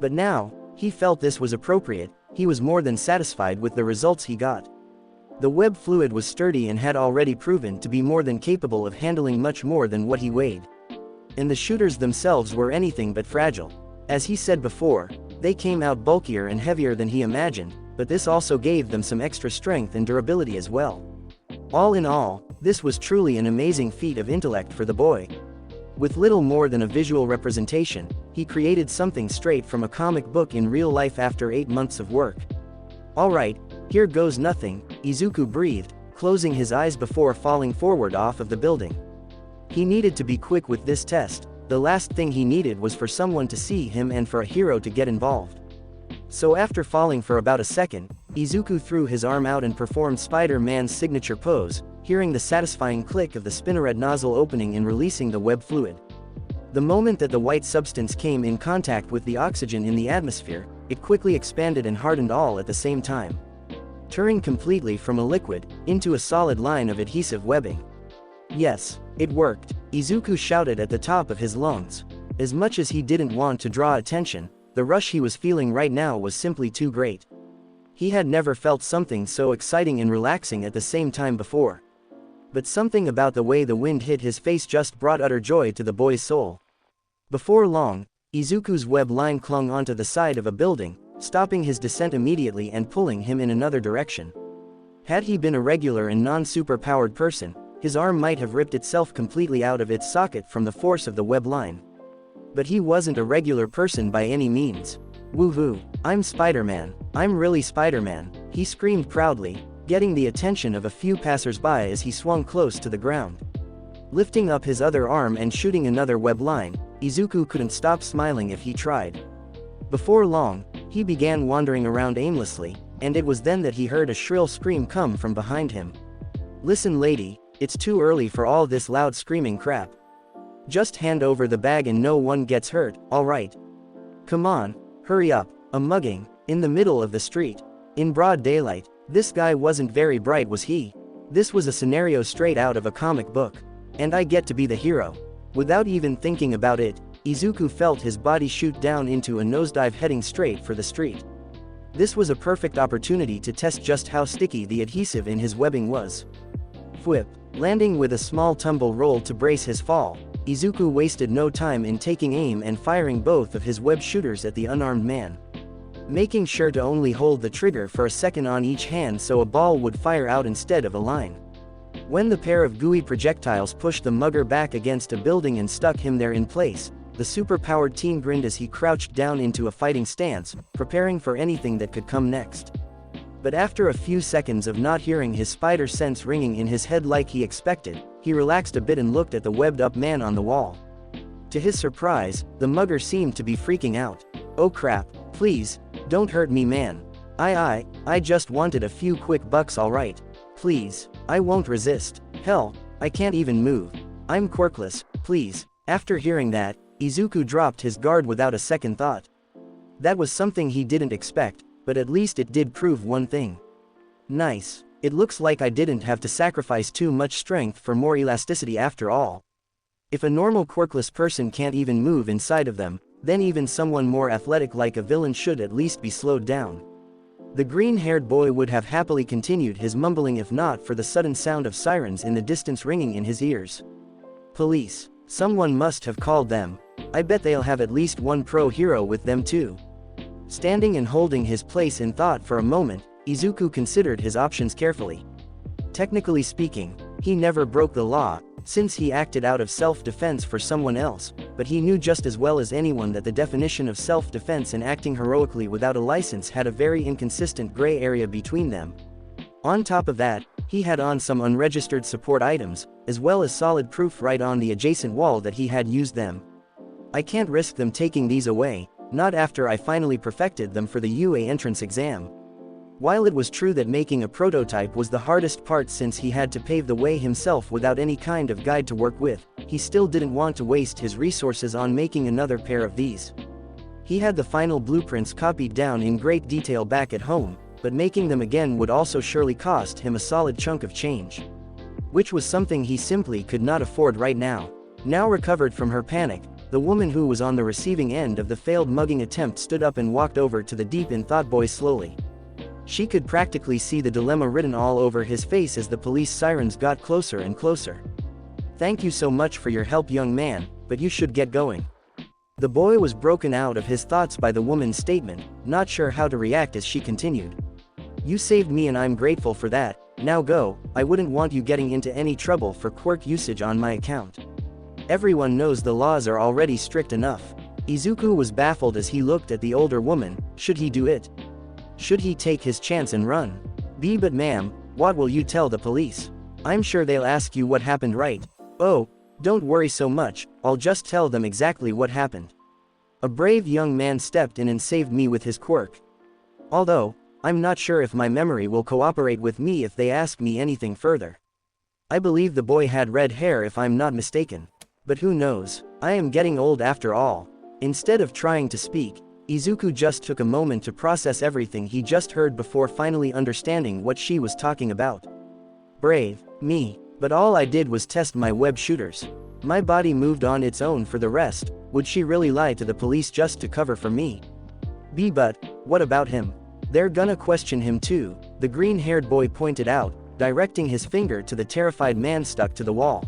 But now, he felt this was appropriate. He was more than satisfied with the results he got. The web fluid was sturdy and had already proven to be more than capable of handling much more than what he weighed. And the shooters themselves were anything but fragile. As he said before, they came out bulkier and heavier than he imagined, but this also gave them some extra strength and durability as well. All in all, this was truly an amazing feat of intellect for the boy. With little more than a visual representation, he created something straight from a comic book in real life after 8 months of work. Alright, here goes nothing, Izuku breathed, closing his eyes before falling forward off of the building. He needed to be quick with this test. The last thing he needed was for someone to see him and for a hero to get involved. So after falling for about a second, Izuku threw his arm out and performed Spider-Man's signature pose, hearing the satisfying click of the spinneret nozzle opening and releasing the web fluid. The moment that the white substance came in contact with the oxygen in the atmosphere, it quickly expanded and hardened all at the same time, turning completely from a liquid into a solid line of adhesive webbing. Yes, it worked, Izuku shouted at the top of his lungs. As much as he didn't want to draw attention, the rush he was feeling right now was simply too great. He had never felt something so exciting and relaxing at the same time before. But something about the way the wind hit his face just brought utter joy to the boy's soul. Before long, Izuku's web line clung onto the side of a building, stopping his descent immediately and pulling him in another direction. Had he been a regular and non-super-powered person, his arm might have ripped itself completely out of its socket from the force of the web line. But he wasn't a regular person by any means. Woohoo, I'm Spider-Man, I'm really Spider-Man, he screamed proudly, getting the attention of a few passers-by as he swung close to the ground. Lifting up his other arm and shooting another web line, Izuku couldn't stop smiling if he tried. Before long, he began wandering around aimlessly, and it was then that he heard a shrill scream come from behind him. Listen lady, it's too early for all this loud screaming crap. Just hand over the bag and no one gets hurt, alright? Come on, hurry up, a mugging, in the middle of the street. In broad daylight, this guy wasn't very bright was he? This was a scenario straight out of a comic book. And I get to be the hero. Without even thinking about it, Izuku felt his body shoot down into a nosedive heading straight for the street. This was a perfect opportunity to test just how sticky the adhesive in his webbing was. Whip, landing with a small tumble roll to brace his fall, Izuku wasted no time in taking aim and firing both of his web shooters at the unarmed man. Making sure to only hold the trigger for a second on each hand so a ball would fire out instead of a line. When the pair of gooey projectiles pushed the mugger back against a building and stuck him there in place, the super-powered teen grinned as he crouched down into a fighting stance, preparing for anything that could come next. But after a few seconds of not hearing his spider sense ringing in his head like he expected, he relaxed a bit and looked at the webbed-up man on the wall. To his surprise, the mugger seemed to be freaking out. Oh crap, please, don't hurt me man. I just wanted a few quick bucks alright. Please, I won't resist. Hell, I can't even move. I'm quirkless, please. After hearing that, Izuku dropped his guard without a second thought. That was something he didn't expect, but at least it did prove one thing. Nice. It looks like I didn't have to sacrifice too much strength for more elasticity after all. If a normal quirkless person can't even move inside of them, then even someone more athletic like a villain should at least be slowed down. The green-haired boy would have happily continued his mumbling if not for the sudden sound of sirens in the distance ringing in his ears. Police. Someone must have called them. I bet they'll have at least one pro hero with them too. Standing and holding his place in thought for a moment, Izuku considered his options carefully. Technically speaking, he never broke the law, since he acted out of self-defense for someone else, but he knew just as well as anyone that the definition of self-defense and acting heroically without a license had a very inconsistent gray area between them. On top of that, he had on some unregistered support items, as well as solid proof right on the adjacent wall that he had used them. I can't risk them taking these away, not after I finally perfected them for the UA entrance exam. While it was true that making a prototype was the hardest part since he had to pave the way himself without any kind of guide to work with, he still didn't want to waste his resources on making another pair of these. He had the final blueprints copied down in great detail back at home, but making them again would also surely cost him a solid chunk of change. Which was something he simply could not afford right now. Now recovered from her panic, the woman who was on the receiving end of the failed mugging attempt stood up and walked over to the deep-in-thought boy slowly. She could practically see the dilemma written all over his face as the police sirens got closer and closer. Thank you so much for your help young man, but you should get going. The boy was broken out of his thoughts by the woman's statement, not sure how to react as she continued. You saved me and I'm grateful for that, now go, I wouldn't want you getting into any trouble for quirk usage on my account. Everyone knows the laws are already strict enough. Izuku was baffled as he looked at the older woman. Should he do it? Should he take his chance and run? But ma'am, what will you tell the police? I'm sure they'll ask you what happened, right? Oh, don't worry so much, I'll just tell them exactly what happened. A brave young man stepped in and saved me with his quirk. Although, I'm not sure if my memory will cooperate with me if they ask me anything further. I believe the boy had red hair if I'm not mistaken. But who knows, I am getting old after all. Instead of trying to speak, Izuku just took a moment to process everything he just heard before finally understanding what she was talking about. Brave, me, but all I did was test my web shooters. My body moved on its own for the rest. Would she really lie to the police just to cover for me? But, what about him? They're gonna question him too, the green-haired boy pointed out, directing his finger to the terrified man stuck to the wall.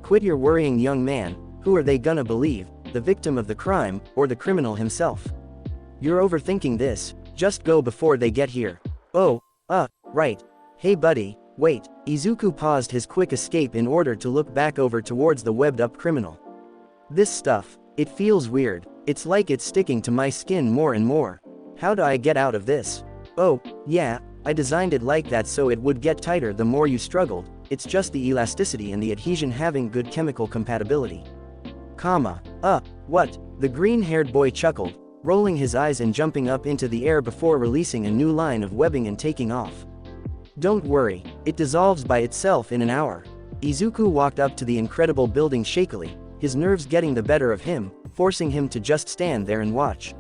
Quit your worrying, young man, who are they gonna believe, the victim of the crime, or the criminal himself? You're overthinking this, just go before they get here. Oh, right. Hey buddy, wait, Izuku paused his quick escape in order to look back over towards the webbed-up criminal. This stuff, it feels weird, it's like it's sticking to my skin more and more. How do I get out of this? Oh, yeah, I designed it like that so it would get tighter the more you struggled, it's just the elasticity and the adhesion having good chemical compatibility. What? The green-haired boy chuckled, rolling his eyes and jumping up into the air before releasing a new line of webbing and taking off. Don't worry, it dissolves by itself in an hour. Izuku walked up to the incredible building shakily, his nerves getting the better of him, forcing him to just stand there and watch.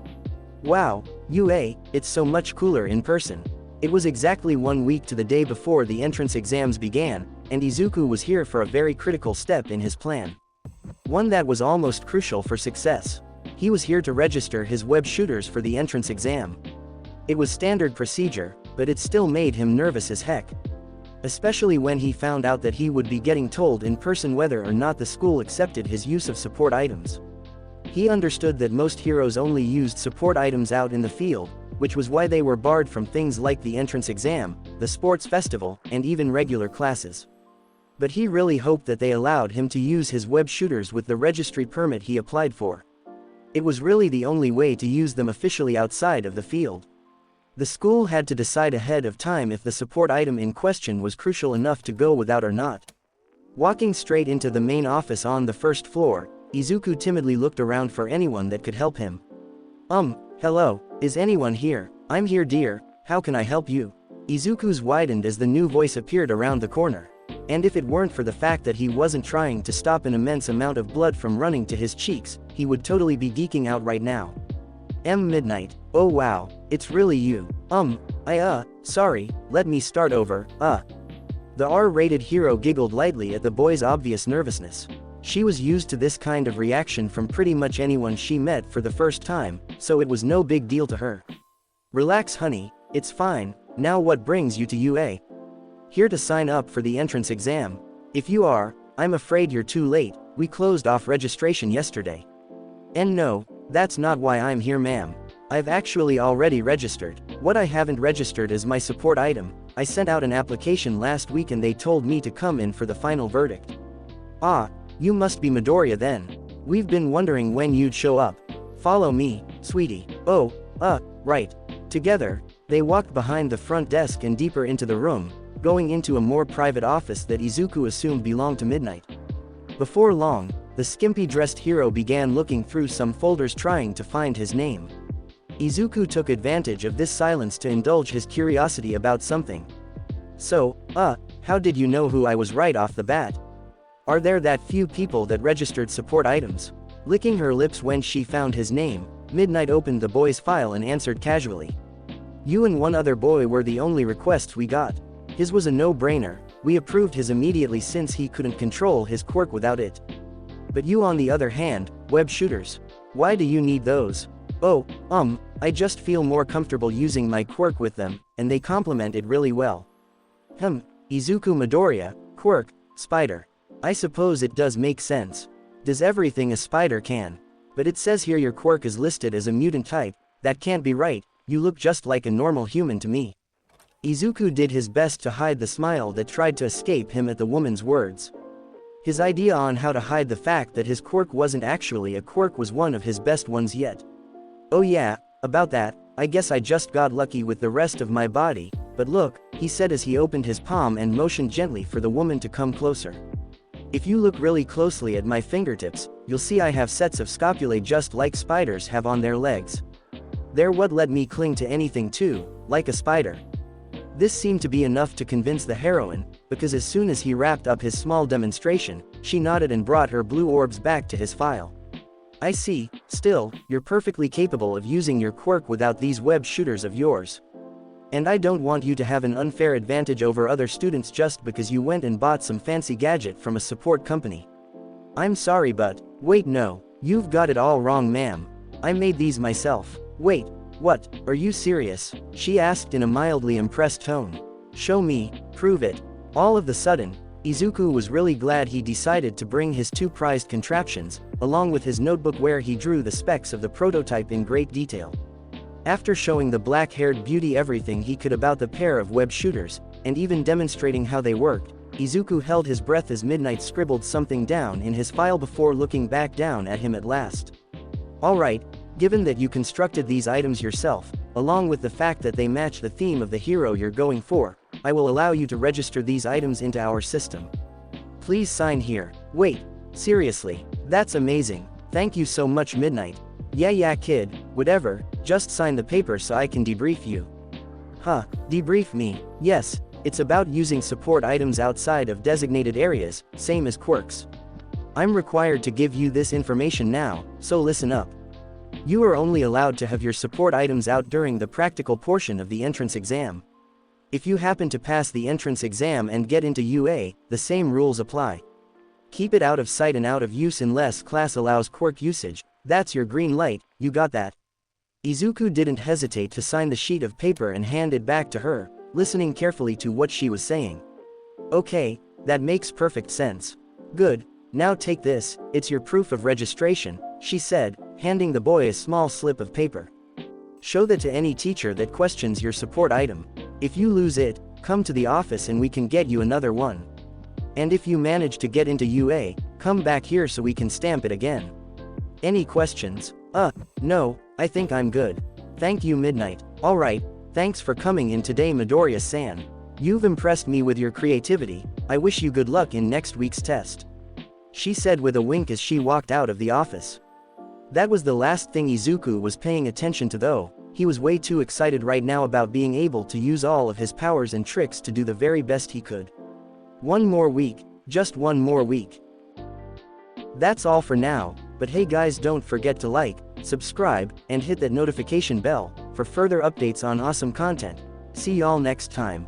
Wow, it's so much cooler in person. It was exactly 1 week to the day before the entrance exams began, and Izuku was here for a very critical step in his plan. One that was almost crucial for success. He was here to register his web shooters for the entrance exam. It was standard procedure, but it still made him nervous as heck. Especially when he found out that he would be getting told in person whether or not the school accepted his use of support items. He understood that most heroes only used support items out in the field, which was why they were barred from things like the entrance exam, the sports festival, and even regular classes. But he really hoped that they allowed him to use his web shooters with the registry permit he applied for. It was really the only way to use them officially outside of the field. The school had to decide ahead of time if the support item in question was crucial enough to go without or not. Walking straight into the main office on the first floor, Izuku timidly looked around for anyone that could help him. Hello, is anyone here? I'm here, dear, how can I help you? Izuku's widened as the new voice appeared around the corner. And if it weren't for the fact that he wasn't trying to stop an immense amount of blood from running to his cheeks, he would totally be geeking out right now. Midnight, oh wow, it's really you. Sorry, let me start over, The R-rated hero giggled lightly at the boy's obvious nervousness. She was used to this kind of reaction from pretty much anyone she met for the first time, so it was no big deal to her. Relax honey, it's fine, now what brings you to UA? Here to sign up for the entrance exam. If you are, I'm afraid you're too late, we closed off registration yesterday. And no, that's not why I'm here ma'am. I've actually already registered. What I haven't registered is my support item. I sent out an application last week and they told me to come in for the final verdict. You must be Midoriya then. We've been wondering when you'd show up. Follow me, sweetie. Right. Together, they walked behind the front desk and deeper into the room, going into a more private office that Izuku assumed belonged to Midnight. Before long, the skimpy-dressed hero began looking through some folders trying to find his name. Izuku took advantage of this silence to indulge his curiosity about something. So, how did you know who I was right off the bat? Are there that few people that registered support items? Licking her lips when she found his name, Midnight opened the boy's file and answered casually. You and one other boy were the only requests we got. His was a no-brainer, we approved his immediately since he couldn't control his quirk without it. But you on the other hand, web shooters. Why do you need those? I just feel more comfortable using my quirk with them, and they complement it really well. Izuku Midoriya, quirk, spider. I suppose it does make sense. Does everything a spider can. But it says here your quirk is listed as a mutant type. That can't be right, you look just like a normal human to me. Izuku did his best to hide the smile that tried to escape him at the woman's words. His idea on how to hide the fact that his quirk wasn't actually a quirk was one of his best ones yet. Oh yeah, about that, I guess I just got lucky with the rest of my body, but look, he said as he opened his palm and motioned gently for the woman to come closer. If you look really closely at my fingertips, you'll see I have sets of scapulae just like spiders have on their legs. They're what let me cling to anything too, like a spider. This seemed to be enough to convince the heroine, because as soon as he wrapped up his small demonstration, she nodded and brought her blue orbs back to his file. I see, still, you're perfectly capable of using your quirk without these web shooters of yours. And I don't want you to have an unfair advantage over other students just because you went and bought some fancy gadget from a support company. I'm sorry but, wait no, you've got it all wrong ma'am. I made these myself. Wait, what, are you serious? She asked in a mildly impressed tone. Show me, prove it. All of the sudden, Izuku was really glad he decided to bring his two prized contraptions, along with his notebook where he drew the specs of the prototype in great detail. After showing the black-haired beauty everything he could about the pair of web shooters, and even demonstrating how they worked, Izuku held his breath as Midnight scribbled something down in his file before looking back down at him at last. Alright, given that you constructed these items yourself, along with the fact that they match the theme of the hero you're going for, I will allow you to register these items into our system. Please sign here. Wait, seriously, that's amazing. Thank you so much Midnight. Yeah kid, whatever, just sign the paper so I can debrief you. Huh, debrief me? Yes, it's about using support items outside of designated areas, same as quirks. I'm required to give you this information now, so listen up. You are only allowed to have your support items out during the practical portion of the entrance exam. If you happen to pass the entrance exam and get into UA, the same rules apply. Keep it out of sight and out of use unless class allows quirk usage. That's your green light, you got that? Izuku didn't hesitate to sign the sheet of paper and hand it back to her, listening carefully to what she was saying. Okay, that makes perfect sense. Good, now take this, it's your proof of registration, she said, handing the boy a small slip of paper. Show that to any teacher that questions your support item. If you lose it, come to the office and we can get you another one. And if you manage to get into UA, come back here so we can stamp it again. Any questions? No, I think I'm good. Thank you Midnight. Alright, thanks for coming in today Midoriya-san. You've impressed me with your creativity, I wish you good luck in next week's test. She said with a wink as she walked out of the office. That was the last thing Izuku was paying attention to though, he was way too excited right now about being able to use all of his powers and tricks to do the very best he could. One more week, just one more week. That's all for now, but hey guys don't forget to like, subscribe, and hit that notification bell, for further updates on awesome content. See y'all next time.